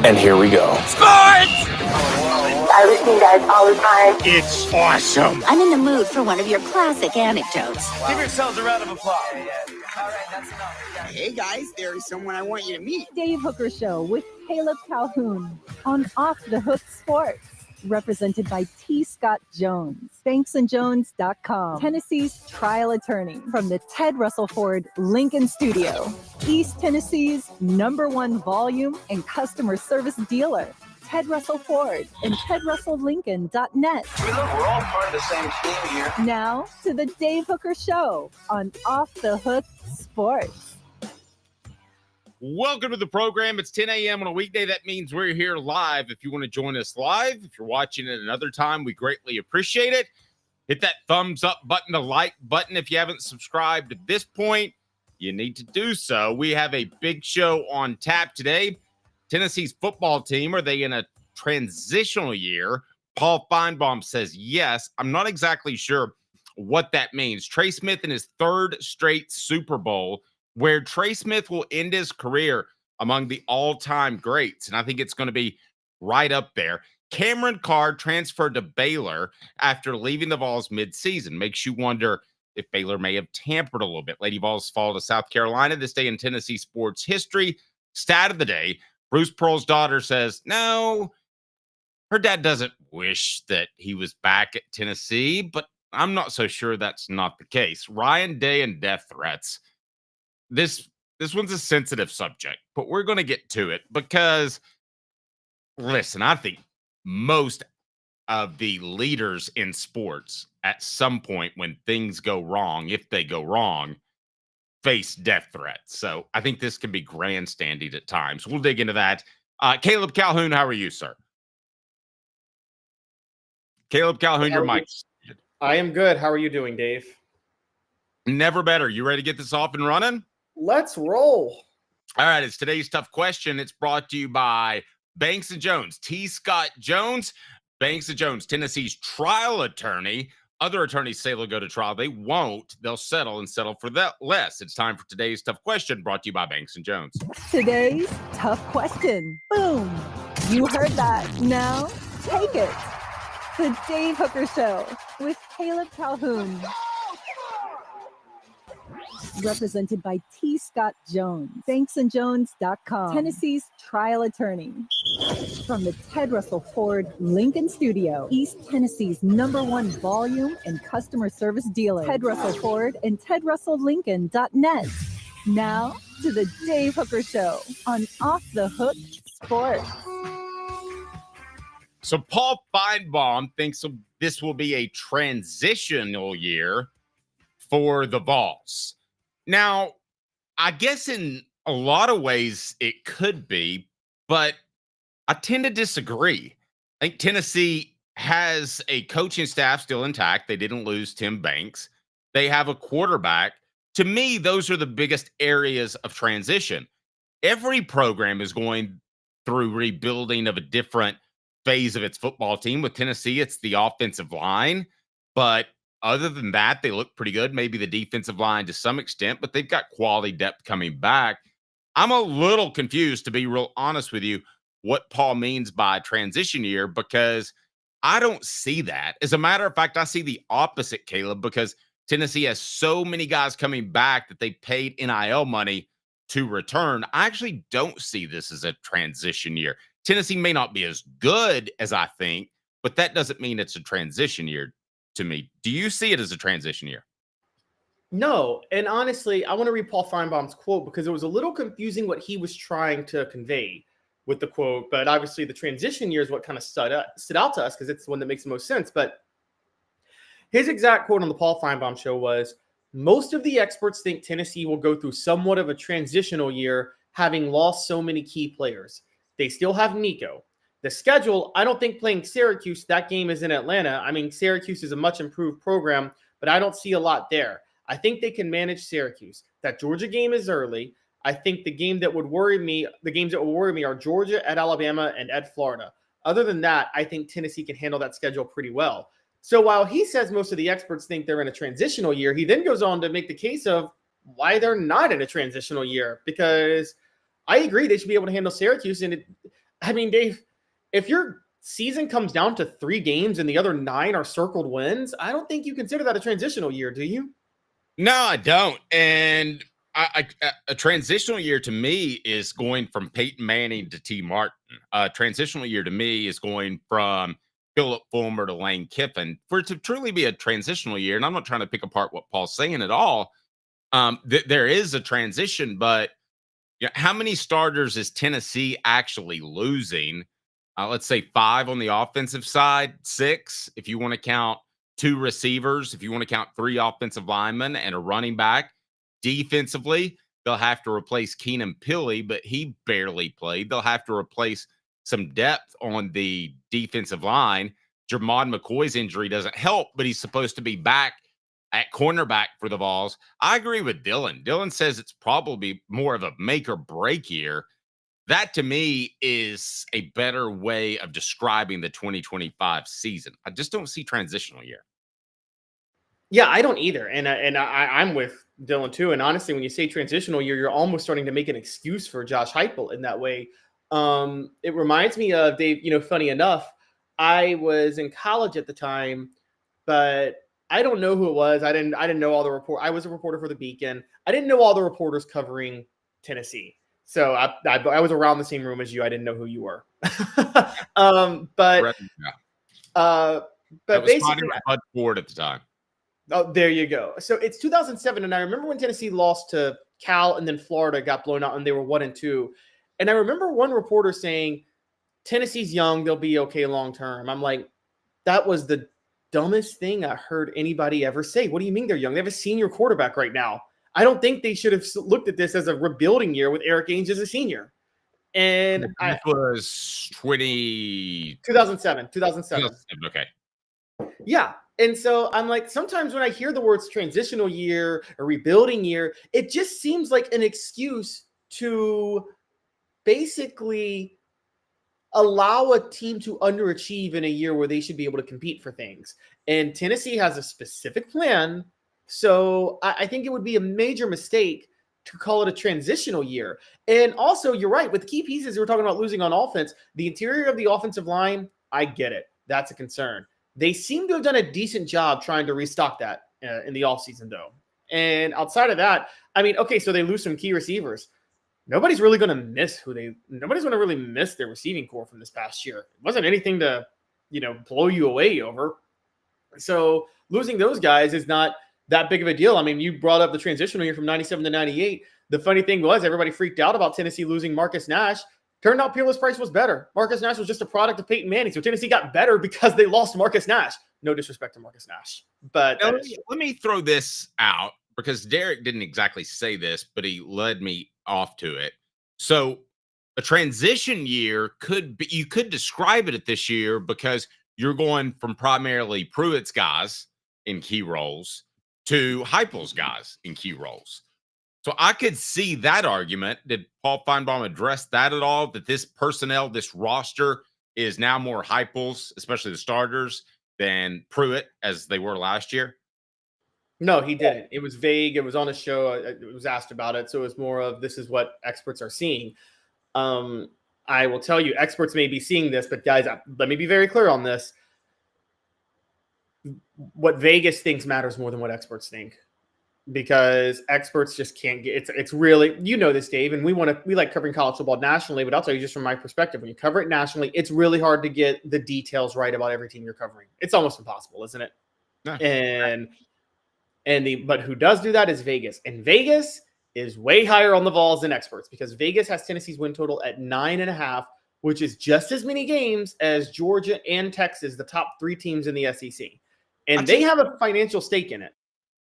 And here we go. Sports! I listen to you guys all the time. It's awesome. I'm in the mood for one of your classic anecdotes. Give yourselves a round of applause. All right, that's enough. Hey guys, there is someone I want you to meet. Dave Hooker Show with Caleb Calhoun on Off the Hook Sports. Represented by T. Scott Jones, banksandjones.com, Tennessee's trial attorney from the Ted Russell Ford Lincoln Studio, East Tennessee's #1 volume and customer service dealer, Ted Russell Ford and TedRussellLincoln.net. We're all part of the same team here. Now to the Dave Hooker Show on Off the Hook Sports. Welcome to the program. It's 10 a.m. on a weekday. That means we're here live. If you want to join us live, if you're watching at another time, we greatly appreciate it. Hit that thumbs up button, the like button. If you haven't subscribed at this point, you need to do so. We have a big show on tap today. Tennessee's football team, are they in a transitional year? Paul Finebaum says yes. I'm not exactly sure what that means. Trey Smith in his third straight Super Bowl, where Trey Smith will end his career among the all-time greats. And I think it's going to be right up there. Cameron Carr transferred to Baylor after leaving the Vols midseason. Makes you wonder if Baylor may have tampered a little bit. Lady Vols fall to South Carolina this day in Tennessee sports history. Stat of the day, Bruce Pearl's daughter says, no, her dad doesn't wish that he was back at Tennessee, but I'm not so sure that's not the case. Ryan Day and death threats. This one's a sensitive subject, but we're going to get to it because, listen, I think most of the leaders in sports at some point when things go wrong, if they go wrong, face death threats. So I think this can be grandstanding at times. We'll dig into that. Caleb Calhoun, how are you, sir? Caleb Calhoun, your mic's. I am good. How are you doing, Dave? Never better. You ready to get this off and running? Let's roll. All right, it's today's tough question. It's brought to you by Banks & Jones. T. Scott Jones, Banks & Jones, Tennessee's trial attorney. Other attorneys say they'll go to trial. They won't. They'll settle and settle for that less. It's time for today's tough question, brought to you by Banks & Jones. Today's tough question. Boom. You heard that. Now take it. The Dave Hooker Show with Caleb Calhoun. Represented by T. Scott Jones, banksandjones.com, Tennessee's trial attorney. From the Ted Russell Ford Lincoln Studio, East Tennessee's #1 volume and customer service dealer, Ted Russell Ford and TedRussellLincoln.net. Now to the Dave Hooker Show on Off the Hook Sports. So Paul Finebaum thinks this will be a transitional year for the Vols. Now, I guess in a lot of ways it could be, but I tend to disagree. I think Tennessee has a coaching staff still intact. They didn't lose Tim Banks. They have a quarterback. To me, those are the biggest areas of transition. Every program is going through rebuilding of a different phase of its football team. With Tennessee, it's the offensive line, but other than that, they look pretty good. Maybe the defensive line to some extent, but they've got quality depth coming back. I'm a little confused, to be real honest with you, what Paul means by transition year, because I don't see that. As a matter of fact, I see the opposite, Caleb, because Tennessee has so many guys coming back that they paid NIL money to return. I actually don't see this as a transition year. Tennessee may not be as good as I think, but that doesn't mean it's a transition year to me. Do you see it as a transition year? No. And honestly, I want to read Paul Finebaum's quote because it was a little confusing what he was trying to convey with the quote. But obviously the transition year is what kind of stood out to us because it's the one that makes the most sense. But his exact quote on the Paul Finebaum show was, most of the experts think Tennessee will go through somewhat of a transitional year, having lost so many key players. They still have Nico. The schedule, I don't think playing Syracuse, that game is in Atlanta. I mean, Syracuse is a much improved program, but I don't see a lot there. I think they can manage Syracuse. That Georgia game is early. I think the games that would worry me are Georgia, at Alabama, and at Florida. Other than that, I think Tennessee can handle that schedule pretty well. So while he says most of the experts think they're in a transitional year, he then goes on to make the case of why they're not in a transitional year, because I agree they should be able to handle Syracuse. And I mean, Dave, if your season comes down to 3 games and the other 9 are circled wins, I don't think you consider that a transitional year, do you? No, I don't. And a transitional year to me is going from Peyton Manning to T. Martin. A transitional year to me is going from Philip Fulmer to Lane Kiffin. For it to truly be a transitional year, and I'm not trying to pick apart what Paul's saying at all, there is a transition, but how many starters is Tennessee actually losing? Let's say 5 on the offensive side, 6 if you want to count 2 receivers, if you want to count 3 offensive linemen and a running back. Defensively, they'll have to replace Keenan Pili, but he barely played. They'll have to replace some depth on the defensive line. Jermod McCoy's injury doesn't help, but he's supposed to be back at cornerback for the Vols. I agree with Dylan. Dylan says it's probably more of a make or break year. That to me is a better way of describing the 2025 season. I just don't see transitional year. Yeah, I don't either. And I'm with Dylan too. And honestly, when you say transitional year, you're almost starting to make an excuse for Josh Heupel in that way. It reminds me of Dave, funny enough, I was in college at the time, but I don't know who it was. I didn't know all the report. I was a reporter for the Beacon. I didn't know all the reporters covering Tennessee. So I was around the same room as you. I didn't know who you were. But basically, Bud Ford at the time. Oh, there you go. So it's 2007, and I remember when Tennessee lost to Cal, and then Florida got blown out, and they were 1-2. And I remember one reporter saying, "Tennessee's young; they'll be okay long term." I'm like, that was the dumbest thing I heard anybody ever say. What do you mean they're young? They have a senior quarterback right now. I don't think they should have looked at this as a rebuilding year with Eric Ainge as a senior. And that was 2007. Okay. Yeah. And so I'm like, sometimes when I hear the words transitional year or rebuilding year, it just seems like an excuse to basically allow a team to underachieve in a year where they should be able to compete for things. And Tennessee has a specific plan. So I think it would be a major mistake to call it a transitional year. And also, you're right, with key pieces, we're talking about losing on offense. The interior of the offensive line, I get it. That's a concern. They seem to have done a decent job trying to restock that in the offseason, though. And outside of that, I mean, okay, so they lose some key receivers. Nobody's really going to miss nobody's going to really miss their receiving core from this past year. It wasn't anything to, blow you away over. So losing those guys is not that big of a deal. I mean, you brought up the transitional year from 97 to 98. The funny thing was everybody freaked out about Tennessee losing Marcus Nash. Turned out Peerless Price was better. Marcus Nash was just a product of Peyton Manning. So Tennessee got better because they lost Marcus Nash. No disrespect to Marcus Nash. But now, let me throw this out because Derek didn't exactly say this, but he led me off to it. So a transition year you could describe it at this year because you're going from primarily Pruitt's guys in key roles to Heupel's guys in key roles. So I could see that argument. Did Paul Finebaum address that at all? That this personnel, this roster is now more Heupel's, especially the starters, than Pruitt as they were last year? No, he didn't. It was vague. It was on a show. It was asked about it. So it was more of this is what experts are seeing. I will tell you, experts may be seeing this, but guys, let me be very clear on this. What Vegas thinks matters more than what experts think. Because experts just can't get it's really, this, Dave, and we like covering college football nationally, but I'll tell you just from my perspective, when you cover it nationally, it's really hard to get the details right about every team you're covering. It's almost impossible, isn't it? No. But who does do that is Vegas. And Vegas is way higher on the Vols than experts because Vegas has Tennessee's win total at 9.5, which is just as many games as Georgia and Texas, the top 3 teams in the SEC. And they have a financial stake in it.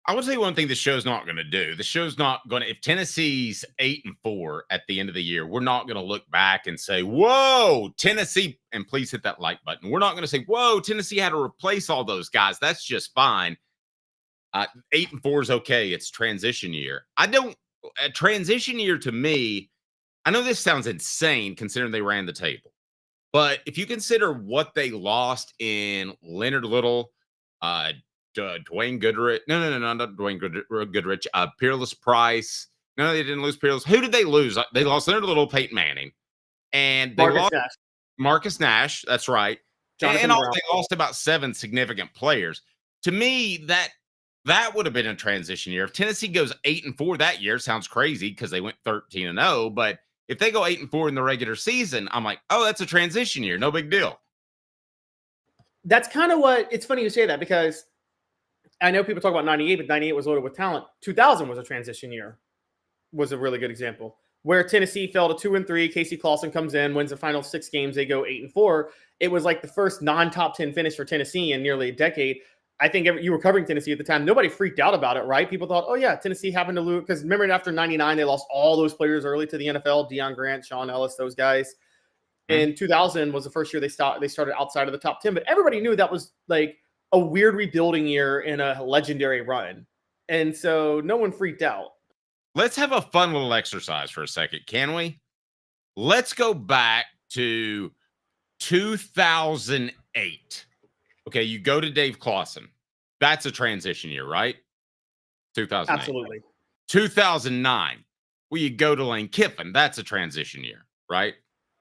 I would say one thing the show's not going to do. The show's not going to, if Tennessee's 8-4 at the end of the year, we're not going to look back and say, whoa, Tennessee, and please hit that like button. We're not going to say, whoa, Tennessee had to replace all those guys. That's just fine. 8-4 is okay. It's transition year. A transition year to me, I know this sounds insane considering they ran the table, but if you consider what they lost in Leonard Little, Dwayne Goodrich. No, not Dwayne Goodrich. Peerless Price. No, they didn't lose Peerless. Who did they lose? They lost Leonard Little, Peyton Manning. and they lost Nash. Marcus Nash. That's right. Jonathan And Brown. they lost about 7 significant players. To me, that would have been a transition year. If Tennessee goes 8-4 that year, sounds crazy because they went 13-0. But if they go 8-4 in the regular season, I'm like, oh, that's a transition year. No big deal. That's kind of what it's funny you say that, because I know people talk about 98, but 98 was loaded with talent. 2000 was a transition year, was a really good example where Tennessee fell to 2-3. Casey Clausen comes in, wins the final 6 games. They go 8-4. It was like the first non-top 10 finish for Tennessee in nearly a decade. I think you were covering Tennessee at the time. Nobody freaked out about it, right? People thought, oh yeah, Tennessee happened to lose, because remember after 99, they lost all those players early to the NFL, Deion Grant, Sean Ellis, those guys. In 2000 was the first year they started outside of the top 10, but everybody knew that was like a weird rebuilding year in a legendary run. And so no one freaked out. Let's have a fun little exercise for a second, can we? Let's go back to 2008. Okay, you go to Dave Clawson. That's a transition year, right? 2008. Absolutely. 2009. Well, you go to Lane Kiffin. That's a transition year, right?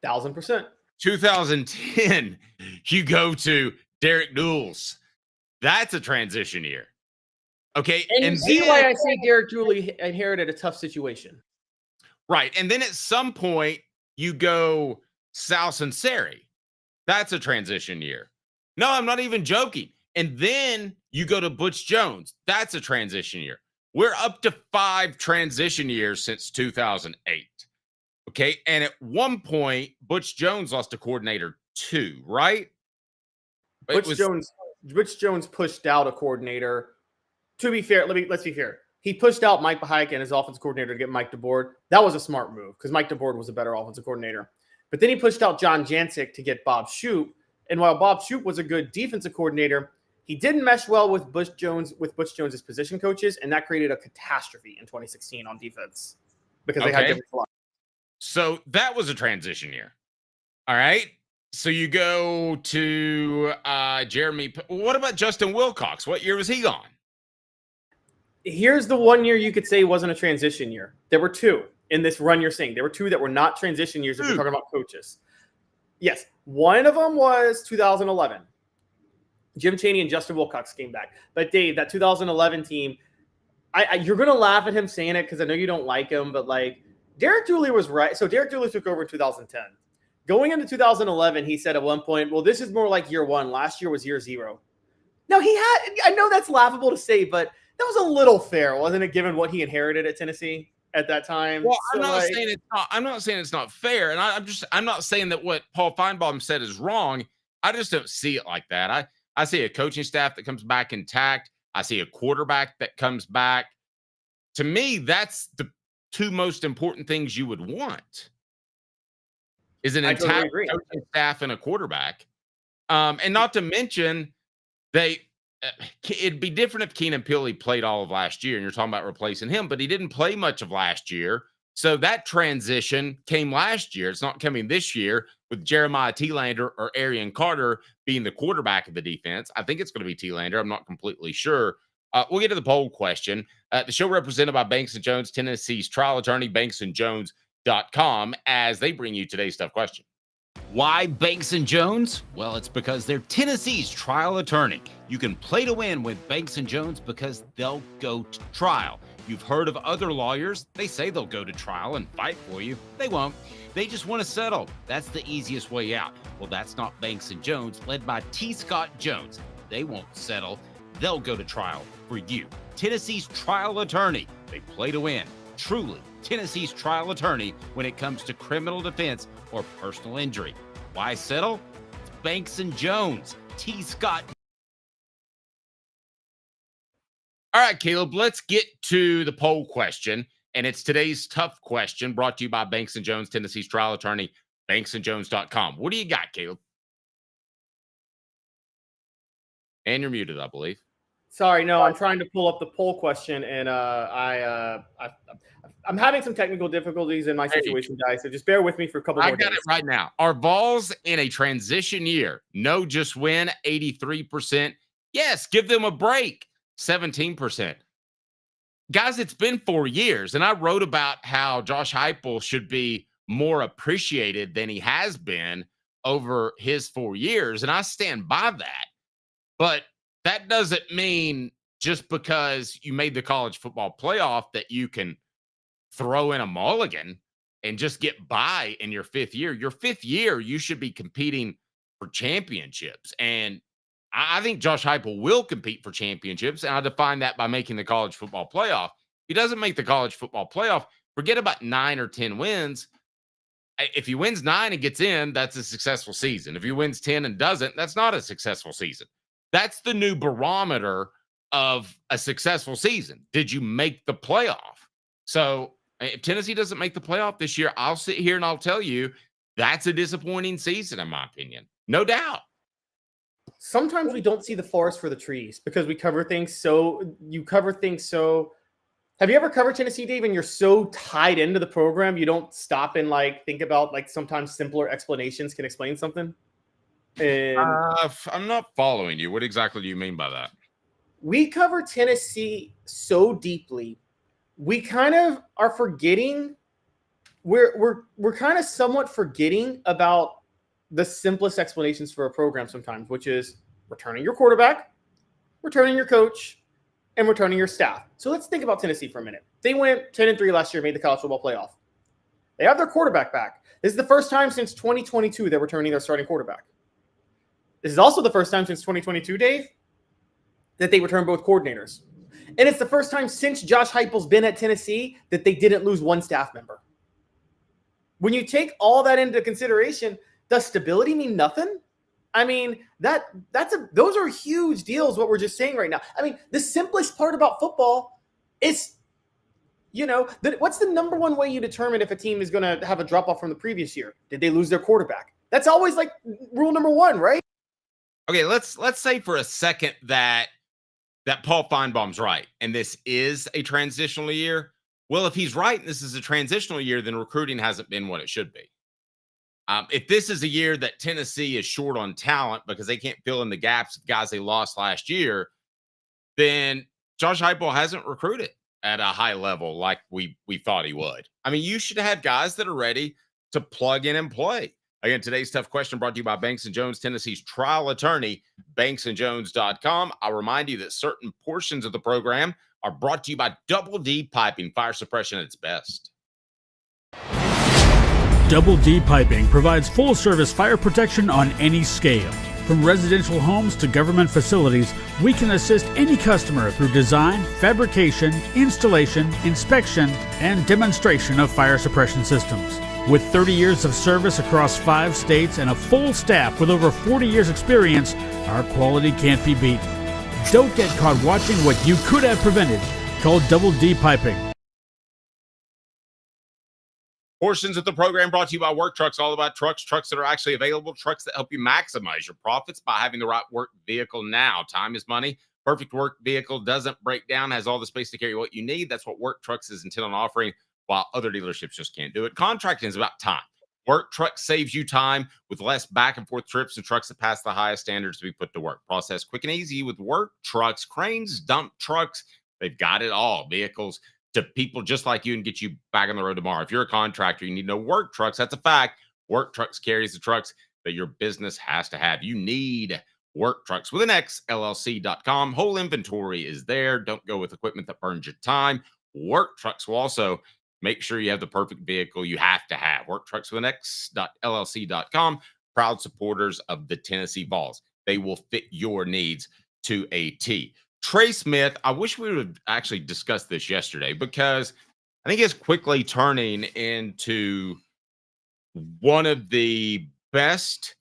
1000%. 2010, you go to Derek Dools. That's a transition year. Okay. And see why I say Derek Dooley inherited a tough situation. Right. And then at some point, you go Sal Sunseri. That's a transition year. No, I'm not even joking. And then you go to Butch Jones. That's a transition year. We're up to 5 transition years since 2008. Okay. And at one point, Butch Jones lost a coordinator too, right? Butch Jones pushed out a coordinator. To be fair, let's be fair. He pushed out Mike Bahike and his offensive coordinator to get Mike DeBoer. That was a smart move because Mike DeBoer was a better offensive coordinator. But then he pushed out John Jancic to get Bob Shoop. And while Bob Shoop was a good defensive coordinator, he didn't mesh well with Butch Jones's position coaches, and that created a catastrophe in 2016 on defense because they had different philosophies. So that was a transition year. All right. So you go to Jeremy. What about Justin Wilcox? What year was he gone? Here's the one year you could say wasn't a transition year. There were 2 in this run you're saying. There were 2 that were not transition years if you're talking about coaches. Yes. One of them was 2011. Jim Chaney and Justin Wilcox came back. But Dave, that 2011 team, you're going to laugh at him saying it because I know you don't like him, but like Derek Dooley was right. So Derek Dooley took over in 2010. Going into 2011, he said at one point, well, this is more like year 1. Last year was year 0. Now I know that's laughable to say, but that was a little fair, wasn't it, given what he inherited at Tennessee at that time? Well, I'm not saying it's not fair. And I'm not saying that what Paul Finebaum said is wrong. I just don't see it like that. I see a coaching staff that comes back intact. I see a quarterback that comes back. To me, that's the 2 most important things you would want. Is an intact coaching staff and a quarterback. And not to mention, it'd be different if Keenan Pili played all of last year and you're talking about replacing him, but he didn't play much of last year. So that transition came last year. It's not coming this year with Jeremiah Telander or Arian Carter being the quarterback of the defense. I think it's going to be Telander. I'm not completely sure. We'll get to the poll question. The show represented by Banks & Jones, Tennessee's trial attorney, banksandjones.com, as they bring you today's tough question. Why Banks & Jones? Well, it's because they're Tennessee's trial attorney. You can play to win with Banks & Jones because they'll go to trial. You've heard of other lawyers. They say they'll go to trial and fight for you. They won't. They just want to settle. That's the easiest way out. Well, that's not Banks & Jones, led by T. Scott Jones. They won't settle. They'll go to trial for you. Tennessee's trial attorney. They play to win. Truly, Tennessee's trial attorney when it comes to criminal defense or personal injury. Why settle? It's Banks & Jones. T. Scott. All right, Caleb, let's get to the poll question. And it's today's tough question brought to you by Banks & Jones, Tennessee's trial attorney, banksandjones.com. What do you got, Caleb? And you're muted, I believe. Sorry, no, I'm trying to pull up the poll question, and I'm having some technical difficulties in my situation, guys. So just bear with me for a couple more days. I got it right now. Are Vols in a transition year? No, just win, 83%. Yes, give them a break, 17%. Guys, it's been 4 years, and I wrote about how Josh Heupel should be more appreciated than he has been over his 4 years. And I stand by that. But that doesn't mean just because you made the college football playoff that you can throw in a mulligan and just get by in your 5th year. Your 5th year, you should be competing for championships. And I think Josh Heupel will compete for championships. And I define that by making the college football playoff. If he doesn't make the college football playoff, forget about 9 or 10 wins. If he wins 9 and gets in, that's a successful season. If he wins 10 and doesn't, that's not a successful season. That's the new barometer of a successful season. Did you make the playoff? So if Tennessee doesn't make the playoff this year, I'll sit here and I'll tell you that's a disappointing season, in my opinion. No doubt. Sometimes we don't see the forest for the trees because we cover things so have you ever covered Tennessee, Dave, and you're so tied into the program you don't stop and think about sometimes simpler explanations can explain something? And I'm not following you. What exactly do you mean by that? We cover Tennessee so deeply, we kind of are forgetting. We're kind of somewhat forgetting about the simplest explanations for a program sometimes, which is returning your quarterback, returning your coach, and returning your staff. So let's think about Tennessee for a minute. They went 10-3 last year, made the college football playoff. They have their quarterback back. This is the first time since 2022 they're returning their starting quarterback. This is also the first time since 2022, Dave, that they return both coordinators. And it's the first time since Josh Heupel's been at Tennessee that they didn't lose one staff member. When you take all that into consideration, does stability mean nothing? I mean, those are huge deals, what we're just saying right now. I mean, the simplest part about football is, what's the number one way you determine if a team is going to have a drop-off from the previous year? Did they lose their quarterback? That's always rule number one, right? Okay, let's say for a second that Paul Finebaum's right, and this is a transitional year. Well, if he's right and this is a transitional year, then recruiting hasn't been what it should be. If this is a year that Tennessee is short on talent because they can't fill in the gaps of guys they lost last year, then Josh Heupel hasn't recruited at a high level like we thought he would. I mean, you should have guys that are ready to plug in and play. Again, today's tough question brought to you by Banks & Jones, Tennessee's trial attorney, banksandjones.com. I'll remind you that certain portions of the program are brought to you by Double D Piping, fire suppression at its best. Double D Piping provides full-service fire protection on any scale. From residential homes to government facilities, we can assist any customer through design, fabrication, installation, inspection, and demonstration of fire suppression systems. With 30 years of service across 5 states and a full staff with over 40 years experience, our quality can't be beaten. Don't get caught watching what you could have prevented. Call Double D Piping. Portions of the program brought to you by Work Trucks, all about trucks that are actually available, trucks that help you maximize your profits by having the right work vehicle now. Time is money. Perfect work vehicle doesn't break down, has all the space to carry what you need. That's what Work Trucks is intent on offering, while other dealerships just can't do it. Contracting is about time. Work Trucks saves you time with less back and forth trips and trucks that pass the highest standards to be put to work. Process quick and easy with Work Trucks, cranes, dump trucks. They've got it all. Vehicles to people just like you and get you back on the road tomorrow. If you're a contractor, you need to know Work Trucks. That's a fact. Work Trucks carries the trucks that your business has to have. You need Work Trucks with an X, LLC.com. Whole inventory is there. Don't go with equipment that burns your time. Work Trucks will also make sure you have the perfect vehicle you have to have. Work Trucks with an X.LLC.com. Proud supporters of the Tennessee Vols. They will fit your needs to a T. Trey Smith, I wish we would have actually discussed this yesterday because I think it's quickly turning into one of the best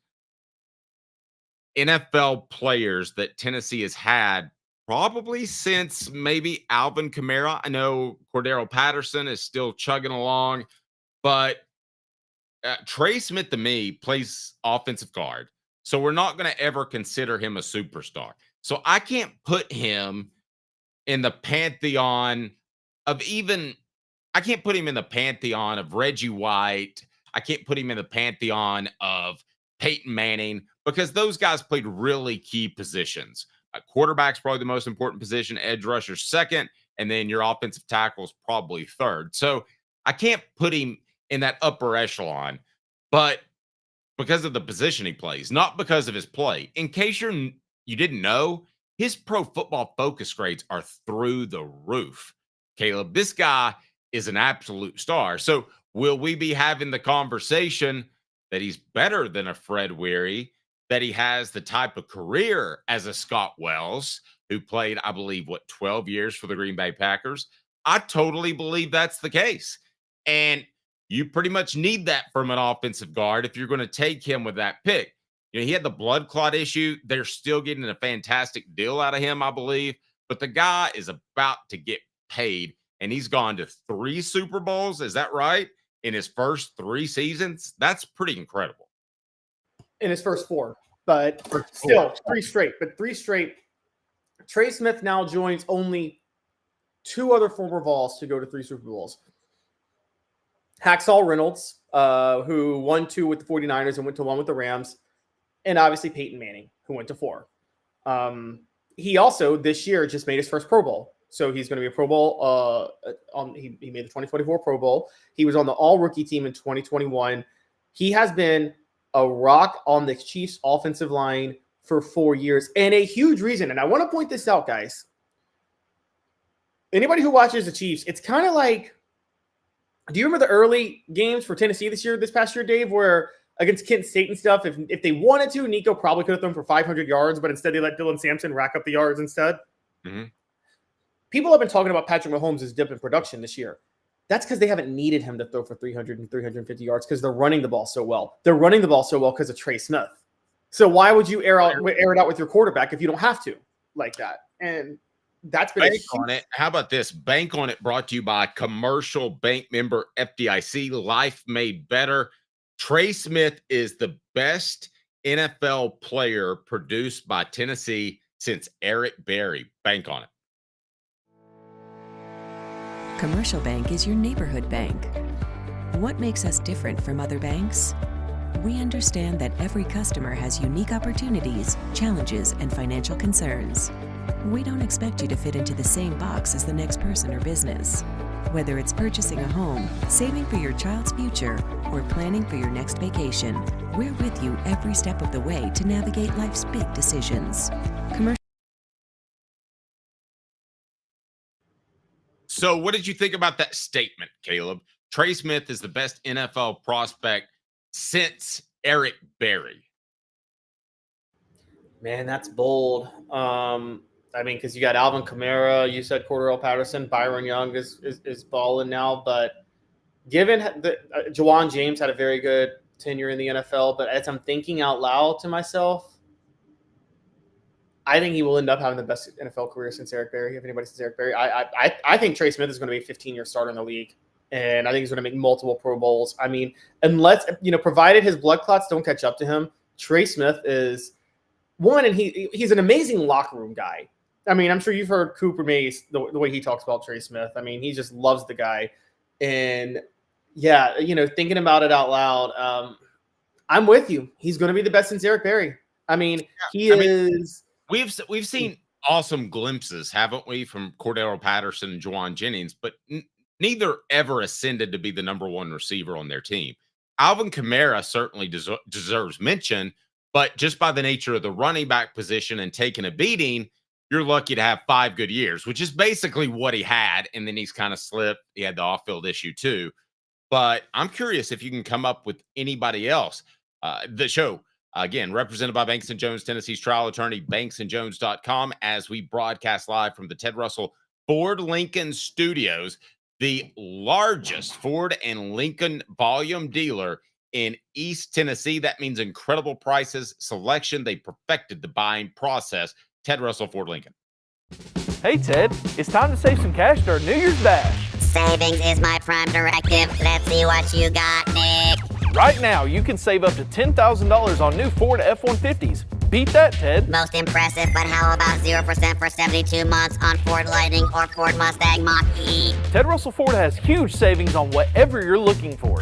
NFL players that Tennessee has had probably since maybe Alvin Kamara. I know Cordero Patterson is still chugging along, but Trey Smith to me plays offensive guard. So we're not going to ever consider him a superstar. So I can't put him in the pantheon of I can't put him in the pantheon of Reggie White. I can't put him in the pantheon of Peyton Manning because those guys played really key positions. Quarterback's probably the most important position, edge rusher second, and then your offensive tackle is probably third. So I can't put him in that upper echelon, but because of the position he plays, not because of his play. In case you didn't know, his Pro Football Focus grades are through the roof. Caleb, this guy is an absolute star. So will we be having the conversation that he's better than a Fred Weary, that he has the type of career as a Scott Wells, who played, I believe, 12 years for the Green Bay Packers? I totally believe that's the case. And you pretty much need that from an offensive guard if you're going to take him with that pick. You know, he had the blood clot issue. They're still getting a fantastic deal out of him, I believe. But the guy is about to get paid, and he's gone to 3 Super Bowls. Is that right? In his first 3 seasons? That's pretty incredible. In his first 4, but still 3 straight. But 3 straight. Trey Smith now joins only 2 other former Vols to go to 3 Super Bowls. Hacksaw Reynolds, who won 2 with the 49ers and went to 1 with the Rams, and obviously Peyton Manning, who went to 4. He also this year just made his first Pro Bowl. So he's going to be a Pro Bowl. He made the 2024 Pro Bowl. He was on the All-Rookie team in 2021. He has been a rock on the Chiefs' offensive line for 4 years, and a huge reason. And I want to point this out, guys. Anybody who watches the Chiefs, it's kind of like, do you remember the early games for Tennessee this past year, Dave, where against Kent State and stuff, if they wanted to, Nico probably could have thrown for 500 yards, but instead they let Dylan Sampson rack up the yards instead? Mm-hmm. People have been talking about Patrick Mahomes' dip in production this year. That's because they haven't needed him to throw for 300 and 350 yards because they're running the ball so well. They're running the ball so well because of Trey Smith. So why would you air it out with your quarterback if you don't have to like that? And that's been bank on it. How about this? Bank on it, brought to you by Commercial Bank member FDIC. Life made better. Trey Smith is the best NFL player produced by Tennessee since Eric Berry. Bank on it. Commercial Bank is your neighborhood bank. What makes us different from other banks? We understand that every customer has unique opportunities, challenges, and financial concerns. We don't expect you to fit into the same box as the next person or business. Whether it's purchasing a home, saving for your child's future, or planning for your next vacation, we're with you every step of the way to navigate life's big decisions. So what did you think about that statement, Caleb? Trey Smith is the best NFL prospect since Eric Berry. Man, that's bold. I mean, because you got Alvin Kamara, you said Cordell Patterson, Byron Young is balling now, but given that Jawan James had a very good tenure in the NFL, but as I'm thinking out loud to myself, I think he will end up having the best NFL career since Eric Berry. If anybody since Eric Berry, I think Trey Smith is going to be a 15-year starter in the league, and I think he's going to make multiple Pro Bowls. I mean, unless provided his blood clots don't catch up to him, Trey Smith is one, and he's an amazing locker room guy. I mean, I'm sure you've heard Cooper Mace, the way he talks about Trey Smith. I mean, he just loves the guy. And, yeah, thinking about it out loud, I'm with you. He's going to be the best since Eric Berry. I mean, We've seen awesome glimpses, haven't we, from Cordell Patterson and Juwan Jennings, but neither ever ascended to be the number 1 receiver on their team. Alvin Kamara certainly deserves mention, but just by the nature of the running back position and taking a beating, you're lucky to have 5 good years, which is basically what he had. And then he's kind of slipped. He had the off-field issue too. But I'm curious if you can come up with anybody else. The show, again, represented by Banks & Jones, Tennessee's trial attorney, banksandjones.com, as we broadcast live from the Ted Russell Ford Lincoln Studios, the largest Ford and Lincoln volume dealer in East Tennessee. That means incredible prices, selection. They perfected the buying process. Ted Russell, Ford Lincoln. Hey, Ted, it's time to save some cash during New Year's Dash. Savings is my prime directive. Let's see what you got, Nick. Right now, you can save up to $10,000 on new Ford F-150s. Beat that, Ted. Most impressive, but how about 0% for 72 months on Ford Lightning or Ford Mustang Mach-E? Ted Russell Ford has huge savings on whatever you're looking for.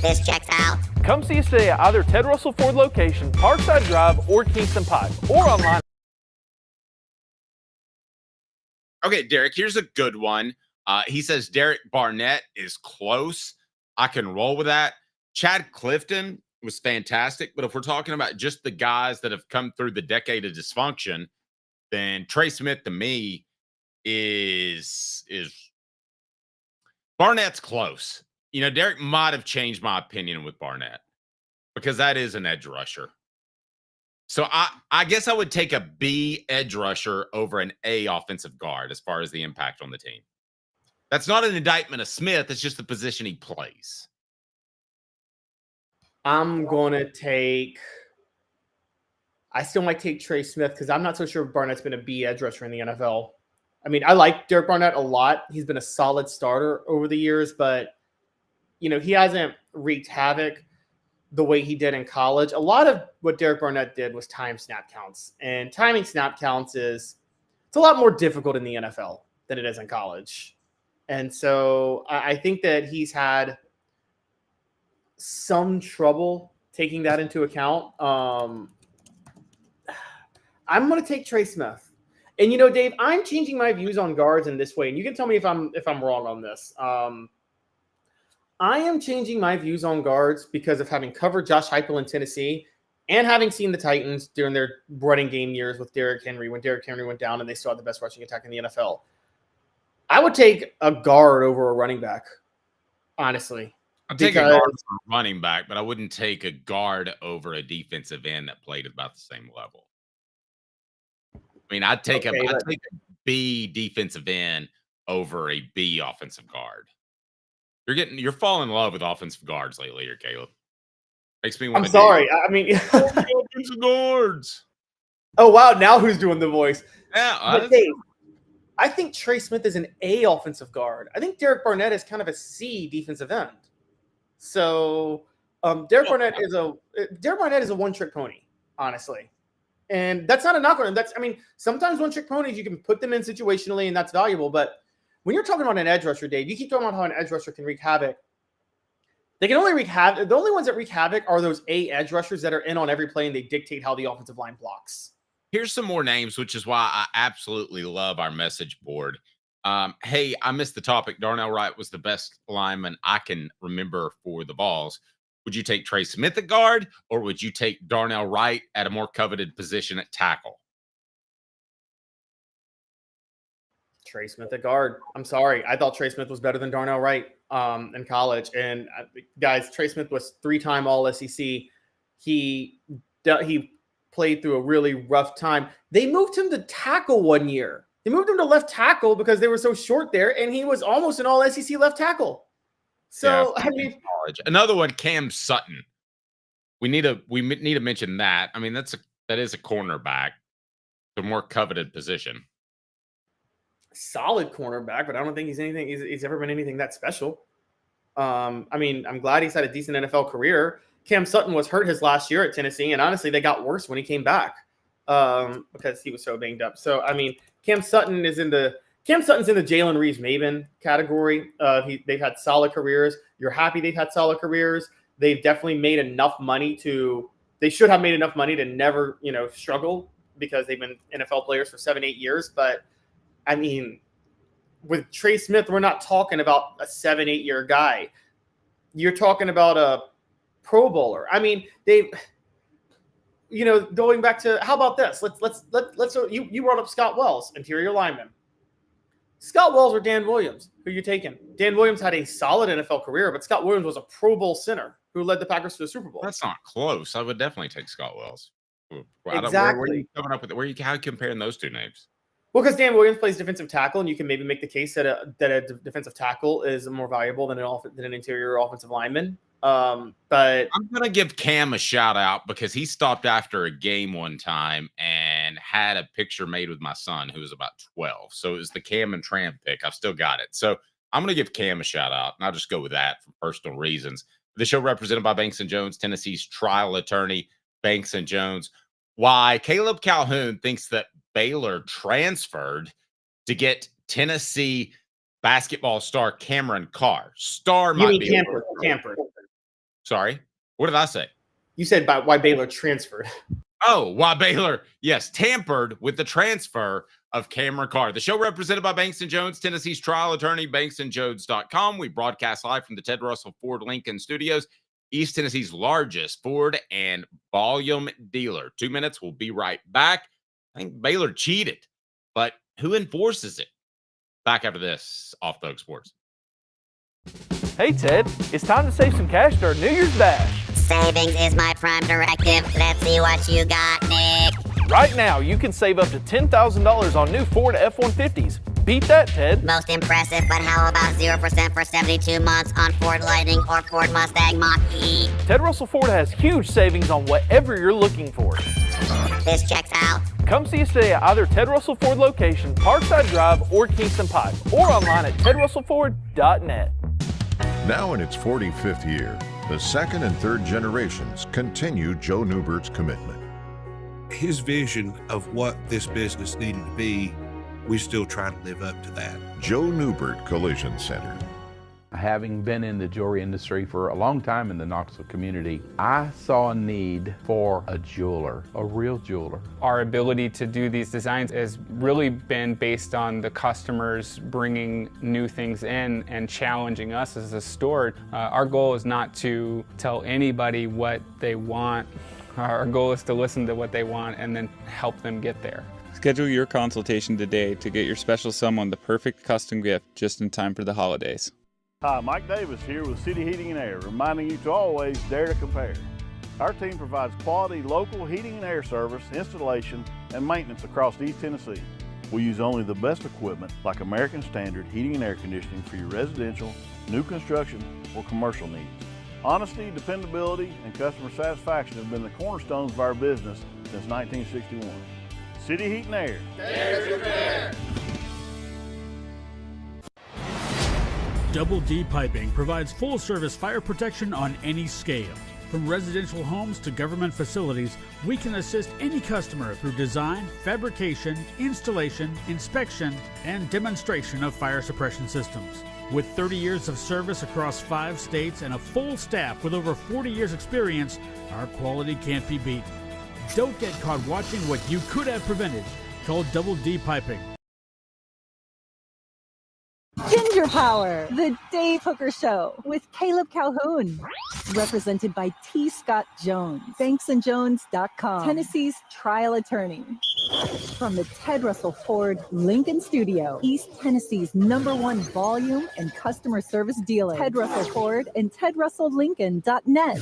This checks out. Come see us today at either Ted Russell Ford location, Parkside Drive, or Kingston Pike, or online. Okay, Derek, here's a good one. He says Derek Barnett is close. I can roll with that. Chad Clifton was fantastic, but if we're talking about just the guys that have come through the decade of dysfunction, then Trey Smith to me is Barnett's close. Derek might have changed my opinion with Barnett because that is an edge rusher. So I guess I would take a B edge rusher over an A offensive guard as far as the impact on the team. That's not an indictment of Smith. It's just the position he plays. I'm going to take – I still might take Trey Smith because I'm not so sure Barnett's been a B edge rusher in the NFL. I mean, I like Derek Barnett a lot. He's been a solid starter over the years, but, he hasn't wreaked havoc the way he did in college. A lot of what Derek Barnett did was time snap counts. And timing snap counts it's a lot more difficult in the NFL than it is in college. And so I think that he's had some trouble taking that into account. I'm going to take Trey Smith. And, Dave, I'm changing my views on guards in this way. And you can tell me if I'm wrong on this. I am changing my views on guards because of having covered Josh Heupel in Tennessee and having seen the Titans during their running game years with Derrick Henry when Derrick Henry went down and they still had the best rushing attack in the NFL. I would take a guard over a running back, honestly. I'd take a guard over a running back, but I wouldn't take a guard over a defensive end that played at about the same level. I mean, I'd take a B defensive end over a B offensive guard. You're falling in love with offensive guards lately, here, Caleb. Makes me want. I'm sorry. I mean, offensive guards. Oh wow! Now who's doing the voice? Yeah, I think Trey Smith is an A offensive guard. I think Derek Barnett is kind of a C defensive end. So Derek Barnett is a one-trick pony, honestly, and that's not a knock on him. Sometimes one-trick ponies you can put them in situationally, and that's valuable, but when you're talking about an edge rusher, Dave, you keep talking about how an edge rusher can wreak havoc. They can only wreak havoc. The only ones that wreak havoc are those A edge rushers that are in on every play and they dictate how the offensive line blocks. Here's some more names, which is why I absolutely love our message board. Hey, I missed the topic. Darnell Wright was the best lineman I can remember for the Vols. Would you take Trey Smith at guard, or would you take Darnell Wright at a more coveted position at tackle? Trey Smith at guard. I'm sorry. I thought Trey Smith was better than Darnell Wright in college. And guys, Trey Smith was 3-time All-SEC. He played through a really rough time. They moved him to tackle one year. They moved him to left tackle because they were so short there, and he was almost an All-SEC left tackle. So, yeah, another one, Cam Sutton. We need to mention that. I mean, that is a cornerback, the more coveted position. Solid cornerback, but I don't think he's ever been anything that special. I'm glad he's had a decent NFL career. Cam Sutton was hurt his last year at Tennessee, and honestly, they got worse when he came back because he was so banged up. So, Cam Sutton's in the Jalen Reeves-Maven category. They've had solid careers. You're happy they've had solid careers. They've definitely made enough money they should have made enough money to never, struggle because they've been NFL players for 7-8 years. But with Trey Smith, we're not talking about a 7-8 year guy. You're talking about a Pro Bowler. Going back to, how about this? You brought up Scott Wells, interior lineman. Scott Wells or Dan Williams? Who are you taking? Dan Williams had a solid NFL career, but Scott Williams was a Pro Bowl center who led the Packers to the Super Bowl. That's not close. I would definitely take Scott Wells. Exactly. Where are you coming up with it? How are you comparing those two names? Well, because Dan Williams plays defensive tackle, and you can maybe make the case that a defensive tackle is more valuable than an interior offensive lineman. But I'm going to give Cam a shout out because he stopped after a game one time and had a picture made with my son who was about 12. So it was the Cam and Tram pick. I've still got it. So I'm going to give Cam a shout out, and I'll just go with that for personal reasons. The show represented by Banks & Jones, Tennessee's trial attorney, Banks & Jones. Why Caleb Calhoun thinks that Baylor transferred to get Tennessee basketball star Cameron Carr. Star might be Camper. Sorry, what did I say? You said about why Baylor transferred. Oh, why Baylor, yes, tampered with the transfer of Cameron Carr. The show represented by Banks & Jones, Tennessee's trial attorney, banksandjones.com. We broadcast live from the Ted Russell Ford Lincoln Studios, East Tennessee's largest Ford and volume dealer. 2 minutes, we'll be right back. I think Baylor cheated, but who enforces it? Back after this, Off Thug Sports. Hey Ted, it's time to save some cash to our New Year's Dash. Savings is my prime directive. Let's see what you got, Nick. Right now, you can save up to $10,000 on new Ford F-150s. Beat that, Ted. Most impressive, but how about 0% for 72 months on Ford Lightning or Ford Mustang Mach-E? Ted Russell Ford has huge savings on whatever you're looking for. This checks out. Come see us today at either Ted Russell Ford location, Parkside Drive, or Kingston Pike, or online at tedrussellford.net. Now in its 45th year, the second and third generations continue Joe Newbert's commitment. His vision of what this business needed to be, we still try to live up to that. Joe Newbert Collision Center. Having been in the jewelry industry for a long time in the Knoxville community, I saw a need for a jeweler, a real jeweler. Our ability to do these designs has really been based on the customers bringing new things in and challenging us as a store. Our goal is not to tell anybody what they want. Our goal is to listen to what they want and then help them get there. Schedule your consultation today to get your special someone the perfect custom gift just in time for the holidays. Hi, Mike Davis here with City Heating and Air, reminding you to always dare to compare. Our team provides quality local heating and air service, installation, and maintenance across East Tennessee. We use only the best equipment like American Standard heating and air conditioning for your residential, new construction, or commercial needs. Honesty, dependability, and customer satisfaction have been the cornerstones of our business since 1961. City Heat and Air. Dare to compare. Double D Piping provides full-service fire protection on any scale. From residential homes to government facilities, we can assist any customer through design, fabrication, installation, inspection, and demonstration of fire suppression systems. With 30 years of service across 5 states and a full staff with over 40 years experience, our quality can't be beaten. Don't get caught watching what you could have prevented. Call Double D Piping. Ginger Power, the Dave Hooker Show with Caleb Calhoun. Represented by T. Scott Jones, banksandjones.com, Tennessee's trial attorney. From the Ted Russell Ford Lincoln Studio, East Tennessee's #1 volume and customer service dealer, Ted Russell Ford and tedrusselllincoln.net.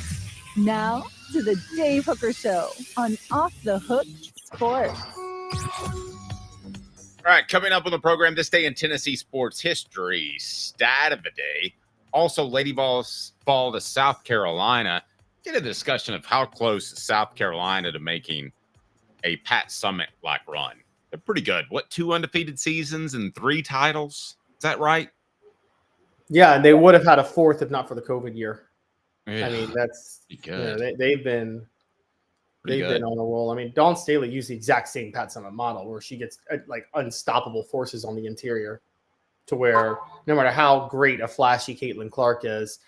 Now to the Dave Hooker Show on Off the Hook Sports. All right, coming up on the program this day in Tennessee sports history, stat of the day. Also, Lady Vols fall to South Carolina. Get a discussion of how close is South Carolina to making a Pat Summitt-like run. They're pretty good. What, 2 undefeated seasons and 3 titles? Is that right? Yeah, and they would have had a 4th if not for the COVID year. Yeah, I mean, that's good. They've been on a roll. I mean, Dawn Staley used the exact same Pat Summitt model where she gets like unstoppable forces on the interior to where no matter how great a flashy Caitlin Clark is,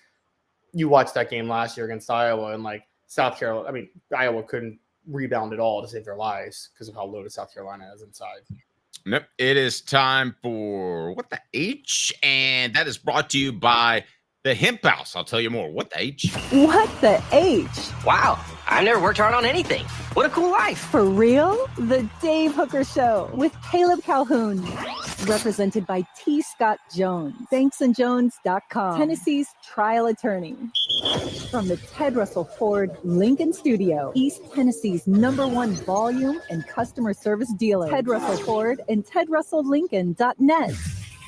you watched that game last year against Iowa and like South Carolina. I mean, Iowa couldn't rebound at all to save their lives because of how loaded South Carolina is inside. Nope. It is time for What the H? And that is brought to you by the Hemp House. I'll tell you more. What the H? What the H? Wow, I never worked hard on anything. What a cool life. For real? The Dave Hooker Show with Caleb Calhoun. Represented by T. Scott Jones, banksandjones.com, Tennessee's trial attorney. From the Ted Russell Ford Lincoln Studio, East Tennessee's #1 volume and customer service dealer, Ted Russell Ford and tedrusselllincoln.net.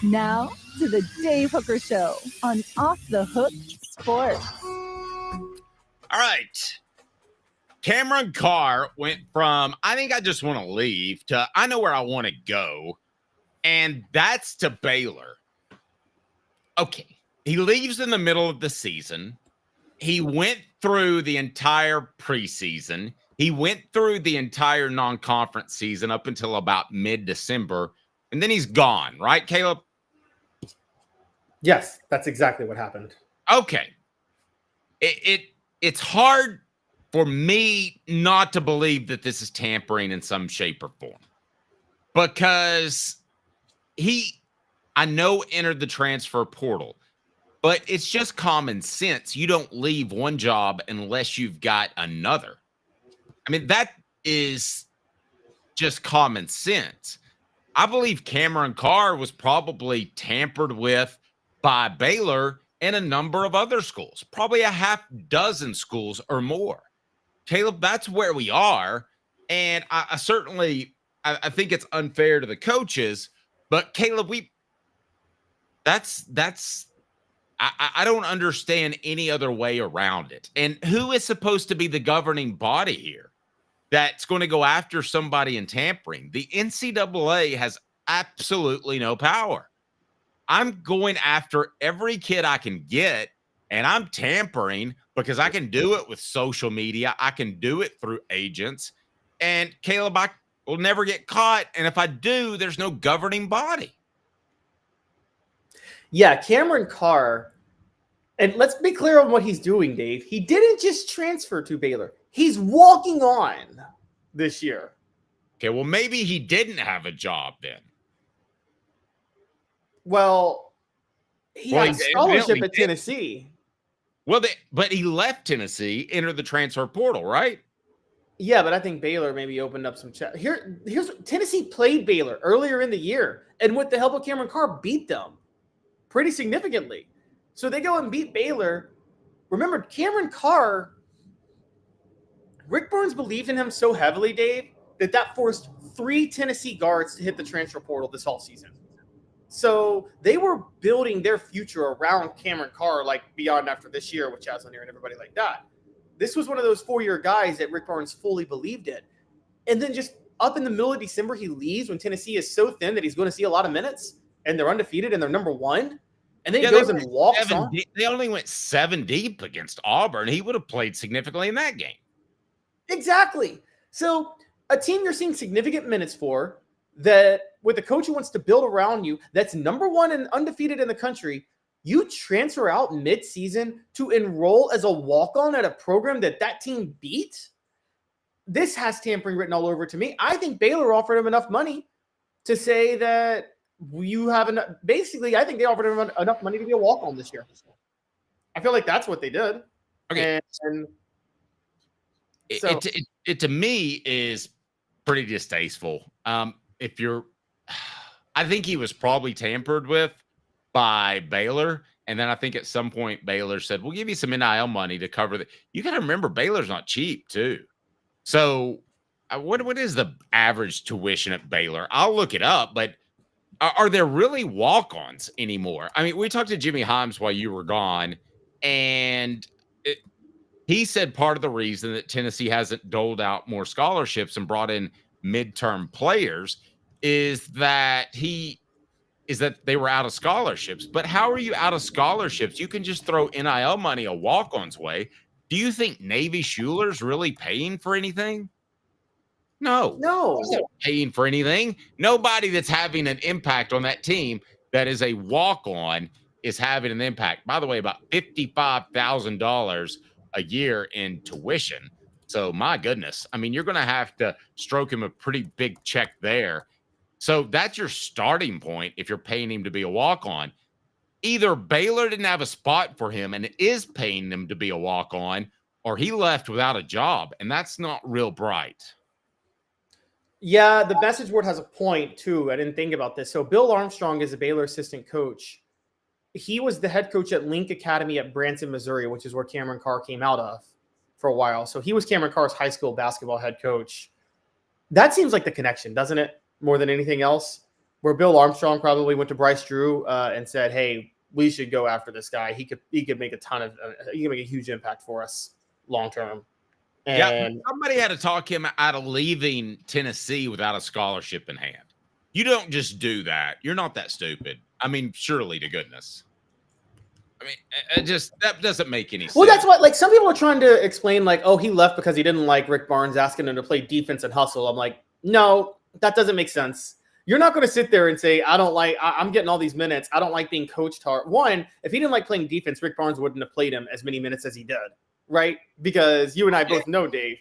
Now to the Dave Hooker Show on Off the Hook Sports. All right. Cameron Carr went from, I think I just want to leave, to I know where I want to go. And that's to Baylor. Okay. He leaves in the middle of the season. He went through the entire preseason. He went through the entire non-conference season up until about mid-December. And then he's gone, right, Caleb? Yes, that's exactly what happened. Okay. It's hard for me not to believe that this is tampering in some shape or form, because I know entered the transfer portal, but it's just common sense. You don't leave one job unless you've got another. I mean, that is just common sense. I believe Cameron Carr was probably tampered with by Baylor and a number of other schools, probably a half dozen schools or more. Caleb, that's where we are. And I certainly think it's unfair to the coaches, but Caleb, I don't understand any other way around it. And who is supposed to be the governing body here that's going to go after somebody in tampering? The NCAA has absolutely no power. I'm going after every kid I can get, and I'm tampering because I can do it with social media. I can do it through agents. And Caleb, I will never get caught. And if I do, there's no governing body. Yeah, Cameron Carr, and let's be clear on what he's doing, Dave. He didn't just transfer to Baylor. He's walking on this year. Okay, well, maybe he didn't have a job then. Well, he had a scholarship at Tennessee. Well, but he left Tennessee, entered the transfer portal, right? Yeah, but I think Baylor maybe opened up some chat. Here's Tennessee played Baylor earlier in the year, and with the help of Cameron Carr, beat them pretty significantly. So they go and beat Baylor. Remember, Cameron Carr, Rick Barnes believed in him so heavily, Dave, that forced 3 Tennessee guards to hit the transfer portal this whole season. So they were building their future around Cameron Carr, like beyond after this year with Chaz Lanier and everybody like that. This was one of those 4-year guys that Rick Barnes fully believed in. And then just up in the middle of December, he leaves when Tennessee is so thin that he's going to see a lot of minutes, and they're undefeated and they're number 1. And then he goes and walks on. They only went 7 deep against Auburn. He would have played significantly in that game. Exactly. So a team you're seeing significant minutes for, that with a coach who wants to build around you, that's number 1 and undefeated in the country, you transfer out mid-season to enroll as a walk-on at a program that team beat? This has tampering written all over it to me. I think Baylor offered him enough money to say that you have enough. Basically, I think they offered him enough money to be a walk-on this year. I feel like that's what they did. Okay. And so it to me is pretty distasteful. I think he was probably tampered with by Baylor. And then I think at some point Baylor said, we'll give you some NIL money to cover that. You got to remember, Baylor's not cheap too. So what is the average tuition at Baylor? I'll look it up, but are there really walk-ons anymore? I mean, we talked to Jimmy Himes while you were gone, and he said part of the reason that Tennessee hasn't doled out more scholarships and brought in midterm players is that they were out of scholarships. But how are you out of scholarships? You can just throw NIL money a walk-on's way. Do you think Navy Schuler's really paying for anything? No. He's not paying for anything. Nobody that's having an impact on that team that is a walk-on is having an impact. By the way, about $55,000 a year in tuition. So my goodness, I mean, you're going to have to stroke him a pretty big check there. So that's your starting point if you're paying him to be a walk-on. Either Baylor didn't have a spot for him and is paying him to be a walk-on, or he left without a job, and that's not real bright. Yeah, the message board has a point, too. I didn't think about this. So Bill Armstrong is a Baylor assistant coach. He was the head coach at Link Academy at Branson, Missouri, which is where Cameron Carr came out of for a while. So he was Cameron Carr's high school basketball head coach. That seems like the connection, doesn't it? More than anything else, where Bill Armstrong probably went to Bryce Drew and said, hey, we should go after this guy. He could make he could make a huge impact for us long-term. And somebody had to talk him out of leaving Tennessee without a scholarship in hand. You don't just do that. You're not that stupid. I mean, surely to goodness. I mean, that doesn't make any sense. Well, that's what, like, some people are trying to explain, like, oh, he left because he didn't like Rick Barnes asking him to play defense and hustle. I'm like, no, that doesn't make sense. You're not going to sit there and say, I'm getting all these minutes. I don't like being coached hard. One, if he didn't like playing defense, Rick Barnes wouldn't have played him as many minutes as he did. right? Because you and I both know, Dave.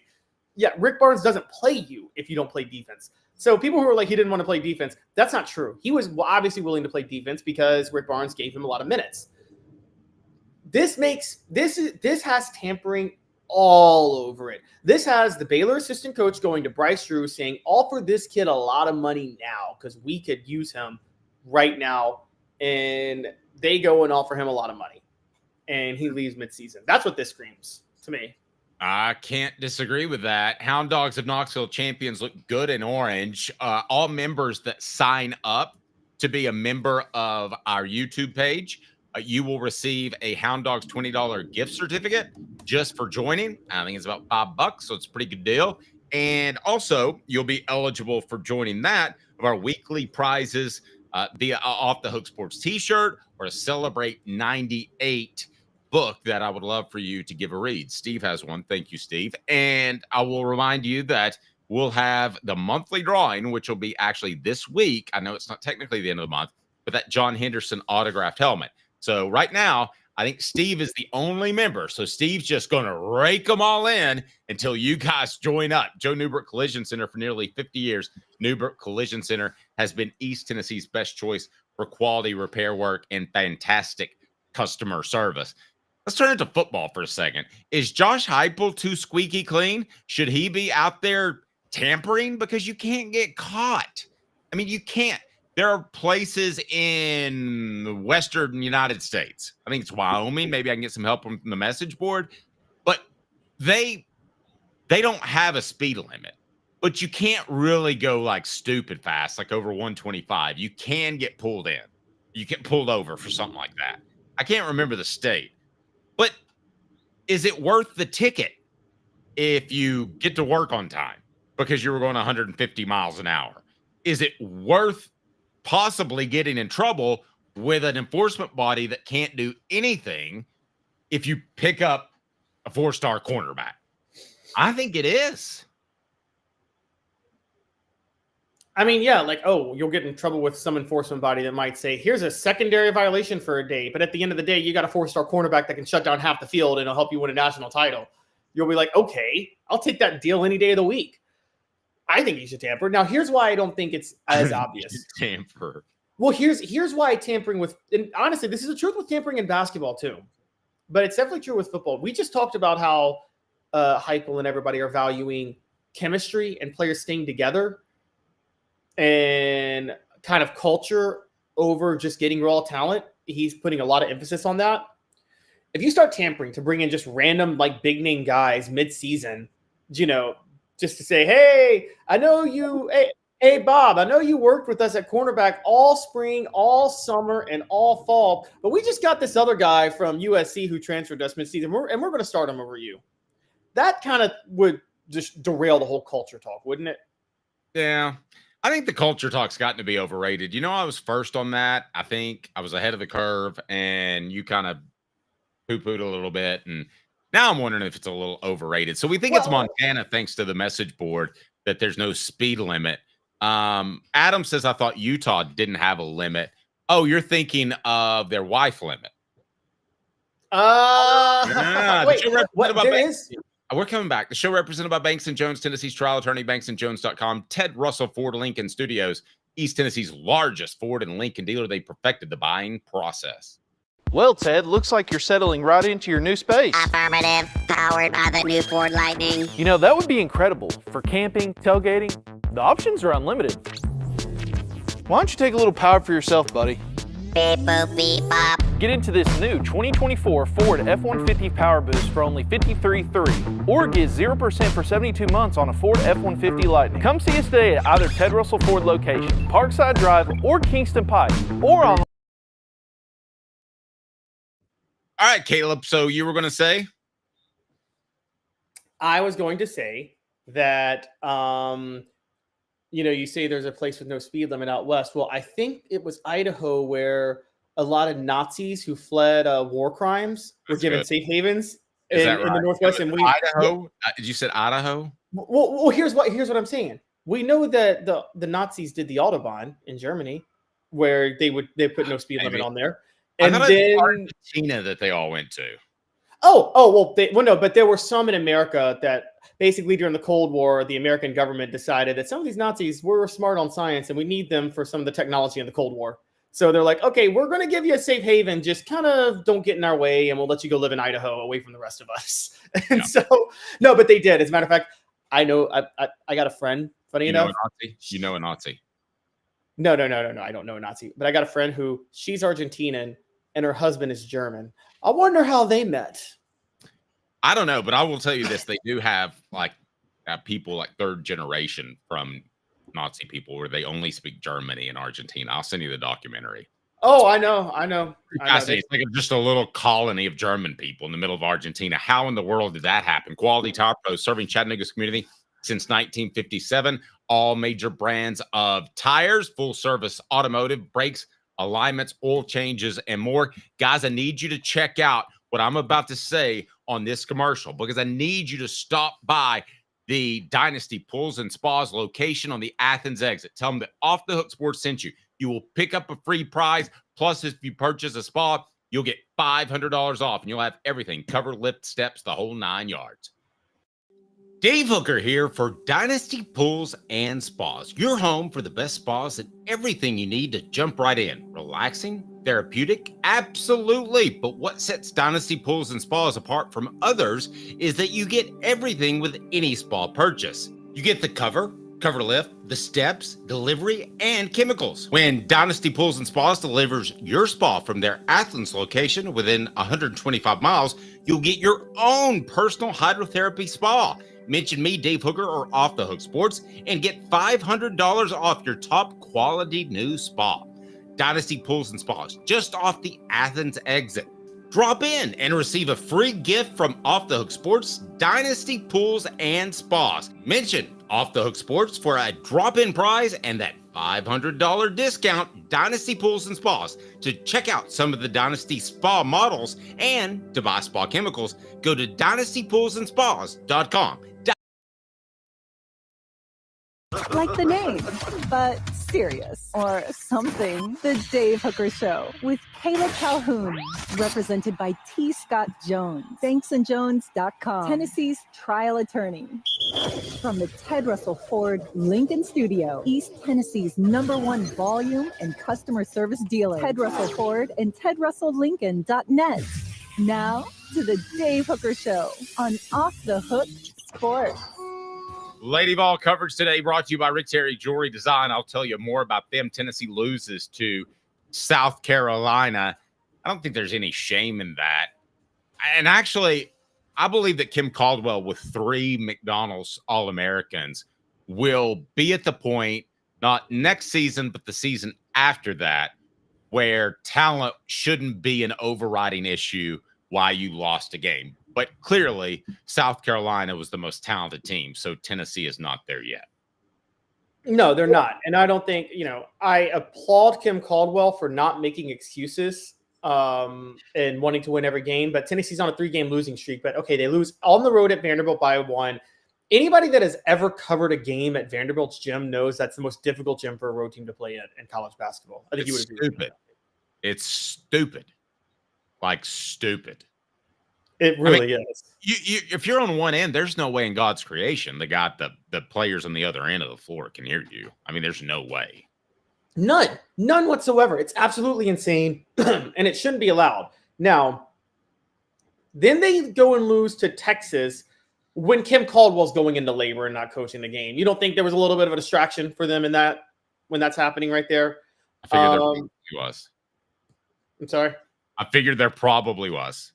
Yeah, Rick Barnes doesn't play you if you don't play defense. So people who are like, he didn't want to play defense, that's not true. He was obviously willing to play defense because Rick Barnes gave him a lot of minutes. This has tampering all over it. This has the Baylor assistant coach going to Bryce Drew saying, offer this kid a lot of money now because we could use him right now. And they go and offer him a lot of money. And he leaves midseason. That's what this screams to me. I can't disagree with that. Hound Dogs of Knoxville champions look good in orange. All members that sign up to be a member of our YouTube page, you will receive a Hound Dogs $20 gift certificate just for joining. I think it's about $5, so it's a pretty good deal. And also, you'll be eligible for joining that of our weekly prizes via Off the Hook Sports t-shirt or a Celebrate 98 book that I would love for you to give a read. Steve has one. Thank you, Steve. And I will remind you that we'll have the monthly drawing, which will be actually this week. I know it's not technically the end of the month, but that John Henderson autographed helmet. So right now, I think Steve is the only member. So Steve's just going to rake them all in until you guys join up. Joe Newbert Collision Center for nearly 50 years. Newbert Collision Center has been East Tennessee's best choice for quality repair work and fantastic customer service. Let's turn into football for a second. Is Josh Heupel too squeaky clean? Should he be out there tampering? Because you can't get caught. I mean, you can't. There are places in the Western United States. I think it's Wyoming. Maybe I can get some help from the message board. But they don't have a speed limit. But you can't really go like stupid fast, like over 125. You can get pulled in. You get pulled over for something like that. I can't remember the state. But is it worth the ticket if you get to work on time because you were going 150 miles an hour? Is it worth possibly getting in trouble with an enforcement body that can't do anything if you pick up a 4-star cornerback? I think it is. I mean, yeah, like, oh, you'll get in trouble with some enforcement body that might say, here's a secondary violation for a day. But at the end of the day, you got a 4-star cornerback that can shut down half the field and it'll help you win a national title. You'll be like, okay, I'll take that deal any day of the week. I think you should tamper. Now, here's why I don't think it's as obvious. Tamper. Well, here's why tampering with, and honestly, this is the truth with tampering in basketball too. But it's definitely true with football. We just talked about how Heupel and everybody are valuing chemistry and players staying together and kind of culture over just getting raw talent. He's putting a lot of emphasis on that. If you start tampering to bring in just random, like, big name guys mid-season, you know, just to say, hey, I know you, hey, Bob, I know you worked with us at cornerback all spring, all summer, and all fall, but we just got this other guy from USC who transferred to us mid-season, and we're going to start him over you. That kind of would just derail the whole culture talk, wouldn't it? Yeah. I think the culture talk's gotten to be overrated. You know, I was first on that. I think I was ahead of the curve, and you kind of poo-pooed a little bit. And now I'm wondering if it's a little overrated. So we think it's Montana, thanks to the message board, that there's no speed limit. Adam says, I thought Utah didn't have a limit. Oh, you're thinking of their wife limit. Wait, what, there is? We're coming back. The show represented by Banks & Jones, Tennessee's trial attorney, banksandjones.com, Ted Russell Ford Lincoln Studios, East Tennessee's largest Ford and Lincoln dealer. They perfected the buying process. Well, Ted, looks like you're settling right into your new space. Affirmative. Powered by the new Ford Lightning. You know, that would be incredible for camping, tailgating. The options are unlimited. Why don't you take a little power for yourself, buddy? Beep, boop, beep, bop. Get into this new 2024 Ford F-150 Power Boost for only $53,300, or get 0% for 72 months on a Ford F-150 Lightning. Come see us today at either Ted Russell Ford location, Parkside Drive, or Kingston Pike, or on. All right, Caleb. So you were going to say? I was going to say that, you know, you say there's a place with no speed limit out west. Well, I think it was Idaho where a lot of Nazis who fled war crimes were given safe havens in the Northwest. And Idaho? Did you say Idaho? Well, here's what I'm saying. We know that the Nazis did the Autobahn in Germany, where they put no speed limit on there. And I thought then it was Argentina that they all went to. No, but there were some in America that basically during the Cold War, the American government decided that some of these Nazis were smart on science and we need them for some of the technology in the Cold War. So they're like, okay, we're going to give you a safe haven. Just kind of don't get in our way and we'll let you go live in Idaho away from the rest of us. And no, but they did. As a matter of fact, I know I got a friend, funny enough. You know a Nazi? No. I don't know a Nazi. But I got a friend who she's Argentinian and her husband is German. I wonder how they met. I don't know, but I will tell you this. They do have people like third generation from Nazi people where they only speak Germany in Argentina. I'll send you the documentary. Oh, I know. It's like just a little colony of German people in the middle of Argentina. How in the world did that happen? Quality Tire Pro serving Chattanooga's community since 1957. All major brands of tires, full service automotive, brakes, alignments, oil changes, and more. Guys, I need you to check out what I'm about to say on this commercial because I need you to stop by the Dynasty Pools and Spas location on the Athens exit. Tell them that Off the Hook Sports sent you. You will pick up a free prize. Plus, if you purchase a spa, you'll get $500 off and you'll have everything. Cover, lift, steps, the whole 9 yards. Dave Hooker here for Dynasty Pools and Spas. Your home for the best spas and everything you need to jump right in. Relaxing, therapeutic, absolutely. But what sets Dynasty Pools and Spas apart from others is that you get everything with any spa purchase. You get the cover lift, the steps, delivery, and chemicals. When Dynasty Pools and Spas delivers your spa from their Athens location within 125 miles, you'll get your own personal hydrotherapy spa. Mention me, Dave Hooker, or Off the Hook Sports, and get $500 off your top quality new spa. Dynasty Pools and Spas, just off the Athens exit. Drop in and receive a free gift from Off the Hook Sports, Dynasty Pools and Spas. Mention Off the Hook Sports for a drop-in prize and that $500 discount, Dynasty Pools and Spas. To check out some of the Dynasty Spa models and to buy spa chemicals, go to dynastypoolsandspas.com. Like the name, but serious or something. The Dave Hooker Show with Kayla Calhoun, represented by T. Scott Jones, banksandjones.com, Tennessee's trial attorney. From the Ted Russell Ford Lincoln Studio, East Tennessee's #1 volume and customer service dealer, Ted Russell Ford and TedRussellLincoln.net. Now to the Dave Hooker Show on Off the Hook Sports. Lady Ball coverage today brought to you by Rick Terry Jewelry Design. I'll tell you more about them. Tennessee loses to South Carolina. I don't think there's any shame in that. And actually, I believe that Kim Caldwell with 3 McDonald's All-Americans will be at the point, not next season, but the season after that, where talent shouldn't be an overriding issue why you lost a game. But clearly, South Carolina was the most talented team, so Tennessee is not there yet. No, they're not. And I don't think, I applaud Kim Caldwell for not making excuses and wanting to win every game. But Tennessee's on a 3-game losing streak. But, okay, they lose on the road at Vanderbilt by 1. Anybody that has ever covered a game at Vanderbilt's gym knows that's the most difficult gym for a road team to play in college basketball. I think you would agree with that. It's stupid. Like, stupid. It really is. If you're on one end, there's no way in God's creation the players on the other end of the floor can hear you. I mean, there's no way. None whatsoever. It's absolutely insane, and it shouldn't be allowed. Now, then they go and lose to Texas when Kim Caldwell's going into labor and not coaching the game. You don't think there was a little bit of a distraction for them in that when that's happening right there? I figured there probably was. I'm sorry? I figured there probably was.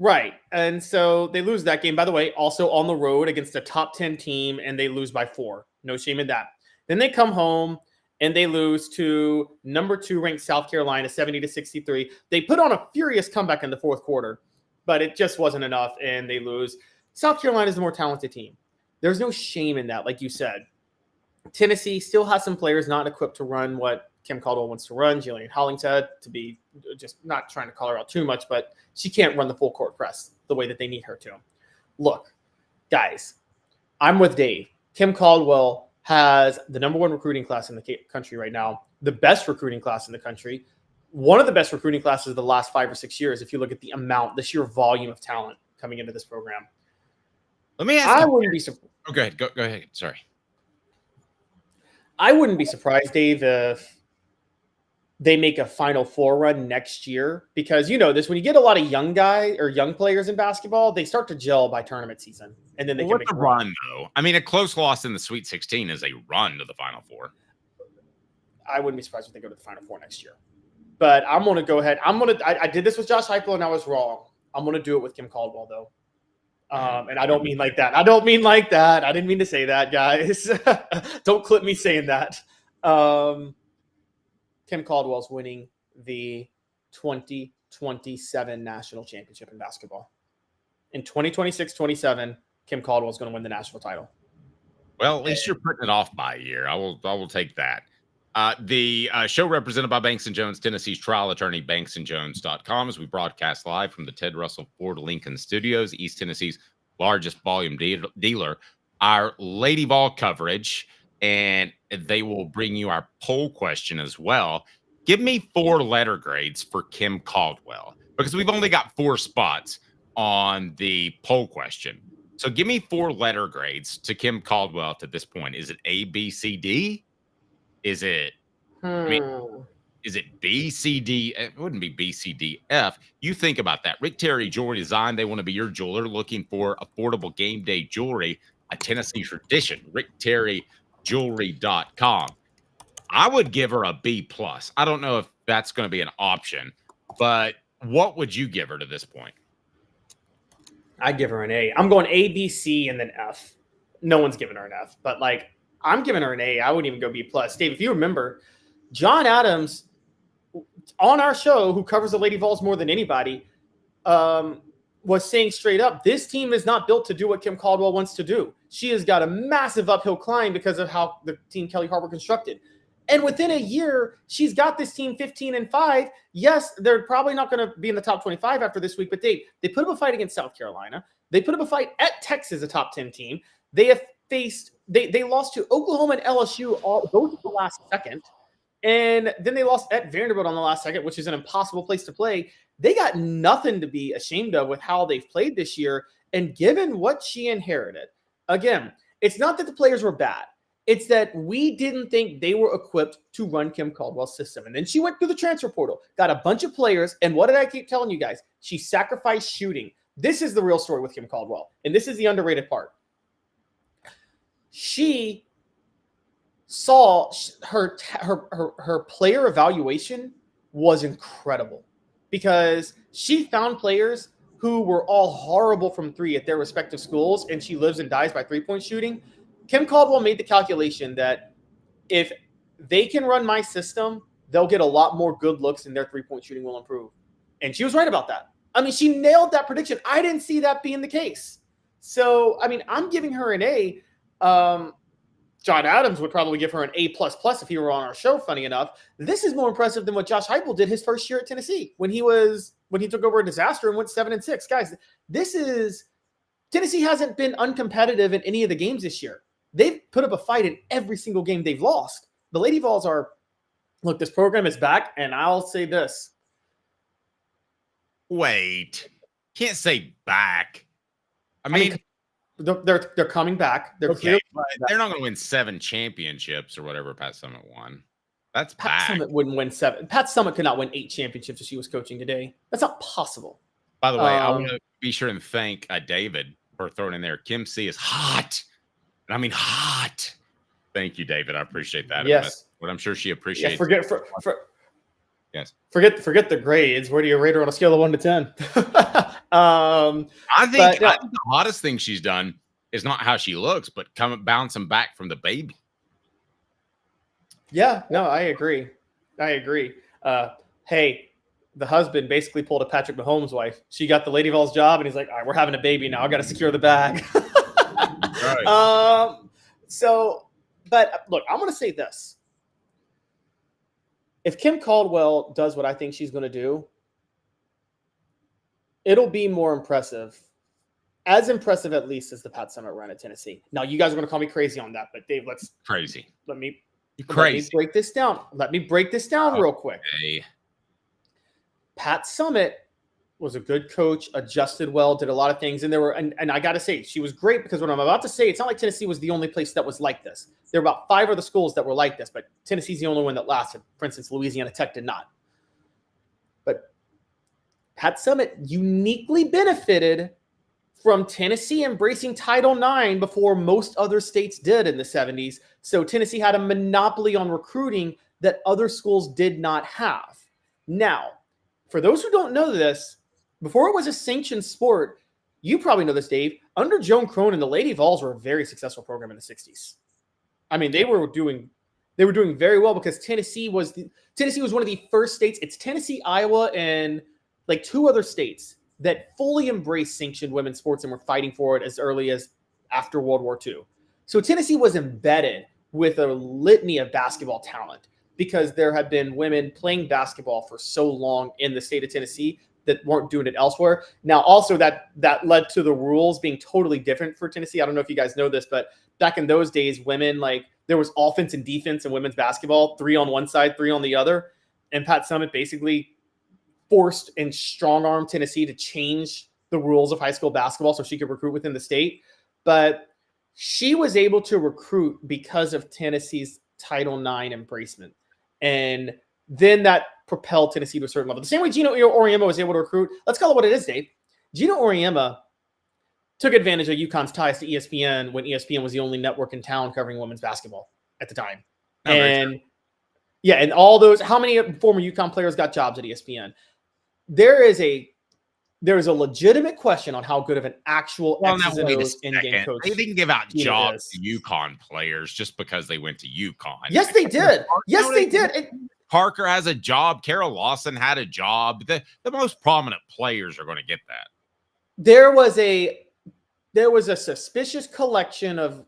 Right. And so they lose that game, by the way, also on the road against a top 10 team, and they lose by 4. No shame in that. Then they come home and they lose to number 2 ranked South Carolina, 70-63. They put on a furious comeback in the fourth quarter, but it just wasn't enough, and they lose. South Carolina is the more talented team. There's no shame in that, like you said. Tennessee still has some players not equipped to run what Kim Caldwell wants to run. Jillian Hollingshead, to be just not trying to call her out too much, but she can't run the full court press the way that they need her to. Look, guys, I'm with Dave. Kim Caldwell has the #1 recruiting class in the country right now, the best recruiting class in the country. one of the best recruiting classes of the last 5 or 6 years. If you look at the amount, the sheer volume of talent coming into this program. Let me ask. I wouldn't be surprised. Oh, go ahead. Go ahead. Sorry. I wouldn't be surprised, Dave, if they make a Final Four run next year, because you know this, when you get a lot of young players in basketball, they start to gel by tournament season, and then they can make a run though. I mean, a close loss in the Sweet 16 is a run to the Final Four. I wouldn't be surprised if they go to the Final Four next year. But I'm going to go ahead. I did this with Josh Heupel, and I was wrong. I'm going to do it with Kim Caldwell, though. And I don't mean like that. I didn't mean to say that, guys. Don't clip me saying that. Kim Caldwell's winning the 2027 national championship in basketball. In 2026-27, Kim Caldwell's going to win the national title. Well, at least you're putting it off by a year. I will take that. The show represented by Banks & Jones, Tennessee's trial attorney, banksandjones.com, as we broadcast live from the Ted Russell Ford Lincoln Studios, East Tennessee's largest volume dealer. Our Lady Vol coverage, and they will bring you our poll question as well. Give me 4 letter grades for Kim Caldwell, because we've only got 4 spots on the poll question. So give me 4 letter grades to Kim Caldwell to this point. Is it A, B, C, D? Is it, is it B, C, D? It wouldn't be B, C, D, F. You think about that. Rick Terry Jewelry Design, they want to be your jeweler looking for affordable game day jewelry, a Tennessee tradition. RickTerryJewelry.com. I would give her a B+. I don't know if that's going to be an option, but what would you give her to this point? I'd give her an A. I'm going A, B, C, and then F. No one's giving her an F, but I'm giving her an A. I wouldn't even go B+. Dave, if you remember, John Adams on our show, who covers the Lady Vols more than anybody, was saying straight up, this team is not built to do what Kim Caldwell wants to do. She has got a massive uphill climb because of how the team Kelly Harbor constructed. And within a year, she's got this team 15-5. Yes, they're probably not going to be in the top 25 after this week, but Dave, they put up a fight against South Carolina. They put up a fight at Texas, a top 10 team. They have faced, they lost to Oklahoma and LSU, those at the last second. And then they lost at Vanderbilt on the last second, which is an impossible place to play. They got nothing to be ashamed of with how they've played this year. And given what she inherited, again, it's not that the players were bad. It's that we didn't think they were equipped to run Kim Caldwell's system. And then she went through the transfer portal, got a bunch of players. And what did I keep telling you guys? She sacrificed shooting. This is the real story with Kim Caldwell. And this is the underrated part. She saw her player evaluation was incredible, because she found players who were all horrible from 3 at their respective schools, and she lives and dies by 3-point shooting. Kim Caldwell made the calculation that if they can run my system, they'll get a lot more good looks and their 3-point shooting will improve. And she was right about that. I mean, she nailed that prediction. I didn't see that being the case. So, I mean, I'm giving her an A. John Adams would probably give her an A++ if he were on our show, funny enough. This is more impressive than what Josh Heupel did his first year at Tennessee when he took over a disaster and went 7-6. Guys, Tennessee hasn't been uncompetitive in any of the games this year. They've put up a fight in every single game they've lost. The Lady Vols look, this program is back, and I'll say this. Wait, can't say back. I mean they're coming back. They're not going to win 7 championships or whatever Pat Summitt won. That's Pat Summitt wouldn't win 7. Pat Summitt could not win 8 championships if she was coaching today. That's not possible. By the way, I want to be sure and thank David for throwing in there. Kim C is hot. And I mean hot. Thank you, David. I appreciate that. Yes. But I'm sure she appreciates Yes. Forget the grades. Where do you rate her on a scale of 1 to 10? I think the hottest thing she's done is not how she looks, but bouncing back from the baby. Yeah, no, I agree. Hey, the husband basically pulled a Patrick Mahomes' wife. She got the Lady Vols job, and he's like, all right, we're having a baby now. I got to secure the bag. Right. But look, I'm going to say this. If Kim Caldwell does what I think she's going to do, it'll be more impressive. As impressive, at least, as the Pat Summitt run at Tennessee. Now, you guys are going to call me crazy on that, but Dave, let me break this down. Let me break this down real quick. Pat Summitt was a good coach, adjusted well, did a lot of things. And and I got to say, she was great because what I'm about to say, it's not like Tennessee was the only place that was like this. There were about 5 other schools that were like this, but Tennessee's the only one that lasted. For instance, Louisiana Tech did not. But Pat Summitt uniquely benefited from Tennessee embracing Title IX before most other states did in the 70s. So Tennessee had a monopoly on recruiting that other schools did not have. Now, for those who don't know this, before it was a sanctioned sport, you probably know this, Dave, under Joan Cronin, the Lady Vols were a very successful program in the 60s. I mean, they were doing very well because Tennessee was one of the first states. It's Tennessee, Iowa, and like 2 other states that fully embraced sanctioned women's sports and were fighting for it as early as after World War II. So Tennessee was embedded with a litany of basketball talent because there had been women playing basketball for so long in the state of Tennessee that weren't doing it elsewhere. Now, also that led to the rules being totally different for Tennessee. I don't know if you guys know this, but back in those days, women, like, there was offense and defense in women's basketball, 3 on one side, 3 on the other. And Pat Summitt basically forced and strong-armed Tennessee to change the rules of high school basketball so she could recruit within the state. But she was able to recruit because of Tennessee's Title IX embracement. And then that propelled Tennessee to a certain level. The same way Gino Auriemma was able to recruit. Let's call it what it is, Dave. Gino Auriemma took advantage of UConn's ties to ESPN when ESPN was the only network in town covering women's basketball at the time. And all those, how many former UConn players got jobs at ESPN? There is a legitimate question on how good of an actual in-game coach. They didn't give out jobs to UConn players just because they went to UConn. Yes, they did. Yes, they did. Parker has a job. Carol Lawson had a job. The most prominent players are going to get that. There was a suspicious collection of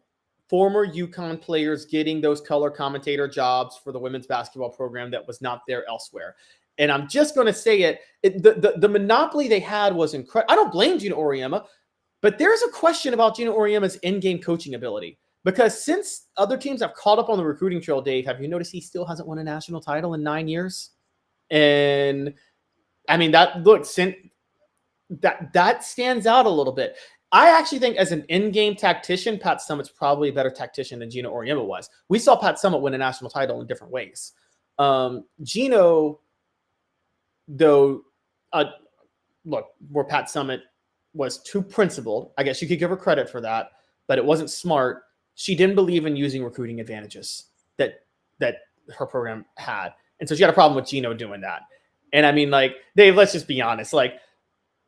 former UConn players getting those color commentator jobs for the women's basketball program that was not there elsewhere. And I'm just going to say the monopoly they had was incredible. I don't blame Gino Auriemma, but there's a question about Gino Auriemma's in-game coaching ability. Because since other teams have caught up on the recruiting trail, Dave, have you noticed he still hasn't won a national title in 9 years? And I mean, that stands out a little bit. I actually think as an in-game tactician, Pat Summitt's probably a better tactician than Gino Auriemma was. We saw Pat Summitt win a national title in different ways. Gino, though, look, where Pat Summitt was too principled, I guess you could give her credit for that, but it wasn't smart. She didn't believe in using recruiting advantages that her program had. And so she had a problem with Gino doing that. And I mean, like, Dave, let's just be honest. Like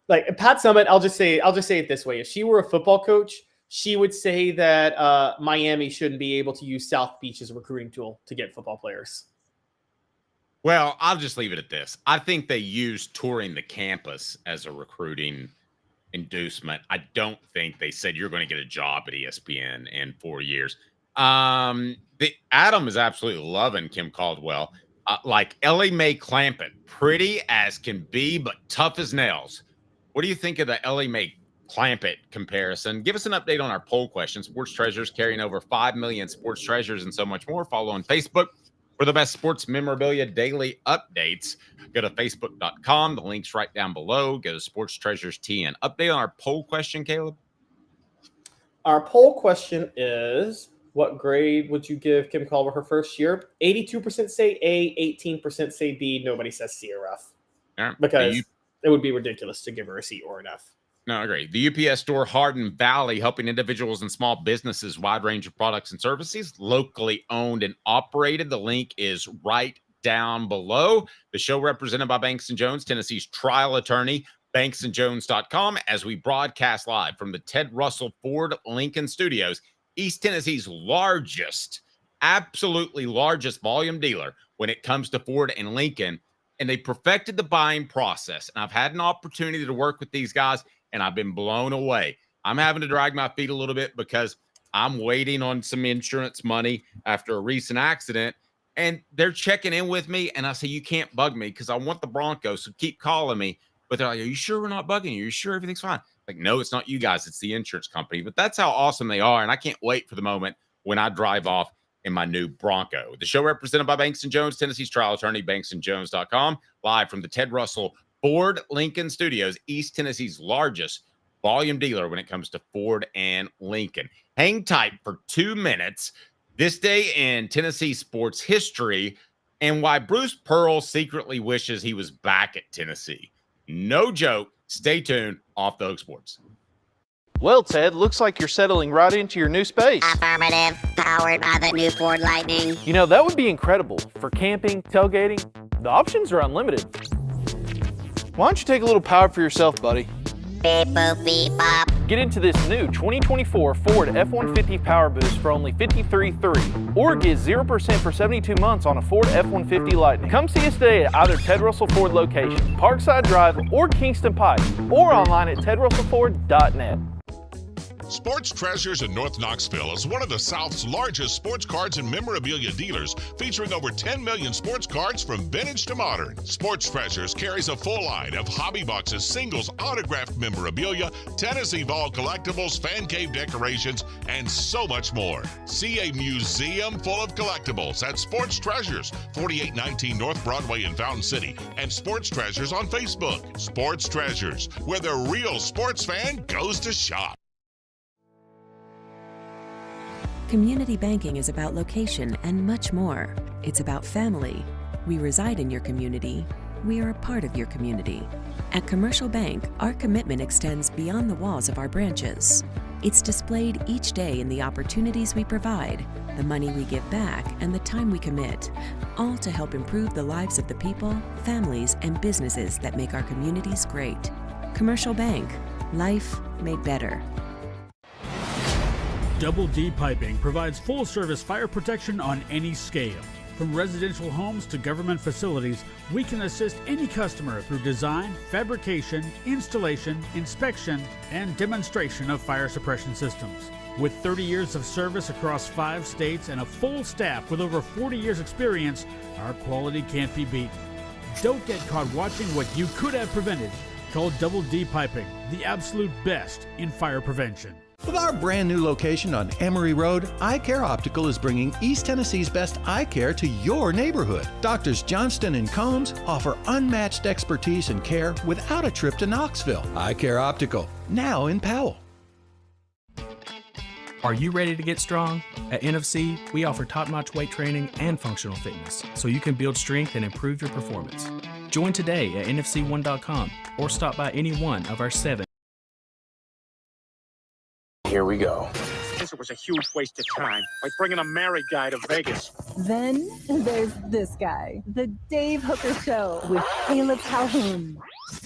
Pat Summitt, I'll just say it this way. If she were a football coach, she would say that Miami shouldn't be able to use South Beach as a recruiting tool to get football players. Well, I'll just leave it at this. I think they use touring the campus as a recruiting inducement. I don't think they said you're going to get a job at ESPN in 4 years. Adam is absolutely loving Kim Caldwell. Like Ellie Mae Clampett, pretty as can be, but tough as nails. What do you think of the Ellie Mae Clampett comparison? Give us an update on our poll question. Sports Treasures carrying over 5 million sports treasures and so much more. Follow on Facebook for the best sports memorabilia daily updates. Go to facebook.com. The link's right down below. Go to Sports Treasures TN. Update on our poll question, Caleb? Our poll question is, what grade would you give Kim Caldwell her first year? 82% say A, 18% say B. Nobody says C or F. Right. Because it would be ridiculous to give her a C or an F. No, I agree. The UPS store Hardin Valley, helping individuals and small businesses, wide range of products and services, locally owned and operated. The link is right down below. The show represented by Banks & Jones, Tennessee's trial attorney, banksandjones.com, as we broadcast live from the Ted Russell Ford Lincoln Studios, East Tennessee's largest, absolutely largest volume dealer when it comes to Ford and Lincoln. And they perfected the buying process. And I've had an opportunity to work with these guys, and I've been blown away. I'm having to drag my feet a little bit because I'm waiting on some insurance money after a recent accident, and they're checking in with me. And I say, you can't bug me because I want the Broncos, so keep calling me. But they're like, are you sure we're not bugging you? Are you sure everything's fine? Like, no, it's not you guys. It's the insurance company. But that's how awesome they are. And I can't wait for the moment when I drive off in my new Bronco. The show represented by Banks & Jones, Tennessee's trial attorney, banksandjones.com, live from the Ted Russell Ford Lincoln Studios, East Tennessee's largest volume dealer when it comes to Ford and Lincoln. Hang tight for 2 minutes. This day in Tennessee sports history and why Bruce Pearl secretly wishes he was back at Tennessee. No joke. Stay tuned. Off the Hook Sports. Well, Ted, looks like you're settling right into your new space. Affirmative. Powered by the new Ford Lightning. You know, that would be incredible for camping, tailgating. The options are unlimited. Why don't you take a little power for yourself, buddy? Beep boop beep bop. Get into this new 2024 Ford F-150 Power Boost for only $53,300 or get 0% for 72 months on a Ford F-150 Lightning. Come see us today at either Ted Russell Ford location, Parkside Drive, or Kingston Pike, or online at tedrussellford.net. Sports Treasures in North Knoxville is one of the South's largest sports cards and memorabilia dealers, featuring over 10 million sports cards from vintage to modern. Sports Treasures carries a full line of hobby boxes, singles, autographed memorabilia, Tennessee Vol collectibles, fan cave decorations, and so much more. See a museum full of collectibles at Sports Treasures, 4819 North Broadway in Fountain City, and Sports Treasures on Facebook. Sports Treasures, where the real sports fan goes to shop. Community banking is about location and much more. It's about family. We reside in your community. We are a part of your community. At Commercial Bank, our commitment extends beyond the walls of our branches. It's displayed each day in the opportunities we provide, the money we give back, and the time we commit, all to help improve the lives of the people, families, and businesses that make our communities great. Commercial Bank, life made better. Double D Piping provides full-service fire protection on any scale. From residential homes to government facilities, we can assist any customer through design, fabrication, installation, inspection, and demonstration of fire suppression systems. With 30 years of service across 5 states and a full staff with over 40 years experience, our quality can't be beaten. Don't get caught watching what you could have prevented. Call Double D Piping, the absolute best in fire prevention. With our brand new location on Emory Road, Eye Care Optical is bringing East Tennessee's best eye care to your neighborhood. Doctors Johnston and Combs offer unmatched expertise and care without a trip to Knoxville. Eye Care Optical, now in Powell. Are you ready to get strong? At NFC, we offer top-notch weight training and functional fitness, so you can build strength and improve your performance. Join today at nfc1.com or stop by any one of our 7. Here we go. This was a huge waste of time, like bringing a married guy to Vegas. Then there's this guy, the Dave Hooker Show with Caleb Calhoun.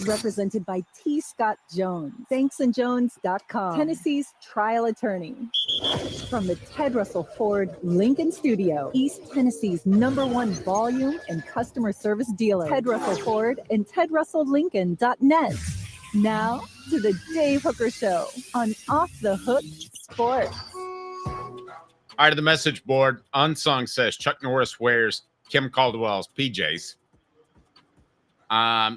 Represented by T. Scott Jones, banksandjones.com, Tennessee's trial attorney. From the Ted Russell Ford Lincoln Studio, East Tennessee's #1 volume and customer service dealer, Ted Russell Ford and TedRussellLincoln.net. Now to the Dave Hooker Show on Off the Hook Sports. All right, to the message board. Unsung says Chuck Norris wears Kim Caldwell's PJs.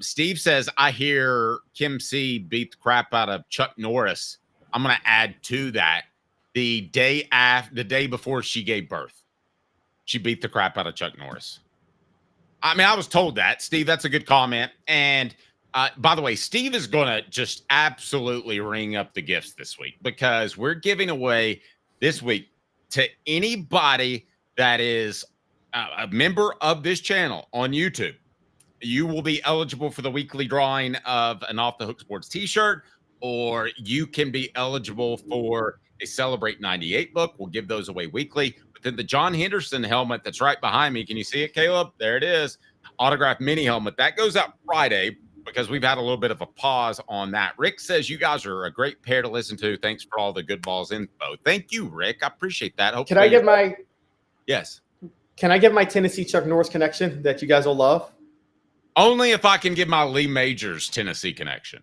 Steve says, I hear Kim C beat the crap out of Chuck Norris. I'm going to add to that the day before she gave birth. She beat the crap out of Chuck Norris. I mean, I was told that. Steve, that's a good comment. And by the way, Steve is going to just absolutely ring up the gifts this week because we're giving away this week to anybody that is a member of this channel on YouTube. You will be eligible for the weekly drawing of an Off the Hook Sports t-shirt, or you can be eligible for a Celebrate 98 book. We'll give those away weekly. But then the John Henderson helmet that's right behind me. Can you see it, Caleb? There it is. Autographed mini helmet. That goes out Friday, because we've had a little bit of a pause on that. Rick says you guys are a great pair to listen to. Thanks for all the good balls info. Thank you, Rick. I appreciate that. Can I give my Yes. Can I give my Tennessee Chuck Norris connection that you guys will love? Only if I can give my Lee Majors Tennessee connection.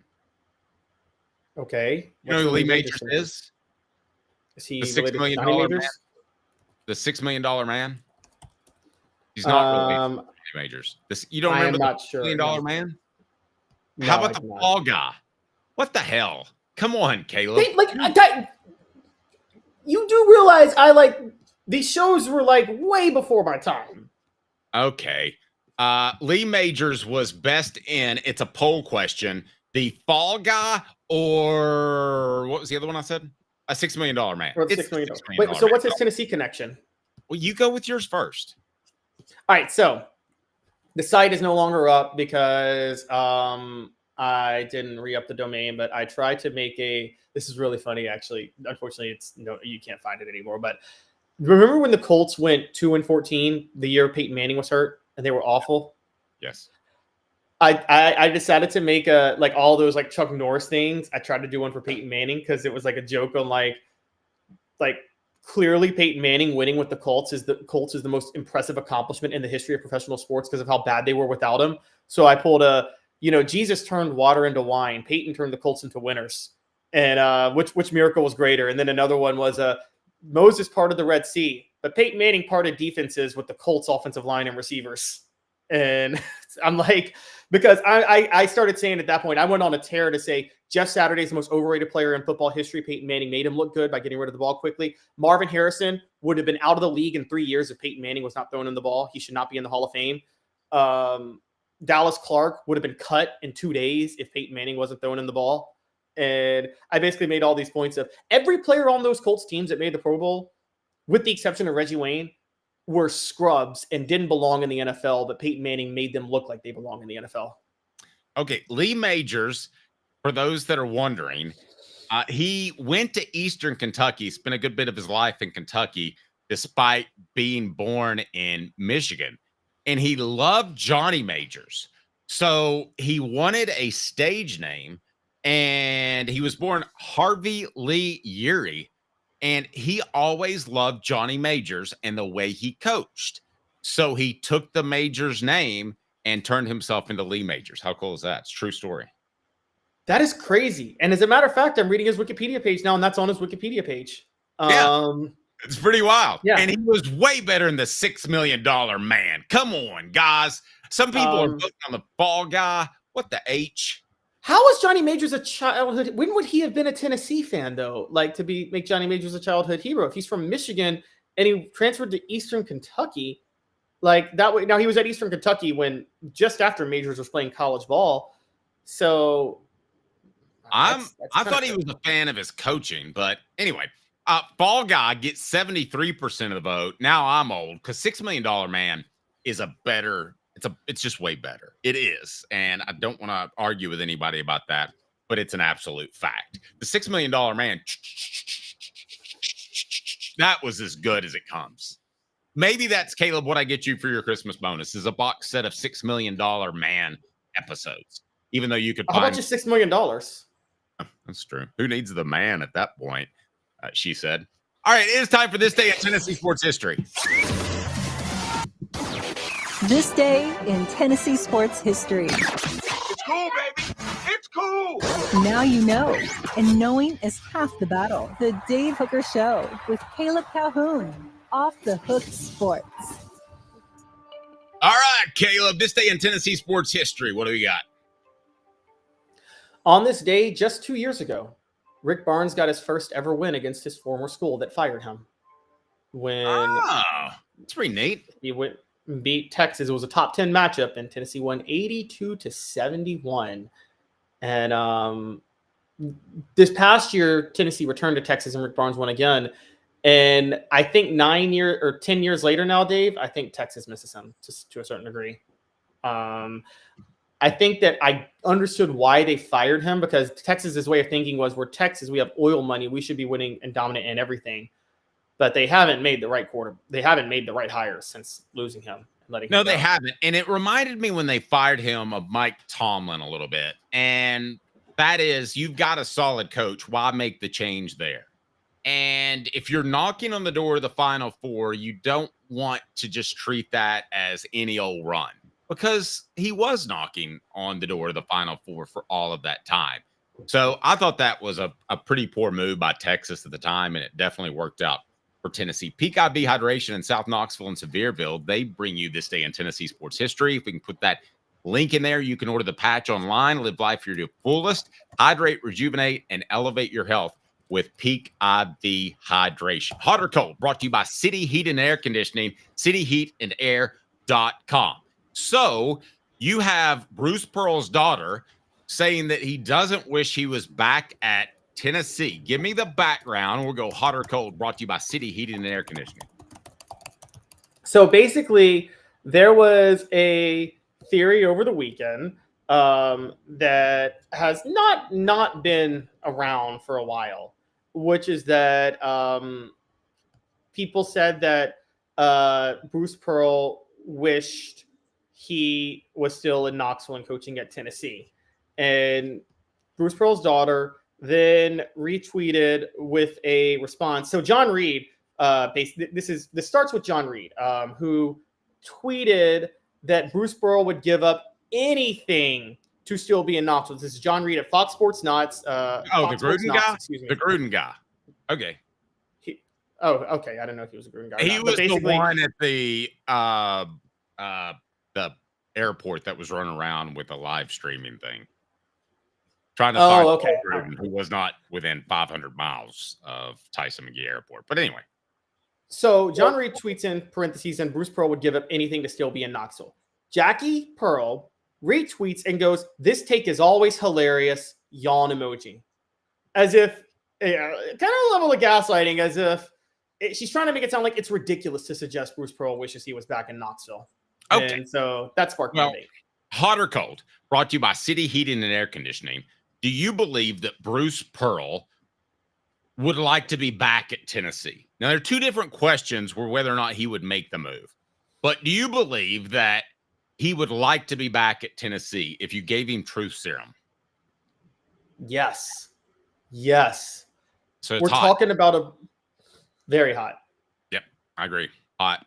Okay. You know who Lee Majors is? Is he the $6 million man? The $6 million man? He's not really Lee Majors. You don't remember the $6 million man? No, How about the Paul guy? What the hell? Come on, Caleb. You do realize these shows were way before my time. Okay. Lee Majors was best in, it's a poll question, the Fall Guy or what was the other one I said? A $6 million man. Or the $6 million. Wait, so what's his Tennessee connection? Well, you go with yours first. All right, so the site is no longer up because I didn't re-up the domain, but I tried to make this is really funny, actually. Unfortunately, you can't find it anymore. But remember when the Colts went 2-14 the year Peyton Manning was hurt and they were awful? Yes. I decided to make all those like Chuck Norris things. I tried to do one for Peyton Manning because it was like a joke on like clearly Peyton Manning winning with the Colts is the most impressive accomplishment in the history of professional sports because of how bad they were without him. So I pulled Jesus turned water into wine. Peyton turned the Colts into winners. And which miracle was greater? And then another one was Moses parted the Red Sea, but Peyton Manning parted defenses with the Colts offensive line and receivers. And I'm like, because I started saying at that point, I went on a tear to say Jeff Saturday is the most overrated player in football history. Peyton Manning made him look good by getting rid of the ball quickly. Marvin Harrison would have been out of the league in 3 years if Peyton Manning was not throwing in the ball. He should not be in the Hall of Fame. Dallas Clark would have been cut in 2 days if Peyton Manning wasn't throwing in the ball. And I basically made all these points of every player on those Colts teams that made the Pro Bowl, with the exception of Reggie Wayne, were scrubs and didn't belong in the NFL, but Peyton Manning made them look like they belong in the NFL. Okay, Lee Majors, for those that are wondering, he went to Eastern Kentucky, spent a good bit of his life in Kentucky, despite being born in Michigan. And he loved Johnny Majors. So he wanted a stage name, and he was born Harvey Lee Urey. And he always loved Johnny Majors and the way he coached. So he took the Majors name and turned himself into Lee Majors. How cool is that? It's a true story. That is crazy. And as a matter of fact, I'm reading his Wikipedia page now, and that's on his Wikipedia page. It's pretty wild. Yeah. And he was way better than the $6 million man. Come on, guys. Some people are voting on the Fall Guy. What the H? How was Johnny Majors a childhood? When would he have been a Tennessee fan, though? Like to make Johnny Majors a childhood hero? If he's from Michigan and he transferred to Eastern Kentucky, like that way. Now he was at Eastern Kentucky when just after Majors was playing college ball. So I thought he was a fan of his coaching, but anyway, Fall Guy gets 73% of the vote. Now I'm old because $6 million man is a better. It's just way better. It is. And I don't want to argue with anybody about that, but it's an absolute fact. The $6 million man, that was as good as it comes. Maybe that's, Caleb, what I get you for your Christmas bonus is a box set of $6 million man episodes, even though you could How find. about just $6 million? That's true. Who needs the man at that point? She said. All right, it is time for this day in Tennessee sports history. This day in Tennessee sports history. It's cool, baby. It's cool. Now you know, and knowing is half the battle. The Dave Hooker Show with Caleb Calhoun, Off the Hook Sports. All right, Caleb, this day in Tennessee sports history. What do we got? On this day, just 2 years ago, Rick Barnes got his first ever win against his former school that fired him. That's pretty neat. He beat Texas. It was a top 10 matchup, and Tennessee won 82-71. And this past year, Tennessee returned to Texas, and Rick Barnes won again. And I think 10 years later now, Dave, I think Texas misses him to a certain degree. I think that I understood why they fired him because Texas's way of thinking was, we're Texas, we have oil money, we should be winning and dominant in everything. But they haven't made the right They haven't made the right hires since losing him. No, they haven't. And it reminded me when they fired him of Mike Tomlin a little bit. And that is, you've got a solid coach. Why make the change there? And if you're knocking on the door of the Final Four, you don't want to just treat that as any old run. Because he was knocking on the door of the Final Four for all of that time. So I thought that was a pretty poor move by Texas at the time, and it definitely worked out for Tennessee. Peak IV Hydration in South Knoxville and Sevierville, they bring you this day in Tennessee sports history. If we can put that link in there, you can order the patch online, live life to your fullest, hydrate, rejuvenate, and elevate your health with Peak IV Hydration. Hot or cold, brought to you by City Heat and Air Conditioning, cityheatandAir.com. So you have Bruce Pearl's daughter saying that he doesn't wish he was back at Tennessee. Give me the background. We'll go hot or cold, brought to you by City Heating and Air Conditioning. So basically, there was a theory over the weekend that has not been around for a while, which is that people said that Bruce Pearl wished he was still in Knoxville and coaching at Tennessee. And Bruce Pearl's daughter then retweeted with a response. So John Reed, this starts with John Reed, who tweeted that Bruce Pearl would give up anything to still be in Knoxville. This is John Reed at Fox Sports Knots. The Gruden guy? Excuse me. The Gruden guy. Okay. Okay. I don't know if he was a Gruden guy. He was the one at the airport that was running around with a live streaming thing. Trying to find Gruden, who was not within 500 miles of Tyson McGee Airport. But anyway. So John Reed tweets in parentheses, and Bruce Pearl would give up anything to still be in Knoxville. Jackie Pearl retweets and goes, "This take is always hilarious," yawn emoji. As if, kind of a level of gaslighting, as if she's trying to make it sound like it's ridiculous to suggest Bruce Pearl wishes he was back in Knoxville. Okay. And so that sparked the debate. Hot or cold, brought to you by City Heating and Air Conditioning. Do you believe that Bruce Pearl would like to be back at Tennessee? Now, there are two different questions where whether or not he would make the move. But do you believe that he would like to be back at Tennessee if you gave him truth serum? Yes. So we're talking about a very hot. Yep, I agree. Hot.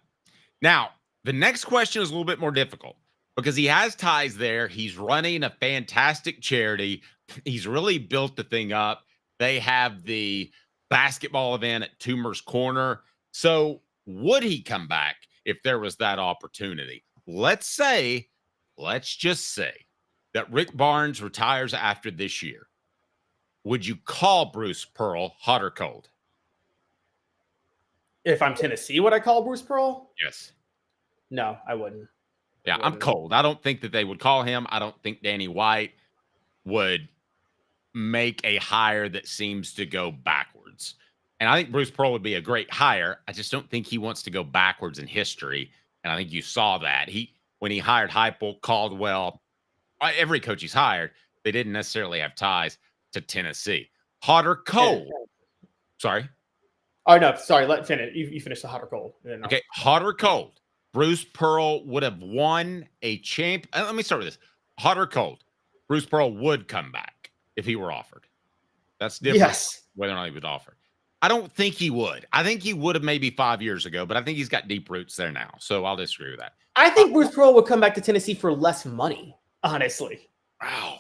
Now, the next question is a little bit more difficult because he has ties there. He's running a fantastic charity. He's really built the thing up. They have the basketball event at Toomer's Corner. So would he come back if there was that opportunity? Let's just say that Rick Barnes retires after this year. Would you call Bruce Pearl hot or cold? If I'm Tennessee, would I call Bruce Pearl? Yes. No, I wouldn't. Yeah, I'm cold. I don't think that they would call him. I don't think Danny White would make a hire that seems to go backwards. And I think Bruce Pearl would be a great hire. I just don't think he wants to go backwards in history. And I think you saw that. When he hired Heupel, Caldwell, every coach he's hired, they didn't necessarily have ties to Tennessee. Hot or cold? Sorry. Oh, no, sorry. Let finish. You finish the hot or cold. Okay, hot or cold? Bruce Pearl would have won a champ. Let me start with this. Hot or cold? Bruce Pearl would come back if he were offered. That's different. Yes. Whether or not he was offered. I don't think he would. I think he would have maybe 5 years ago, but I think he's got deep roots there now. So I'll disagree with that. I think Bruce Pearl would come back to Tennessee for less money, honestly. Wow.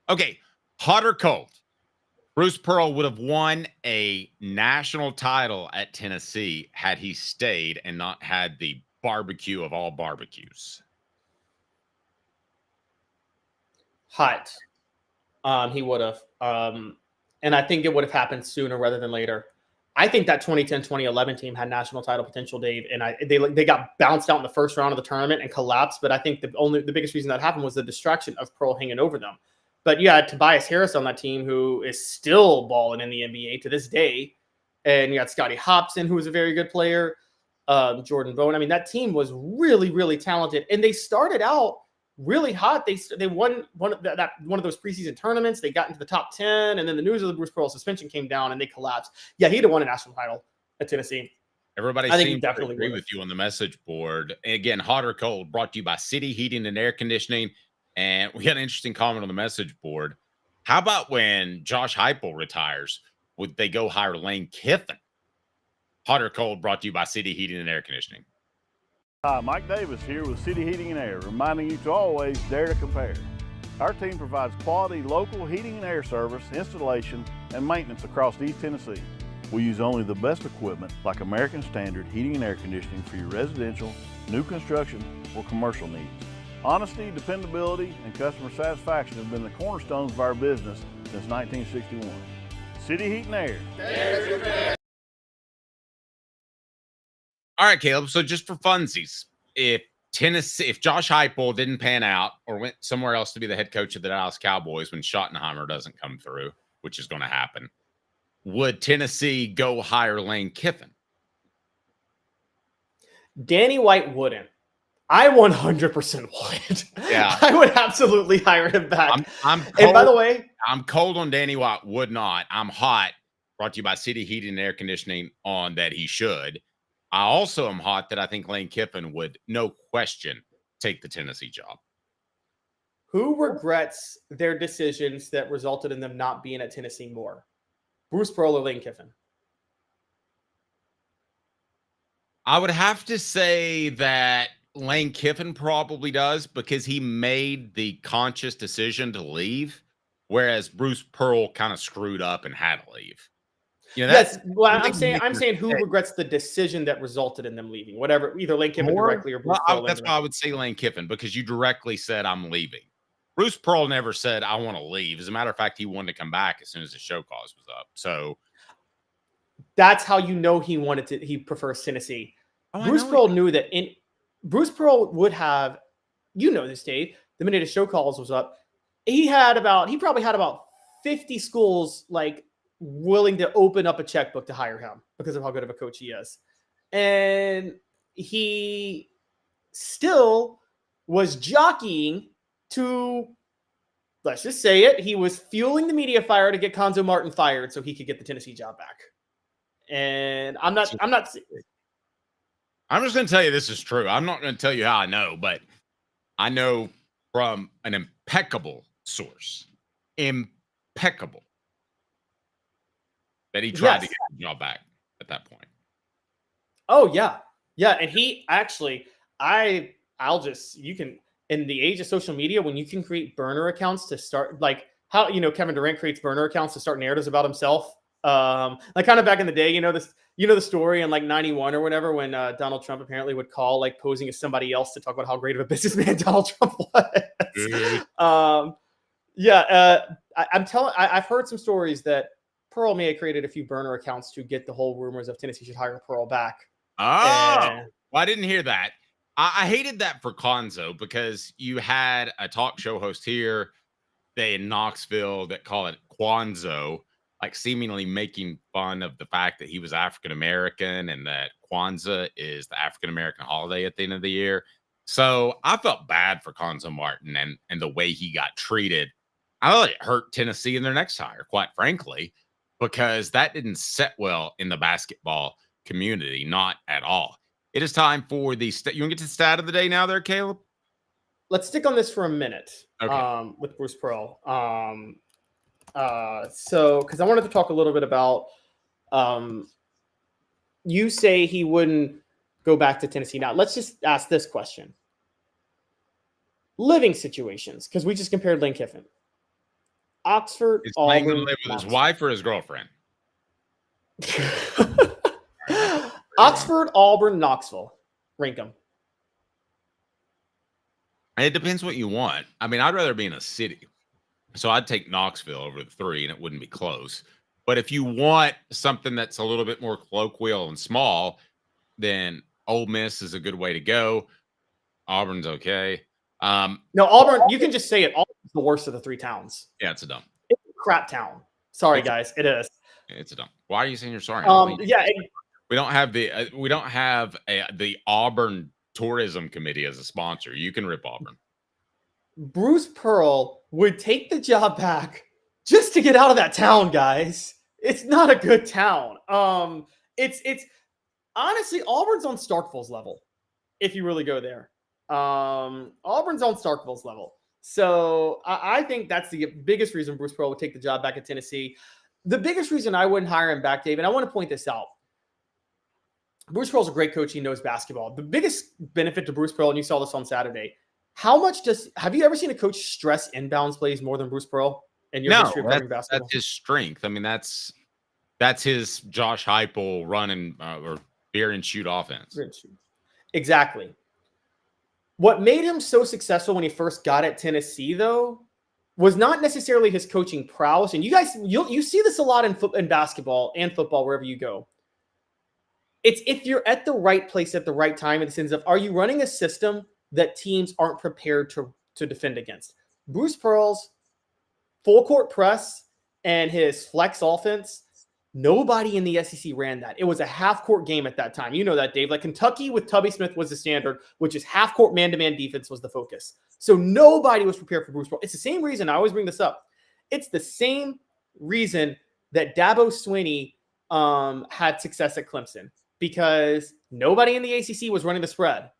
Okay. Hot or cold? Bruce Pearl would have won a national title at Tennessee had he stayed and not had the barbecue of all barbecues. Hot. He would have. And I think it would have happened sooner rather than later. I think that 2010-2011 team had national title potential, Dave, and they got bounced out in the first round of the tournament and collapsed. But I think the biggest reason that happened was the distraction of Pearl hanging over them. But you had Tobias Harris on that team, who is still balling in the NBA to this day, and you got Scottie Hobson, who was a very good player, Jordan Bowen. I mean, that team was really, really talented, and they started out really hot. They won one of those preseason tournaments. They got into the top 10, and then the news of the Bruce Pearl suspension came down, and they collapsed. Yeah, he'd have won a national title at Tennessee. Everybody I think seems he definitely to agree with you on the message board. And again, hot or cold, brought to you by City Heating and Air Conditioning. And we had an interesting comment on the message board. How about when Josh Heupel retires, would they go hire Lane Kiffin? Hot or cold, brought to you by City Heating and Air Conditioning. Hi, Mike Davis here with City Heating and Air, reminding you to always dare to compare. Our team provides quality local heating and air service, installation, and maintenance across East Tennessee. We use only the best equipment like American Standard heating and air conditioning for your residential, new construction, or commercial needs. Honesty, dependability, and customer satisfaction have been the cornerstones of our business since 1961. City Heat and Air. All right, Caleb. So just for funsies, if Tennessee, if Josh Heupel didn't pan out or went somewhere else to be the head coach of the Dallas Cowboys when Schottenheimer doesn't come through, which is going to happen, would Tennessee go hire Lane Kiffin? Danny White wouldn't. I 100% would. Yeah. I would absolutely hire him back. I'm cold, and by the way, I'm cold on Danny White. Would not. I'm hot. Brought to you by City Heating and Air Conditioning on that he should. I also am hot that I think Lane Kiffin would, no question, take the Tennessee job. Who regrets their decisions that resulted in them not being at Tennessee more? Bruce Pearl or Lane Kiffin? I would have to say that Lane Kiffin probably does because he made the conscious decision to leave, whereas Bruce Pearl kind of screwed up and had to leave. You know, Yes, well, I'm saying who regrets the decision that resulted in them leaving? Whatever, either Lane Kiffin directly or Bruce Pearl. That's why I would say Lane Kiffin, because you directly said I'm leaving. Bruce Pearl never said I want to leave. As a matter of fact, he wanted to come back as soon as the show cause was up. So that's how you know he prefers Tennessee. Bruce Pearl knew that Bruce Pearl would have, you know this, Dave, the minute his show calls was up, he probably had about 50 schools like willing to open up a checkbook to hire him because of how good of a coach he is. And he still was jockeying to, let's just say it, he was fueling the media fire to get Conzo Martin fired so he could get the Tennessee job back. And I'm just going to tell you this is true. I'm not going to tell you how I know, but I know from an impeccable source, that he tried to get the job back at that point. Oh, yeah. Yeah, and he actually, you can, in the age of social media, when you can create burner accounts to start, like how, Kevin Durant creates burner accounts to start narratives about himself. Like kind of back in the day, the story in like 91 or whatever, when Donald Trump apparently would call like posing as somebody else to talk about how great of a businessman Donald Trump was. I've heard some stories that Pearl may have created a few burner accounts to get the whole rumors of Tennessee should hire Pearl back. Well, I didn't hear that. I hated that for Conzo because you had a talk show host here in Knoxville that call it Kwanzaa, like seemingly making fun of the fact that he was African-American and that Kwanzaa is the African-American holiday at the end of the year. So I felt bad for Conzo Martin and the way he got treated. I thought it hurt Tennessee in their next hire, quite frankly, because that didn't set well in the basketball community, not at all. It is time for you want to get to the stat of the day now there, Caleb? Let's stick on this for a minute. Okay. With Bruce Pearl. Because I wanted to talk a little bit about, you say he wouldn't go back to Tennessee. Now, let's just ask this question. Living situations, because we just compared Lane Kiffin. Oxford, Is Auburn, Lane going to live with his wife or his girlfriend? Oxford, Auburn, Knoxville. Rank them. It depends what you want. I mean, I'd rather be in a city. So I'd take Knoxville over the 3, and it wouldn't be close. But if you want something that's a little bit more colloquial and small, then Ole Miss is a good way to go. Auburn's okay. No, Auburn, you can just say it. Auburn's the worst of the 3 towns. Yeah, it's a dump. It's a crap town. Sorry, guys. It is. It's a dump. Why are you saying you're sorry? We don't have the Auburn Tourism Committee as a sponsor. You can rip Auburn. Bruce Pearl would take the job back just to get out of that town, guys. It's not a good town. It's honestly Auburn's on Starkville's level, if you really go there. Auburn's on Starkville's level. So I think that's the biggest reason Bruce Pearl would take the job back at Tennessee. The biggest reason I wouldn't hire him back, Dave, and I want to point this out. Bruce Pearl's a great coach. He knows basketball. The biggest benefit to Bruce Pearl, and you saw this on Saturday, have you ever seen a coach stress inbounds plays more than Bruce Pearl in your history of covering basketball? That's his strength. I mean, that's his Josh Heupel run or beer and shoot offense. Exactly. What made him so successful when he first got at Tennessee, though, was not necessarily his coaching prowess. And you guys, you see this a lot in basketball and football, wherever you go. It's if you're at the right place at the right time in the sense of, are you running a system that teams aren't prepared to defend against. Bruce Pearl's full court press and his flex offense, nobody in the SEC ran that. It was a half court game at that time. You know that, Dave. Like Kentucky with Tubby Smith was the standard, which is half court man-to-man defense was the focus. So nobody was prepared for Bruce Pearl. It's the same reason I always bring this up. It's the same reason that Dabo Swinney had success at Clemson, because nobody in the ACC was running the spread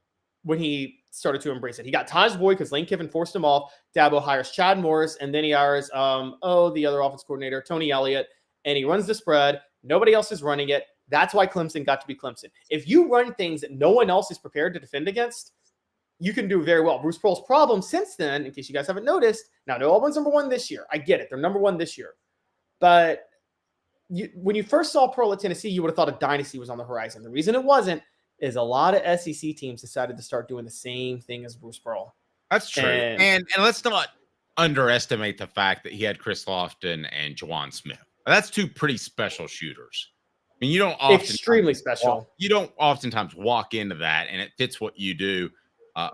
when he started to embrace it. He got Taj Boyd because Lane Kiffin forced him off. Dabo hires Chad Morris, and then he hires the other offense coordinator, Tony Elliott, and he runs the spread. Nobody else is running it. That's why Clemson got to be Clemson. If you run things that no one else is prepared to defend against, you can do very well. Bruce Pearl's problem since then, in case you guys haven't noticed, now no one's number one this year. I get it. They're number one this year. But when you first saw Pearl at Tennessee, you would have thought a dynasty was on the horizon. The reason it wasn't is a lot of SEC teams decided to start doing the same thing as Bruce Pearl. That's true. And let's not underestimate the fact that he had Chris Lofton and Juwan Smith. That's two pretty special shooters. I mean, you don't often extremely special. You don't oftentimes walk into that, and it fits what you do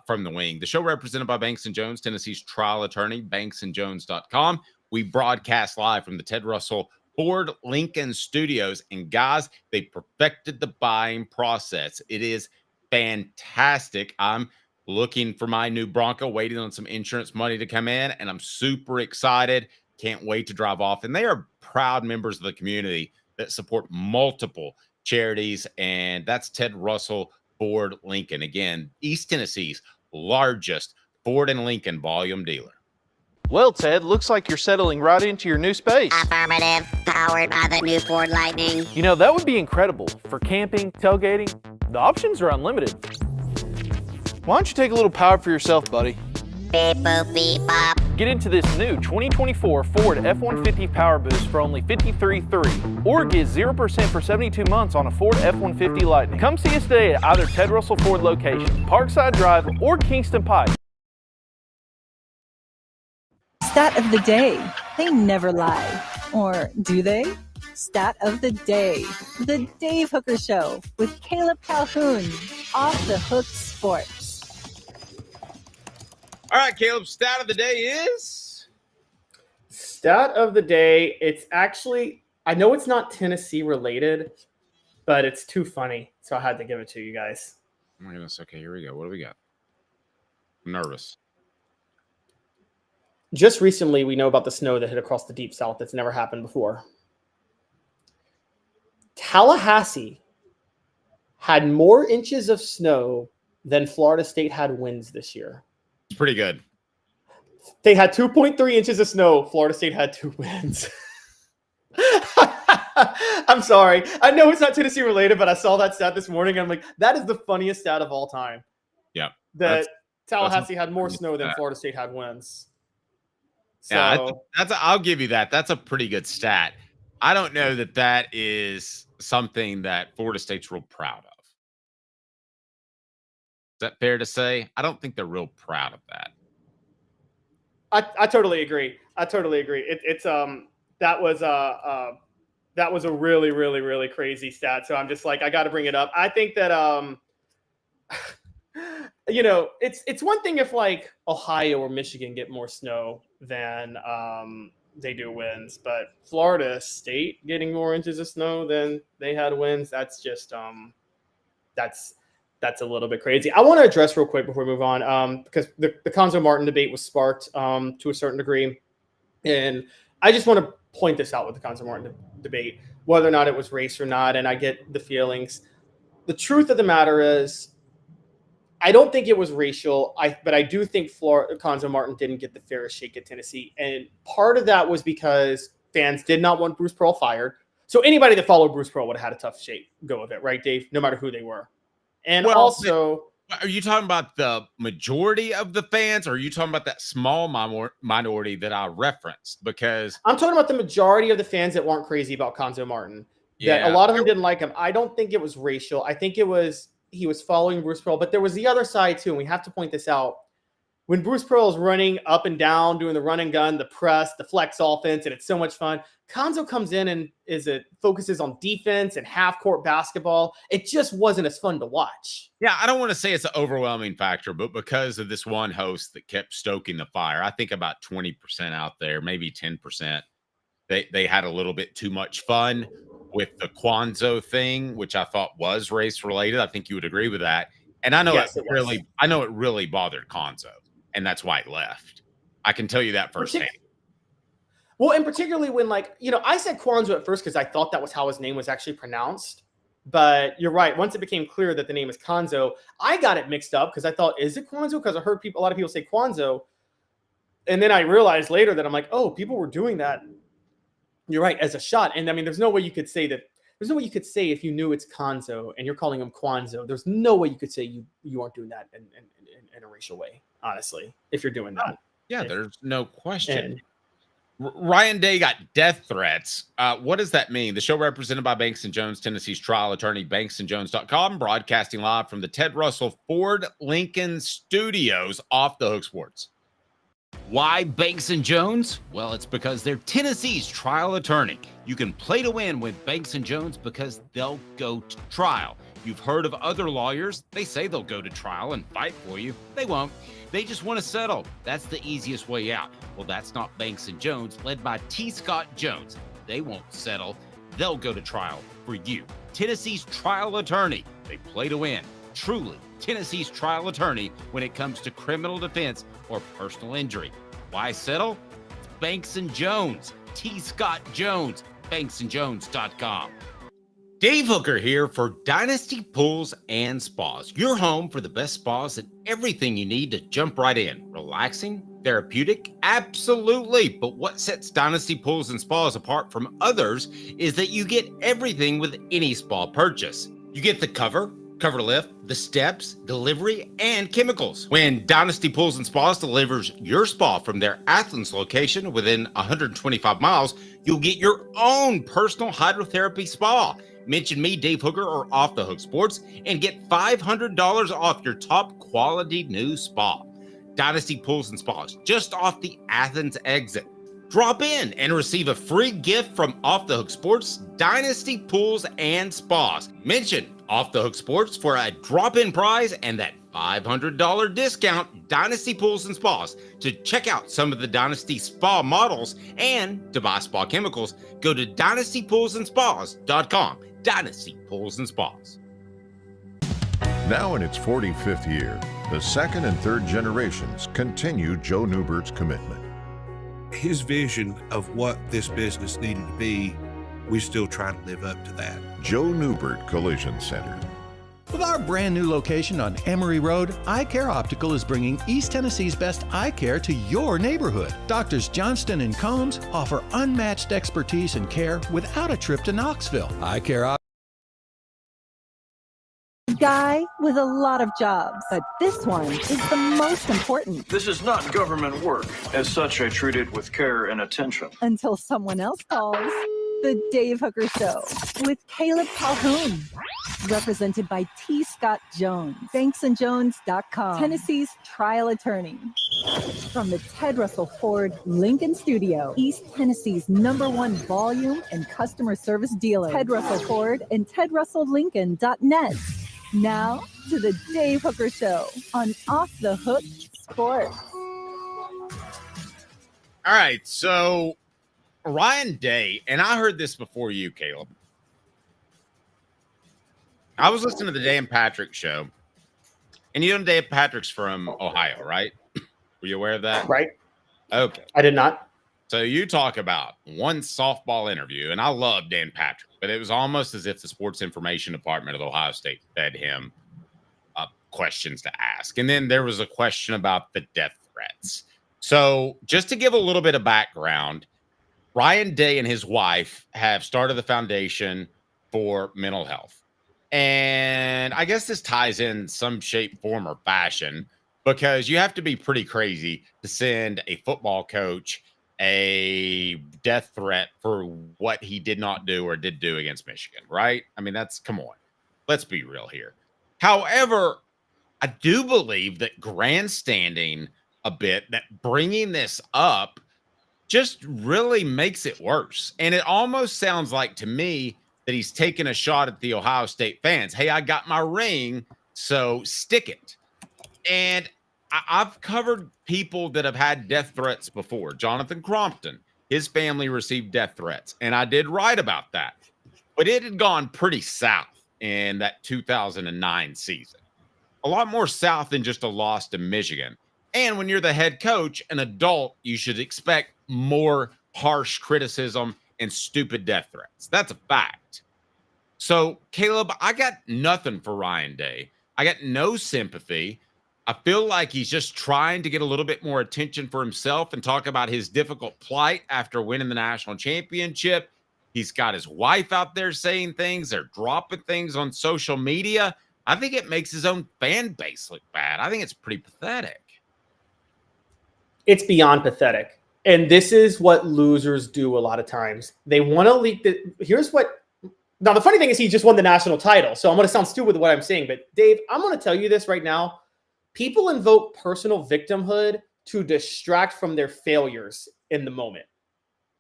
from the wing. The show represented by Banks & Jones, Tennessee's trial attorney, banksandjones.com. We broadcast live from the Ted Russell Ford Lincoln Studios. And guys, they perfected the buying process. It is fantastic. I'm looking for my new Bronco, waiting on some insurance money to come in, and I'm super excited. Can't wait to drive off. And they are proud members of the community that support multiple charities. And that's Ted Russell Ford Lincoln. Again, East Tennessee's largest Ford and Lincoln volume dealer. Well, Ted, looks like you're settling right into your new space. Affirmative. Powered by the new Ford Lightning. You know, that would be incredible for camping, tailgating. The options are unlimited. Why don't you take a little power for yourself, buddy? Beep boop beep bop. Get into this new 2024 Ford F-150 Power Boost for only $53,300, or get 0% for 72 months on a Ford F-150 Lightning. Come see us today at either Ted Russell Ford location, Parkside Drive, or Kingston Pike. Stat of the day. They never lie. Or do they? Stat of the day. The Dave Hooker Show with Caleb Calhoun. Off the Hook Sports. All right, Caleb, stat of the day is? Stat of the day, it's actually, I know it's not Tennessee related, but it's too funny, so I had to give it to you guys. Oh my goodness, okay, here we go. What do we got? I'm nervous. Just recently, we know about the snow that hit across the Deep South that's never happened before. Tallahassee had more inches of snow than Florida State had winds this year. It's pretty good. They had 2.3 inches of snow. Florida State had 2 winds. I'm sorry. I know it's not Tennessee related, but I saw that stat this morning. And I'm like, that is the funniest stat of all time. Yeah. That Tallahassee had more snow than Florida State had winds. So, yeah, I'll give you that. That's a pretty good stat. I don't know that that is something that Florida State's real proud of. Is that fair to say? I don't think they're real proud of that. I totally agree. That was a really, really, really crazy stat. So I'm just like, I got to bring it up. I think that it's one thing if like Ohio or Michigan get more snow than they do winds, but Florida State getting more inches of snow than they had winds, that's just that's a little bit crazy. I want to address real quick before we move on, because the Conzo Martin debate was sparked to a certain degree. And I just want to point this out with the Conzo Martin debate, whether or not it was race or not. And I get the feelings. The truth of the matter is, I don't think it was racial, but I do think Conzo Martin didn't get the fairest shake at Tennessee. And part of that was because fans did not want Bruce Pearl fired. So anybody that followed Bruce Pearl would have had a tough go of it, right, Dave? No matter who they were. And also, are you talking about the majority of the fans, or are you talking about that small minority that I referenced? Because I'm talking about the majority of the fans that weren't crazy about Conzo Martin. That a lot of them didn't like him. I don't think it was racial. I think he was following Bruce Pearl, but there was the other side too, and we have to point this out. when Bruce Pearl's running up and down, doing the run and gun, the press, the flex offense, and it's so much fun. Konzo comes in and focuses on defense and half-court basketball. It just wasn't as fun to watch. Yeah, I don't want to say it's an overwhelming factor, but because of this one host that kept stoking the fire, I think about 20% out there, maybe 10%, they had a little bit too much fun with the Kwanzaa thing, which I thought was race-related. I think you would agree with that. And I know Yes, it really bothered Konzo, and that's why he left. I can tell you that firsthand. Well, and particularly when, I said Kwanzaa at first because I thought that was how his name was actually pronounced. But you're right. Once it became clear that the name is Konzo, I got it mixed up because I thought, is it Kwanzaa? Because I heard a lot of people say Kwanzaa. And then I realized later that I'm like, oh, people were doing that. You're right, as a shot. And I mean, there's no way you could say that. There's no way you could say if you knew it's Konzo and you're calling him Kwanzaa. There's no way you could say you aren't doing that in a racial way, honestly, if you're doing that. Yeah, there's no question. Ryan Day got death threats. What does that mean? The show represented by Banks & Jones, Tennessee's trial attorney, banksandjones.com, broadcasting live from the Ted Russell Ford Lincoln Studios, Off the Hook Sports. Why Banks & Jones? Well, it's because they're Tennessee's trial attorney. You can play to win with Banks & Jones because they'll go to trial. You've heard of other lawyers. They say they'll go to trial and fight for you. They won't. They just want to settle. That's the easiest way out. Well, that's not Banks & Jones, led by T. Scott Jones. They won't settle. They'll go to trial for you. Tennessee's trial attorney. They play to win. Truly, Tennessee's trial attorney when it comes to criminal defense or personal injury. Why settle? It's Banks & Jones. T. Scott Jones. banksandjones.com. Dave Hooker here for Dynasty Pools and Spas, your home for the best spas and everything you need to jump right in. Relaxing, therapeutic, absolutely. But what sets Dynasty Pools and Spas apart from others is that you get everything with any spa purchase. You get the cover lift, the steps, delivery, and chemicals. When Dynasty Pools and Spas delivers your spa from their Athens location within 125 miles, you'll get your own personal hydrotherapy spa. Mention me, Dave Hooker, or Off the Hook Sports, and get $500 off your top quality new spa. Dynasty Pools and Spas, just off the Athens exit. Drop in and receive a free gift from Off the Hook Sports, Dynasty Pools and Spas. Mention Off the Hook Sports for a drop-in prize and that $500 discount, Dynasty Pools and Spas. To check out some of the Dynasty Spa models and to buy spa chemicals, go to dynastypoolsandspas.com. Dynasty Pools and Spas. Now in its 45th year, the second and third generations continue Joe Newbert's commitment. His vision of what this business needed to be, we still try to live up to that. Joe Newbert Collision Center. With our brand new location on Emory Road, Eye Care Optical is bringing East Tennessee's best eye care to your neighborhood. Doctors Johnston and Combs offer unmatched expertise and care without a trip to Knoxville. Eye Care Optical. Guy with a lot of jobs, but this one is the most important. This is not government work. As such, I treat it with care and attention. Until someone else calls. The Dave Hooker Show with Caleb Calhoun. Represented by T. Scott Jones. banksandjones.com. Tennessee's trial attorney. From the Ted Russell Ford Lincoln Studio, East Tennessee's #1 volume and customer service dealer. Ted Russell Ford and TedRussellLincoln.net. Now to the Dave Hooker Show on Off the Hook Sports. All right, so Ryan Day, and I heard this before you, Caleb. I was listening to the Dan Patrick show, and you know Dan Patrick's from Ohio, right? Were you aware of that? Right. Okay. I did not. So you talk about one softball interview, and I love Dan Patrick, but it was almost as if the sports information department of Ohio State fed him questions to ask. And then there was a question about the death threats. So just to give a little bit of background, Ryan Day and his wife have started the foundation for mental health. And I guess this ties in some shape, form, or fashion because you have to be pretty crazy to send a football coach a death threat for what he did not do or did do against Michigan, right? I mean, come on. Let's be real here. However, I do believe that grandstanding a bit that bringing this up just really makes it worse. And it almost sounds like to me that he's taking a shot at the Ohio State fans. Hey, I got my ring, so stick it. And I've covered people that have had death threats before. Jonathan Crompton, his family received death threats, and I did write about that. But it had gone pretty south in that 2009 season. A lot more south than just a loss to Michigan. And when you're the head coach, an adult, you should expect more harsh criticism and stupid death threats. That's a fact. So, Caleb, I got nothing for Ryan Day. I got no sympathy. I feel like he's just trying to get a little bit more attention for himself and talk about his difficult plight after winning the national championship. He's got his wife out there saying things. They're dropping things on social media. I think it makes his own fan base look bad. I think it's pretty pathetic. It's beyond pathetic. And this is what losers do a lot of times. They want to leak the here's what now the funny thing is he just won the national title. So I'm going to sound stupid with what I'm saying, but Dave, I'm going to tell you this right now. People invoke personal victimhood to distract from their failures in the moment.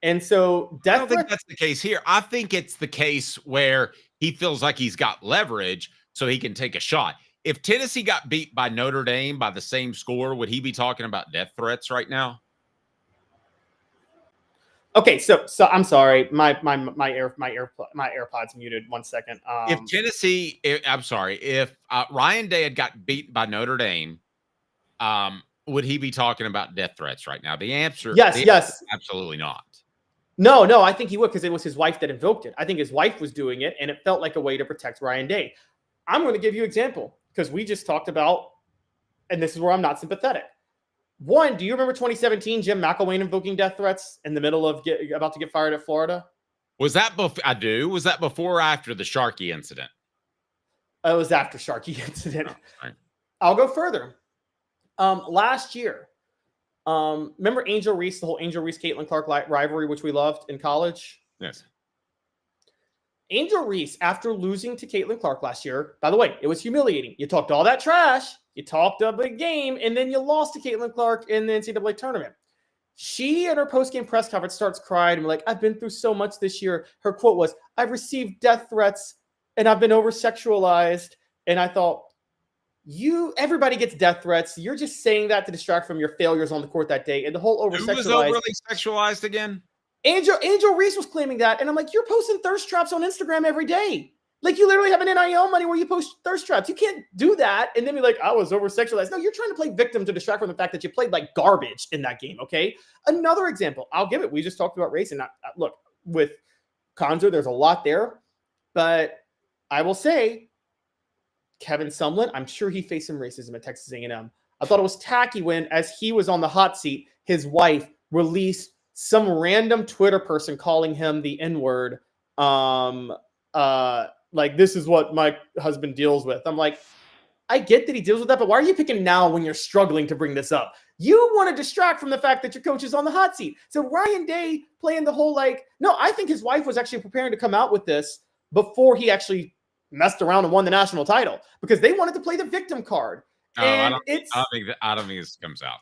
And so I don't think that's the case here. I think it's the case where he feels like he's got leverage so he can take a shot. If Tennessee got beat by Notre Dame by the same score, would he be talking about death threats right now? Okay, so I'm sorry, my AirPods muted. 1 second. If Tennessee, if Ryan Day had got beat by Notre Dame, would he be talking about death threats right now? The answer, yes, absolutely not. No, I think he would because it was his wife that invoked it. I think his wife was doing it, and it felt like a way to protect Ryan Day. I'm going to give you an example because we just talked about, and this is where I'm not sympathetic. One, do you remember 2017, Jim McElwain invoking death threats in the middle of about to get fired at Florida? Was that before? I do. Was that before or after the Sharkey incident? It was after Sharkey incident. Oh, right. I'll go further. Last year, remember Angel Reese, the whole Angel Reese-Caitlin Clark rivalry, which we loved in college? Yes. Angel Reese, after losing to Caitlin Clark last year, by the way, it was humiliating. You talked all that trash, you talked a big game, and then you lost to Caitlin Clark in the NCAA tournament. She, at her post-game press conference, starts crying and like, I've been through so much this year. Her quote was, I've received death threats and I've been over-sexualized. And I thought, everybody gets death threats. You're just saying that to distract from your failures on the court that day. And the whole over-sexualized. Who was overly sexualized again? Angel Reese was claiming that. And I'm like, you're posting thirst traps on Instagram every day. Like, you literally have an NIL money where you post thirst traps. You can't do that and then be like, I was over-sexualized. No, you're trying to play victim to distract from the fact that you played like garbage in that game, okay? Another example, I'll give it. We just talked about race. And look, with Conzo, there's a lot there. But I will say, Kevin Sumlin, I'm sure he faced some racism at Texas A&M. I thought it was tacky when, as he was on the hot seat, his wife released some random Twitter person calling him the N-word. Like, this is what my husband deals with. I'm like, I get that he deals with that, but why are you picking now when you're struggling to bring this up? You want to distract from the fact that your coach is on the hot seat. So Ryan Day playing the whole no, I think his wife was actually preparing to come out with this before he actually messed around and won the national title because they wanted to play the victim card. No, I don't think this comes out.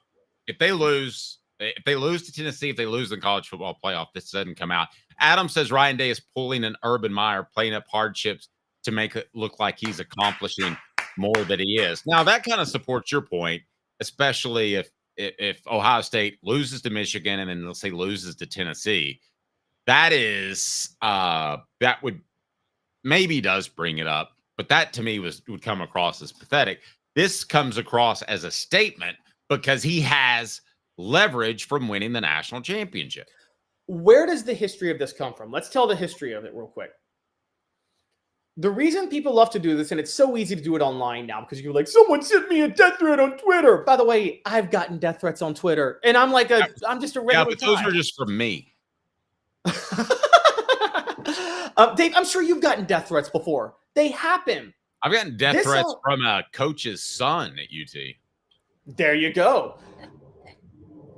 If they lose to Tennessee, if they lose the college football playoff, this doesn't come out. Adam says Ryan Day is pulling an Urban Meyer, playing up hardships to make it look like he's accomplishing more than he is. Now, that kind of supports your point, especially if Ohio State loses to Michigan and then let's say loses to Tennessee. That is that would maybe does bring it up, but that to me would come across as pathetic. This comes across as a statement because he has leverage from winning the national championship. Where does the history of this come from? Let's tell the history of it real quick. The reason people love to do this, and it's so easy to do it online now because you're like, someone sent me a death threat on Twitter. By the way, I've gotten death threats on Twitter, and I'm like I'm just a regular. Yeah, but those are just from me. Dave, I'm sure you've gotten death threats before. They happen. I've gotten death threats from a coach's son at UT. There you go.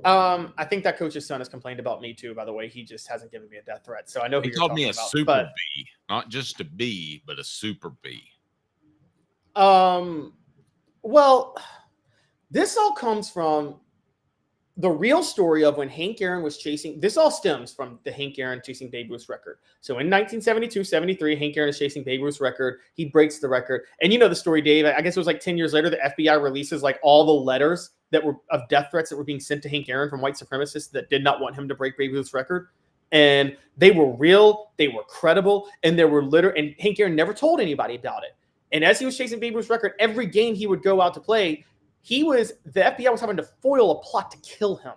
I think that coach's son has complained about me too, by the way. He just hasn't given me a death threat. So I know he called me a super B, not just a B, but a super B. Well, this all comes from the real story of when Hank Aaron was chasing, this all stems from the Hank Aaron chasing Babe Ruth's record. So in 1972-73, Hank Aaron is chasing Babe Ruth's record. He breaks the record. And you know the story, Dave. I guess it was like 10 years later, the FBI releases like all the letters that were of death threats that were being sent to Hank Aaron from white supremacists that did not want him to break Babe Ruth's record. And they were real, they were credible, and there were and Hank Aaron never told anybody about it. And as he was chasing Babe Ruth's record, every game he would go out to play, the FBI was having to foil a plot to kill him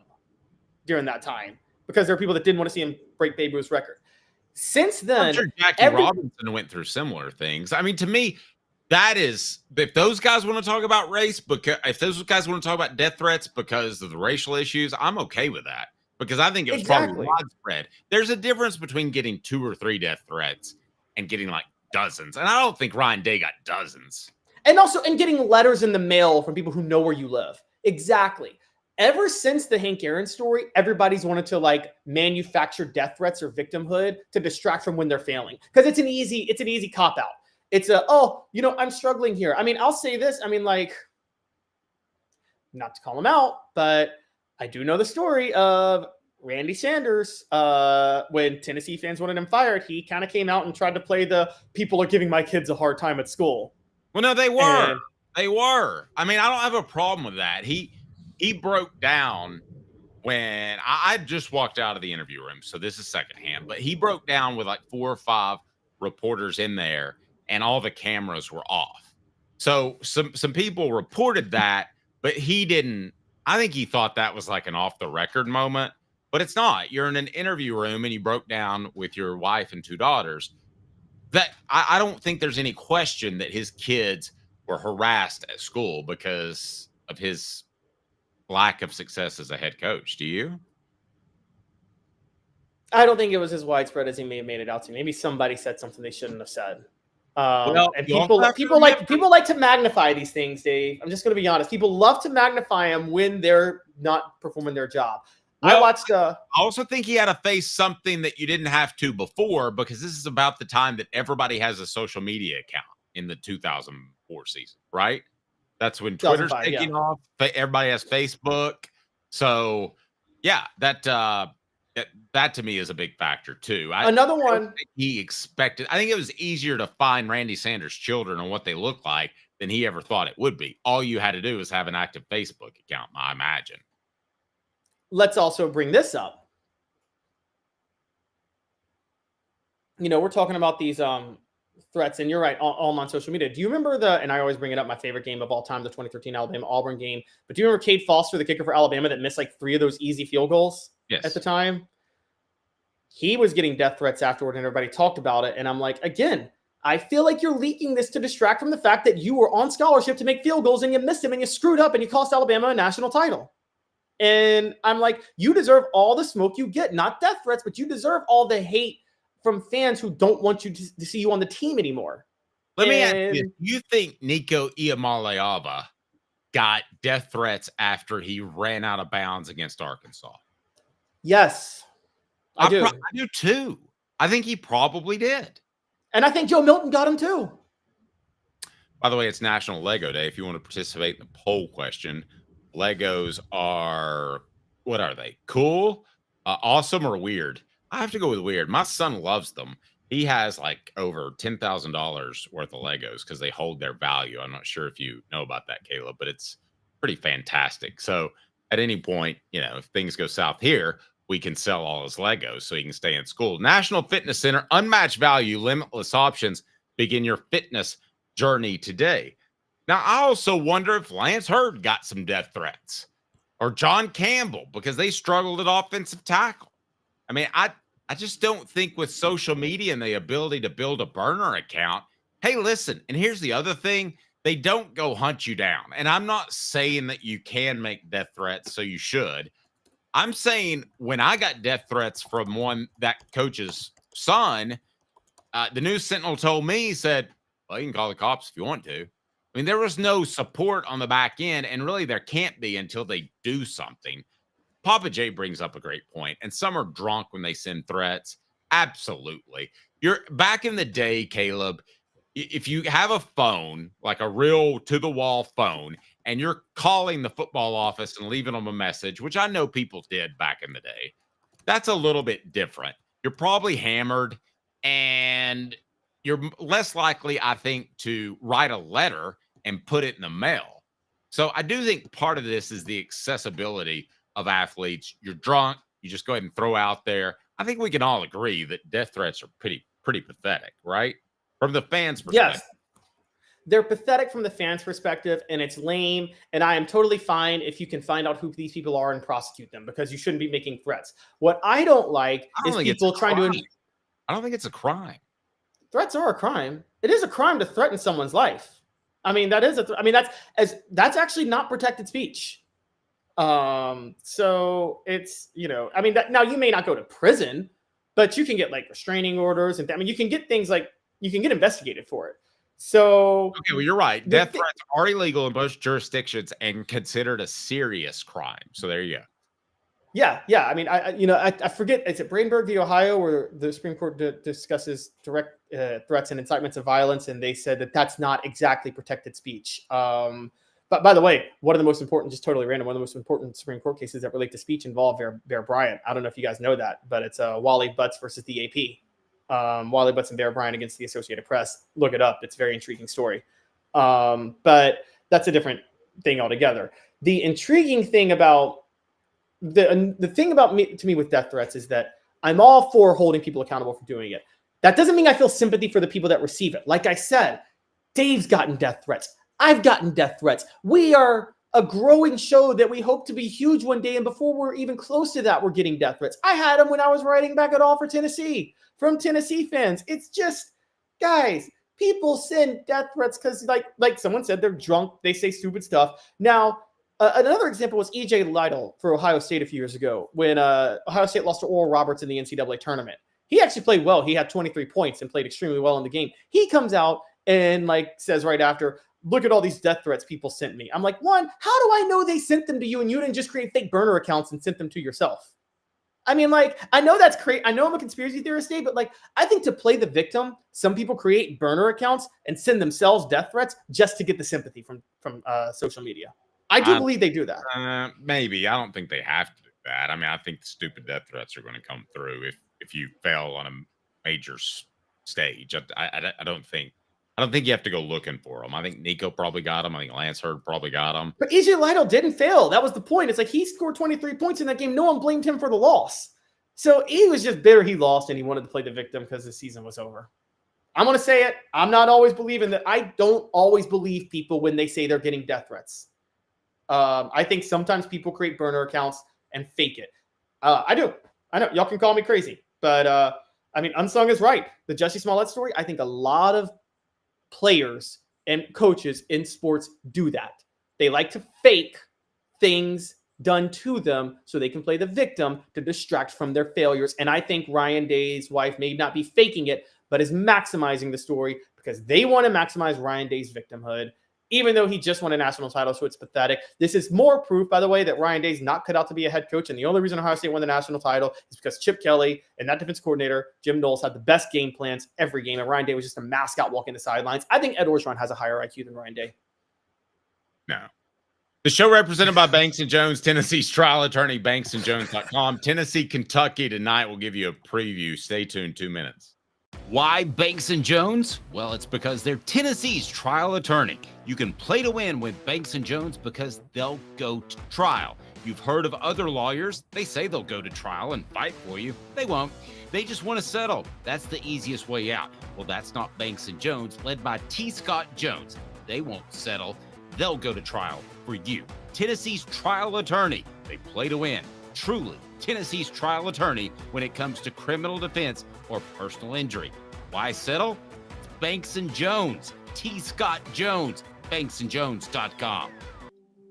during that time because there were people that didn't want to see him break Babe Ruth's record. Since then, I'm sure Jackie Robinson went through similar things. I mean, to me, that is, if those guys want to talk about race, because if those guys want to talk about death threats because of the racial issues, I'm okay with that because I think it was probably widespread. There's a difference between getting 2 or 3 death threats and getting like dozens. And I don't think Ryan Day got dozens. And also, and getting letters in the mail from people who know where you live. Exactly. Ever since the Hank Aaron story, everybody's wanted to like manufacture death threats or victimhood to distract from when they're failing. Because it's an easy cop out. It's I'm struggling here. I mean, I'll say this. I mean, like, not to call him out, but I do know the story of Randy Sanders. When Tennessee fans wanted him fired, he kind of came out and tried to play the people are giving my kids a hard time at school. Well, no, they were. They were. I mean, I don't have a problem with that. He broke down when I just walked out of the interview room, so this is secondhand, but he broke down with like 4 or 5 reporters in there, and all the cameras were off. So some people reported that, but he didn't. I think he thought that was like an off-the-record moment, but it's not. You're in an interview room, and you broke down with your wife and 2 daughters. That I don't think there's any question that his kids were harassed at school because of his lack of success as a head coach. Do you? I don't think it was as widespread as he may have made it out to. Maybe somebody said something they shouldn't have said. And people like to magnify these things, Dave. I'm just going to be honest. People love to magnify them when they're not performing their job. Well, I also think he had to face something that you didn't have to before, because this is about the time that everybody has a social media account in the 2004 season, right? That's when Twitter's taking off. Everybody has Facebook. So, yeah, that to me is a big factor, too. Another one he expected. I think it was easier to find Randy Sanders' children and what they look like than he ever thought it would be. All you had to do was have an active Facebook account, I imagine. Let's also bring this up. You know, we're talking about these threats, and you're right, all on social media. Do you remember and I always bring it up, my favorite game of all time, the 2013 Alabama-Auburn game, but do you remember Cade Foster, the kicker for Alabama, that missed like 3 of those easy field goals at the time? He was getting death threats afterward, and everybody talked about it, and I'm like, again, I feel like you're leaking this to distract from the fact that you were on scholarship to make field goals, and you missed them, and you screwed up, and you cost Alabama a national title. And I'm like, you deserve all the smoke you get, not death threats, but you deserve all the hate from fans who don't want you to see you on the team anymore. Let me ask you, do you think Nico Iamaleava got death threats after he ran out of bounds against Arkansas? Yes, I do. I do too. I think he probably did. And I think Joe Milton got him too. By the way, it's National Lego Day. If you want to participate in the poll question, Legos are, what are they? Cool, awesome, or weird? I have to go with weird. My son loves them. He has like over $10,000 worth of Legos because they hold their value. I'm not sure if you know about that, Caleb, but it's pretty fantastic. So at any point, you know, if things go south here, we can sell all his Legos so he can stay in school. National Fitness Center, unmatched value, limitless options. Begin your fitness journey today. Now, I also wonder if Lance Hurd got some death threats or John Campbell because they struggled at offensive tackle. I mean, I just don't think with social media and the ability to build a burner account. Hey, listen, and here's the other thing. They don't go hunt you down. And I'm not saying that you can make death threats, so you should. I'm saying when I got death threats from that coach's son, the News Sentinel told me, he said, well, you can call the cops if you want to. I mean, there was no support on the back end, and really there can't be until they do something. Papa J brings up a great point, and some are drunk when they send threats. Absolutely. You're back in the day, Caleb, if you have a phone, like a real to-the-wall phone, and you're calling the football office and leaving them a message, which I know people did back in the day, that's a little bit different. You're probably hammered, and you're less likely, I think, to write a letter and put it in the mail. So I do think part of this is the accessibility of athletes. You're drunk, you just go ahead and throw out there. I think we can all agree that death threats are pretty pathetic, right? From the fans' perspective. Yes. They're pathetic from the fans' perspective, and it's lame. And I am totally fine if you can find out who these people are and prosecute them, because you shouldn't be making threats. What I don't like is people trying to. I don't think it's a crime. Threats are a crime. It is a crime to threaten someone's life. I mean, that's actually not protected speech. So it's, I mean, now you may not go to prison, but you can get like restraining orders, and you can get things like you can get investigated for it. So okay, well, you're right. Death threats are illegal in most jurisdictions and considered a serious crime. So there you go. Yeah. I mean, I forget. Is it Brainerd v. Ohio, where the Supreme Court discusses direct threats and incitements of violence, and they said that that's not exactly protected speech. But by the way, one of the most important, just totally random, one of the most important Supreme Court cases that relate to speech involve Bear Bryant. I don't know if you guys know that, but it's Wally Butts versus the AP. Wally Butts and Bear Bryant against the Associated Press. Look it up. It's a very intriguing story. But that's a different thing altogether. The intriguing thing about the thing about me with death threats is that I'm all for holding people accountable for doing it. That doesn't mean I feel sympathy for the people that receive it. Like I said, Dave's gotten death threats. I've gotten death threats. We are a growing show that we hope to be huge one day. And before we're even close to that, we're getting death threats. I had them when I was writing back at All for Tennessee from Tennessee fans. It's just, guys, people send death threats because like someone said, they're drunk. They say stupid stuff. Now, another example was E.J. Lytle for Ohio State a few years ago when Ohio State lost to Oral Roberts in the NCAA tournament. He actually played well. He had 23 points and played extremely well in the game. He comes out and says right after, look at all these death threats people sent me. I'm like, one, how do I know they sent them to you and you didn't just create fake burner accounts and sent them to yourself? I mean, I know that's crazy. I know I'm a conspiracy theorist, Dave, but I think to play the victim, some people create burner accounts and send themselves death threats just to get the sympathy from social media. I do believe they do that. Maybe. I don't think they have to do that. I mean, I think the stupid death threats are going to come through if you fail on a major stage. I don't think you have to go looking for them. I think Nico probably got them. I think Lance Hurd probably got them. But EJ Lytle didn't fail. That was the point. It's like he scored 23 points in that game. No one blamed him for the loss. So he was just bitter he lost and he wanted to play the victim because the season was over. I'm going to say it. I'm not always believing that. I don't always believe people when they say they're getting death threats. I think sometimes people create burner accounts and fake it. I do. I know y'all can call me crazy, but I mean, Unsung is right. The Jussie Smollett story, I think a lot of players and coaches in sports do that. They like to fake things done to them so they can play the victim to distract from their failures. And I think Ryan Day's wife may not be faking it, but is maximizing the story because they want to maximize Ryan Day's victimhood, even though he just won a national title. So it's pathetic. This is more proof, by the way, that Ryan Day's not cut out to be a head coach. And the only reason Ohio State won the national title is because Chip Kelly and that defense coordinator, Jim Knowles, had the best game plans every game. And Ryan Day was just a mascot walking the sidelines. I think Ed Orgeron has a higher IQ than Ryan Day. No. The show represented by Banks & Jones, Tennessee's trial attorney, banksandjones.com. Tennessee, Kentucky tonight. We'll give you a preview. Stay tuned. 2 minutes. Why Banks & Jones? Well, it's because they're Tennessee's trial attorney. You can play to win with Banks & Jones because they'll go to trial. You've heard of other lawyers. They say they'll go to trial and fight for you. They won't. They just want to settle. That's the easiest way out. Well, that's not Banks & Jones, led by T. Scott Jones. They won't settle. They'll go to trial for you. Tennessee's trial attorney. They play to win. Truly, Tennessee's trial attorney when it comes to criminal defense or personal injury. Why settle? It's Banks & Jones. T. Scott Jones. banksandjones.com.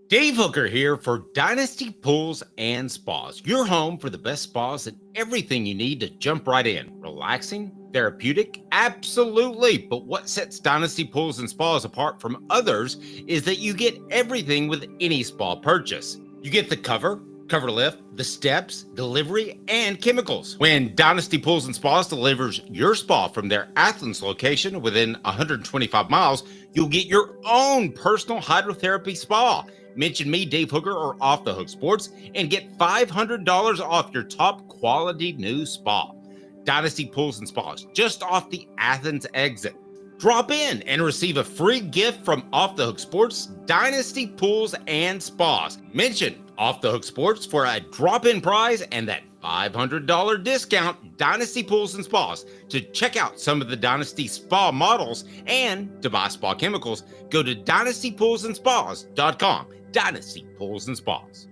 Dave Hooker here for Dynasty Pools and Spas. Your home for the best spas and everything you need to jump right in. Relaxing? Therapeutic? Absolutely. But what sets Dynasty Pools and Spas apart from others is that you get everything with any spa purchase. You get the cover, cover lift, the steps, delivery, and chemicals. When Dynasty Pools and Spas delivers your spa from their Athens location within 125 miles, you'll get your own personal hydrotherapy spa. Mention me, Dave Hooker, or Off the Hook Sports, and get $500 off your top quality new spa. Dynasty Pools and Spas, just off the Athens exit. Drop in and receive a free gift from Off the Hook Sports, Dynasty Pools and Spas. Mention Off the Hook Sports for a drop-in prize and that $500 discount, Dynasty Pools and Spas. To check out some of the Dynasty Spa models and to buy spa chemicals, go to dynastypoolsandspas.com. Dynasty Pools and Spas.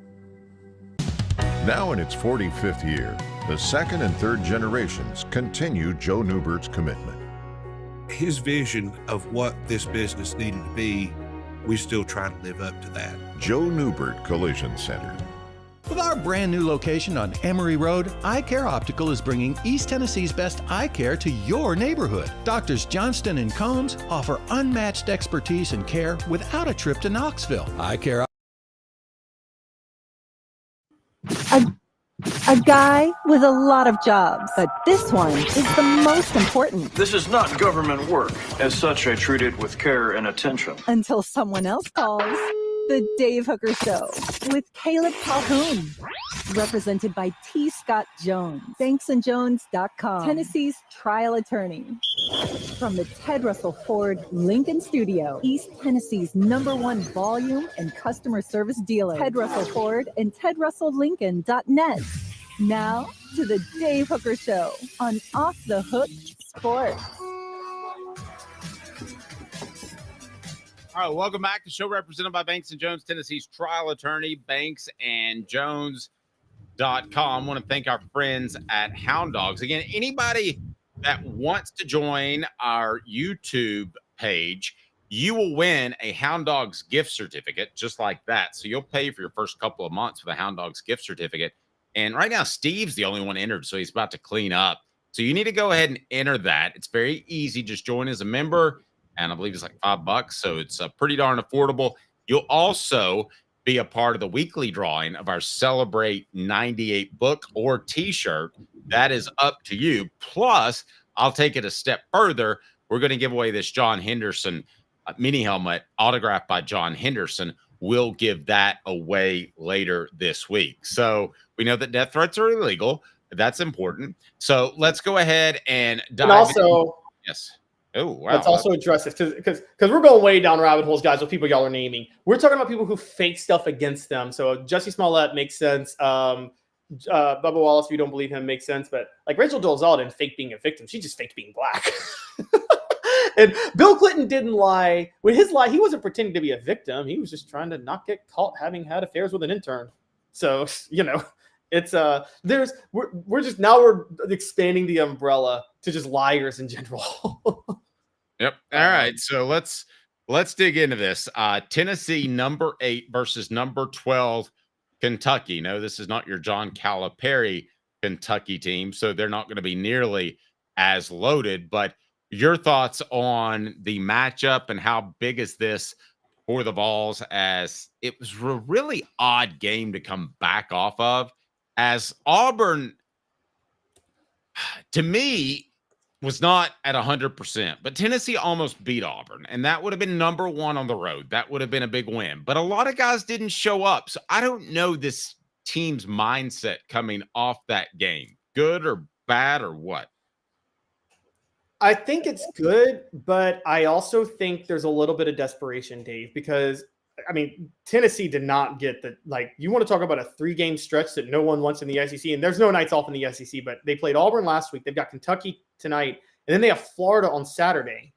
Now in its 45th year, the second and third generations continue Joe Newbert's commitment. His vision of what this business needed to be, we still try to live up to that. Joe Newbert Collision Center. With our brand new location on Emory Road, Eye Care Optical is bringing East Tennessee's best eye care to your neighborhood. Doctors Johnston and Combs offer unmatched expertise and care without a trip to Knoxville. Eye Care. A guy with a lot of jobs, but this one is the most important. This is not government work. As such, I treat it with care and attention. Until someone else calls. The Dave Hooker Show with Caleb Calhoun. Represented by T. Scott Jones. BanksandJones.com. Tennessee's trial attorney. From the Ted Russell Ford Lincoln Studio, East Tennessee's #1 volume and customer service dealer. Ted Russell Ford and TedRussellLincoln.net. Now to the Dave Hooker Show on Off the Hook Sports. All right, welcome back to the show represented by Banks & Jones, Tennessee's trial attorney, banksandjones.com. I want to thank our friends at HoundDogs. Again, anybody that wants to join our YouTube page, you will win a HoundDogs gift certificate just like that. So you'll pay for your first couple of months with a HoundDogs gift certificate. And right now, Steve's the only one entered, so he's about to clean up. So you need to go ahead and enter that. It's very easy. Just join as a member. And I believe it's like $5, so it's pretty darn affordable. You'll also be a part of the weekly drawing of our Celebrate 98 book or t-shirt. That is up to you. Plus, I'll take it a step further. We're going to give away this John Henderson mini helmet autographed by John Henderson. We'll give that away later this week. So we know that death threats are illegal. That's important. So let's go ahead and dive in. Yes. Oh, wow. Let's also address this because we're going way down rabbit holes, guys, with people y'all are naming. We're talking about people who fake stuff against them. So Jesse Smollett makes sense. Bubba Wallace, if you don't believe him, makes sense. But like Rachel Dolezal didn't fake being a victim. She just faked being black. And Bill Clinton didn't lie. With his lie, he wasn't pretending to be a victim. He was just trying to not get caught having had affairs with an intern. So, you know, it's we're expanding the umbrella to just liars in general. Yep. All right. So let's dig into this. Tennessee #8 versus #12 Kentucky. No, this is not your John Calipari Kentucky team, so they're not going to be nearly as loaded. But your thoughts on the matchup and how big is this for the Vols, as it was a really odd game to come back off of, as Auburn, to me, was not at 100%, but Tennessee almost beat Auburn, and that would have been #1 on the road. That would have been a big win, but a lot of guys didn't show up. So I don't know this team's mindset coming off that game, good or bad or what? I think it's good, but I also think there's a little bit of desperation, Dave, because I mean, Tennessee did not get you want to talk about a 3-game stretch that no one wants in the SEC, and there's no nights off in the SEC, but they played Auburn last week. They've got Kentucky tonight, and then they have Florida on Saturday,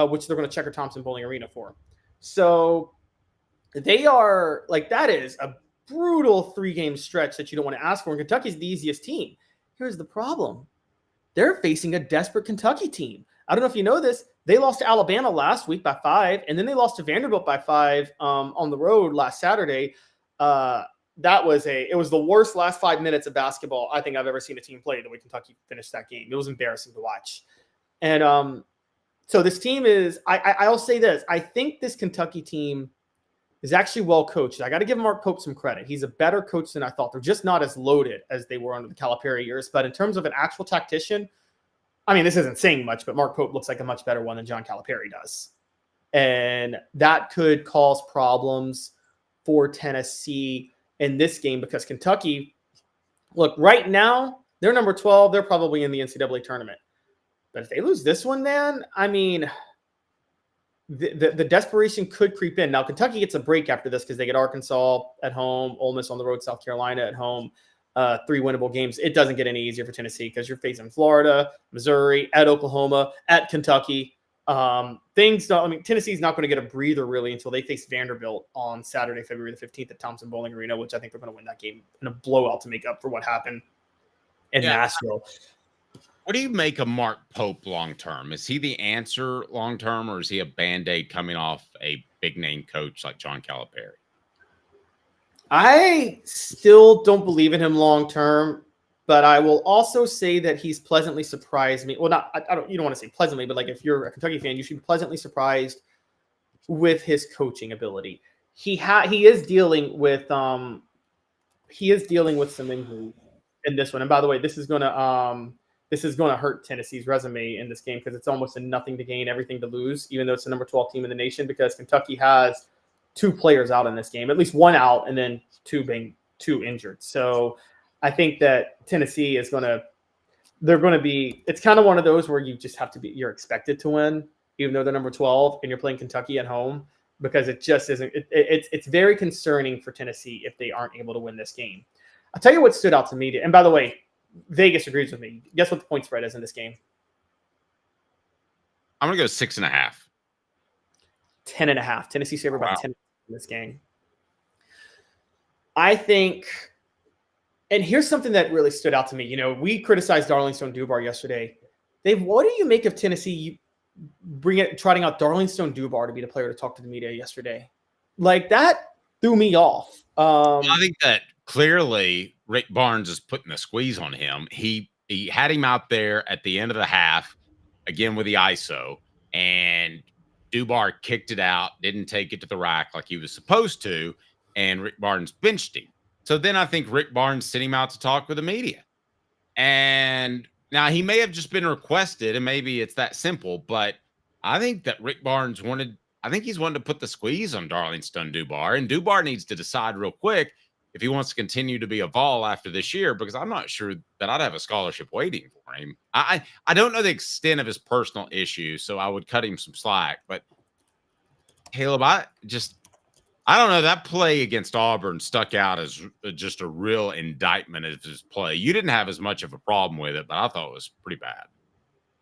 which they're going to Checker Thompson Bowling Arena for. So they are that is a brutal 3-game stretch that you don't want to ask for. And Kentucky's the easiest team. Here's the problem. They're facing a desperate Kentucky team. I don't know if you know this. They lost to Alabama last week by 5, and then they lost to Vanderbilt by 5 on the road last Saturday. It was the worst last 5 minutes of basketball I think I've ever seen a team play the way Kentucky finished that game. It was embarrassing to watch. And so this team is – I'll say this. I think this Kentucky team is actually well coached. I got to give Mark Pope some credit. He's a better coach than I thought. They're just not as loaded as they were under the Calipari years. But in terms of an actual tactician, I mean, this isn't saying much, but Mark Pope looks like a much better one than John Calipari does. And that could cause problems for Tennessee in this game because Kentucky, look, right now, they're number 12. They're probably in the NCAA tournament. But if they lose this one, man, I mean, the desperation could creep in. Now, Kentucky gets a break after this because they get Arkansas at home, Ole Miss on the road, South Carolina at home, 3 winnable games. It doesn't get any easier for Tennessee because you're facing Florida, Missouri, at Oklahoma, at Kentucky. Tennessee's not going to get a breather really until they face Vanderbilt on Saturday, February the 15th at Thompson Bowling Arena, which I think they're going to win that game in a blowout to make up for what happened in Nashville. What do you make of Mark Pope long-term? Is he the answer long-term, or is he a Band-Aid coming off a big-name coach like John Calipari? I still don't believe in him long-term, but I will also say that he's pleasantly surprised me. Well, you don't want to say pleasantly, but like if you're a Kentucky fan, you should be pleasantly surprised with his coaching ability. He is dealing with some injuries in this one. And by the way, this is going to hurt Tennessee's resume in this game because it's almost a nothing to gain, everything to lose, even though it's the number 12 team in the nation, because Kentucky has 2 players out in this game, at least 1 out, and then 2 injured. So I think that Tennessee it's kind of one of those where you just have to you're expected to win, even though they're number 12 and you're playing Kentucky at home, because it just isn't, it's very concerning for Tennessee if they aren't able to win this game. I'll tell you what stood out to me. And by the way, Vegas agrees with me. Guess what the point spread is in this game? I'm going to go 6.5. 10.5. Tennessee favored by 10 in this game. I think, and here's something that really stood out to me. You know, we criticized Darling Stone-Dubar yesterday. Dave, what do you make of Tennessee trotting out Darling Stone-Dubar to be the player to talk to the media yesterday? Like, that threw me off. I think that clearly Rick Barnes is putting the squeeze on him. He had him out there at the end of the half, again with the ISO, and Dubar kicked it out, didn't take it to the rack like he was supposed to, and Rick Barnes benched him. So then I think Rick Barnes sent him out to talk with the media. And now he may have just been requested, and maybe it's that simple, but I think that Rick Barnes he's wanted to put the squeeze on Darling Stone-Dubar, and Dubar needs to decide real quick if he wants to continue to be a Vol after this year, because I'm not sure that I'd have a scholarship waiting for him. I don't know the extent of his personal issues, so I would cut him some slack. But Caleb, I don't know. That play against Auburn stuck out as just a real indictment of his play. You didn't have as much of a problem with it, but I thought it was pretty bad.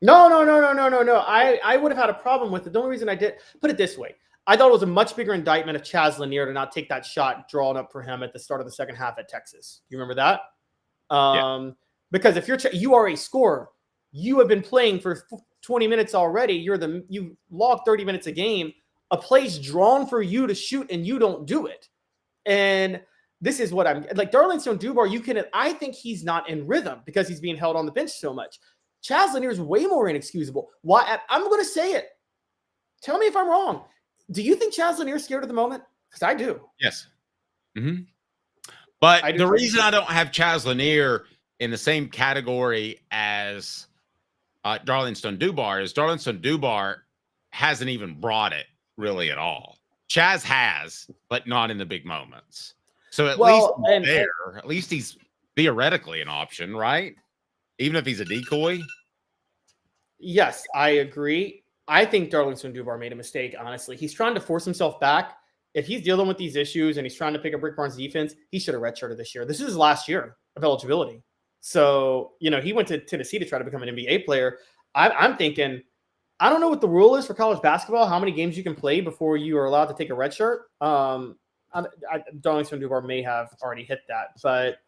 No. I would have had a problem with it. The only reason I did put it this way. I thought it was a much bigger indictment of Chaz Lanier to not take that shot drawn up for him at the start of the second half at Texas. You remember that? Because if you are a scorer, you have been playing for 20 minutes already. You log 30 minutes a game. A play's drawn for you to shoot and you don't do it. And this is what I'm like. Darling Stone-Dubar, I think he's not in rhythm because he's being held on the bench so much. Chaz Lanier is way more inexcusable. Why? I'm going to say it. Tell me if I'm wrong. Do you think Chaz Lanier is scared of the moment? Because I do. Yes. Mm-hmm. But the reason I don't have Chaz Lanier in the same category as Darling Stone-Dubar is Darling Stone-Dubar hasn't even brought it really at all. Chaz has, but not in the big moments. So at least he's theoretically an option, right? Even if he's a decoy. Yes, I agree. I think Darling Stone-Dubar made a mistake, honestly. He's trying to force himself back. If he's dealing with these issues and he's trying to pick up Rick Barnes' defense, he should have redshirted this year. This is his last year of eligibility. So, he went to Tennessee to try to become an NBA player. I'm thinking, I don't know what the rule is for college basketball, how many games you can play before you are allowed to take a red shirt. Darling Stone-Dubar may have already hit that. But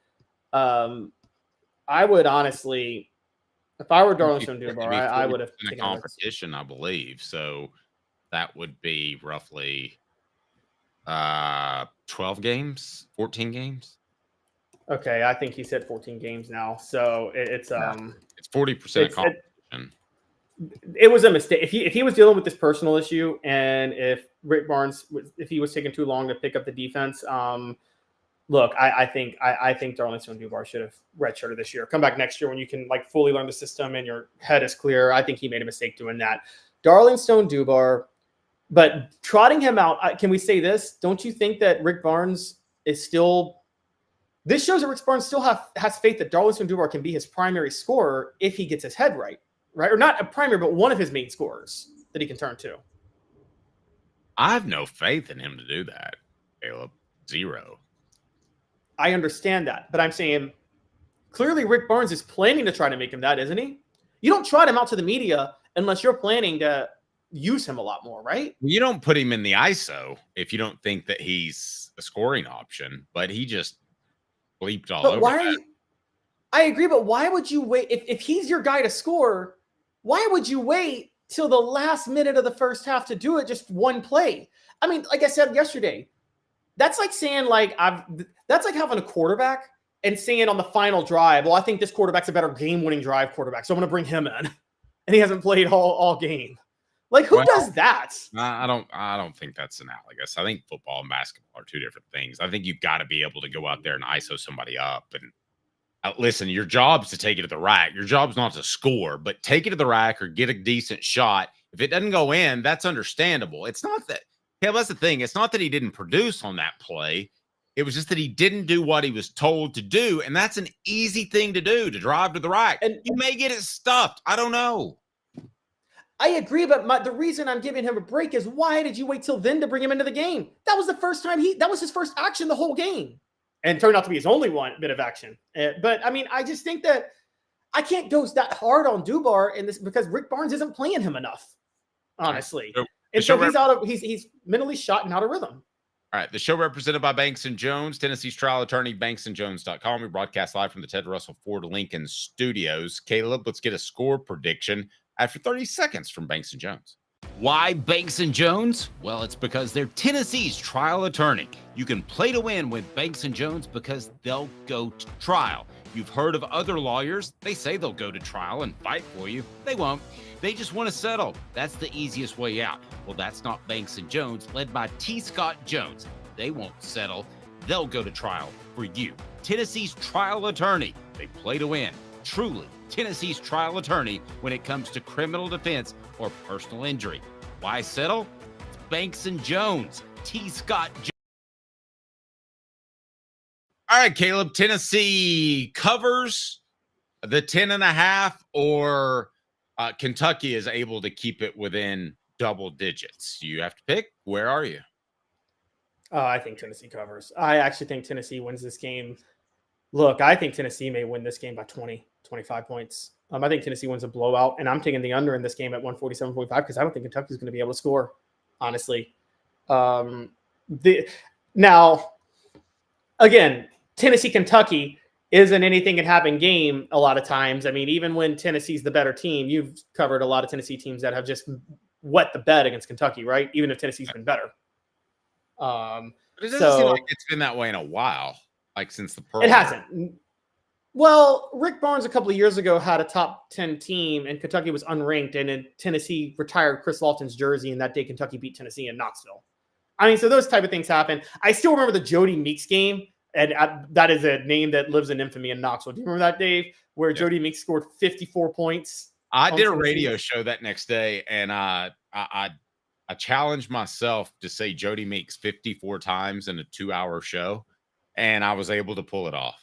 I would honestly, if I were Darling Stone-Dubar, I would have taken a competition, I believe. So that would be roughly 12 games, 14 games. Okay, I think he's hit 14 games now. So it's 40% competition. it was a mistake. If he was dealing with this personal issue, and if Rick Barnes, if he was taking too long to pick up the defense, look, I think Darling Stone-Dubar should have redshirted this year. Come back next year when you can like fully learn the system and your head is clear. I think he made a mistake doing that. Darling Stone-Dubar, but trotting him out. Can we say this? Don't you think that Rick Barnes is still? This shows that Rick Barnes still has faith that Darling Stone-Dubar can be his primary scorer if he gets his head right, or not a primary, but one of his main scorers that he can turn to. I have no faith in him to do that, Caleb. Zero. I understand that, but I'm saying clearly Rick Barnes is planning to try to make him that, isn't he? You don't trot him out to the media unless you're planning to use him a lot more, right? You don't put him in the ISO if you don't think that he's a scoring option, but he just bleeped all over that. I agree, but why would you wait? If he's your guy to score, why would you wait till the last minute of the first half to do it? Just one play. I mean, like I said yesterday, that's like saying that's like having a quarterback and saying on the final drive, well, I think this quarterback's a better game-winning drive quarterback, so I'm going to bring him in, and he hasn't played all game. Like, who does that? I don't think that's analogous. I think football and basketball are two different things. I think you've got to be able to go out there and ISO somebody up. And listen, your job's to take it to the rack. Your job's not to score, but take it to the rack or get a decent shot. If it doesn't go in, that's understandable. It's not that. Yeah, that's the thing. It's not that he didn't produce on that play. It was just that he didn't do what he was told to do, and that's an easy thing to do, to drive to the rack. And you may get it stuffed. I don't know. I agree, but the reason I'm giving him a break is why did you wait till then to bring him into the game? That was the first time that was his first action the whole game, and turned out to be his only one bit of action. But I mean, I just think that I can't go that hard on Dubar in this because Rick Barnes isn't playing him enough, honestly. And so he's mentally shot and out of rhythm. All right. The show represented by Banks & Jones, Tennessee's trial attorney, banksandjones.com. We broadcast live from the Ted Russell Ford Lincoln studios. Caleb, let's get a score prediction after 30 seconds from Banks & Jones. Why Banks & Jones? Well, it's because they're Tennessee's trial attorney. You can play to win with Banks & Jones because they'll go to trial. You've heard of other lawyers. They say they'll go to trial and fight for you. They won't. They just want to settle. That's the easiest way out. Well, that's not Banks & Jones, led by T. Scott Jones. They won't settle. They'll go to trial for you. Tennessee's trial attorney. They play to win. Truly, Tennessee's trial attorney when it comes to criminal defense or personal injury. Why settle? It's Banks & Jones. T. Scott Jones. All right, Caleb, Tennessee covers the 10.5 or Kentucky is able to keep it within double digits. You have to pick. Where are you? I think Tennessee covers. I actually think Tennessee wins this game. Look, I think Tennessee may win this game by 20, 25 points. I think Tennessee wins a blowout, and I'm taking the under in this game at 147.5 because I don't think Kentucky's going to be able to score, honestly. Now, again, Tennessee-Kentucky isn't anything can happen game a lot of times. I mean, even when Tennessee's the better team, you've covered a lot of Tennessee teams that have just wet the bed against Kentucky, right? Even if Tennessee's been better. But it doesn't seem like it's been that way in a while, like since the Pearl. It hasn't. Well, Rick Barnes a couple of years ago had a top 10 team, and Kentucky was unranked, and then Tennessee retired Chris Lawton's jersey, and that day Kentucky beat Tennessee in Knoxville. I mean, so those type of things happen. I still remember the Jody Meeks game. And that is a name that lives in infamy in Knoxville. Do you remember that, Dave, where Jody Meeks scored 54 points? I did a radio show that next day, and I challenged myself to say Jody Meeks 54 times in a 2-hour show, and I was able to pull it off.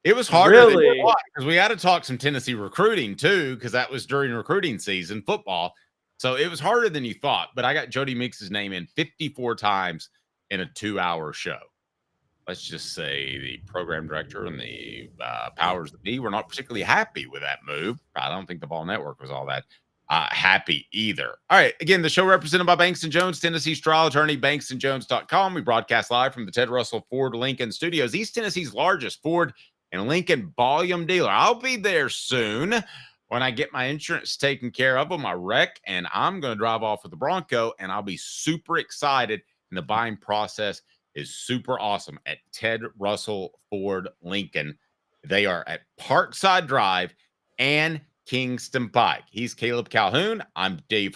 It was harder because we had to talk some Tennessee recruiting, too, because that was during recruiting season, football. So it was harder than you thought, but I got Jody Meeks' name in 54 times in a 2-hour show. Let's just say the program director and the powers that be were not particularly happy with that move. I don't think the Ball Network was all that happy either. All right. Again, the show represented by Banks & Jones, Tennessee's trial attorney, banksandjones.com. We broadcast live from the Ted Russell Ford Lincoln studios, East Tennessee's largest Ford and Lincoln volume dealer. I'll be there soon when I get my insurance taken care of on my wreck, and I'm going to drive off with the Bronco, and I'll be super excited, and the buying process is super awesome at Ted Russell Ford Lincoln. They are at Parkside Drive and Kingston Pike. He's Caleb Calhoun. I'm Dave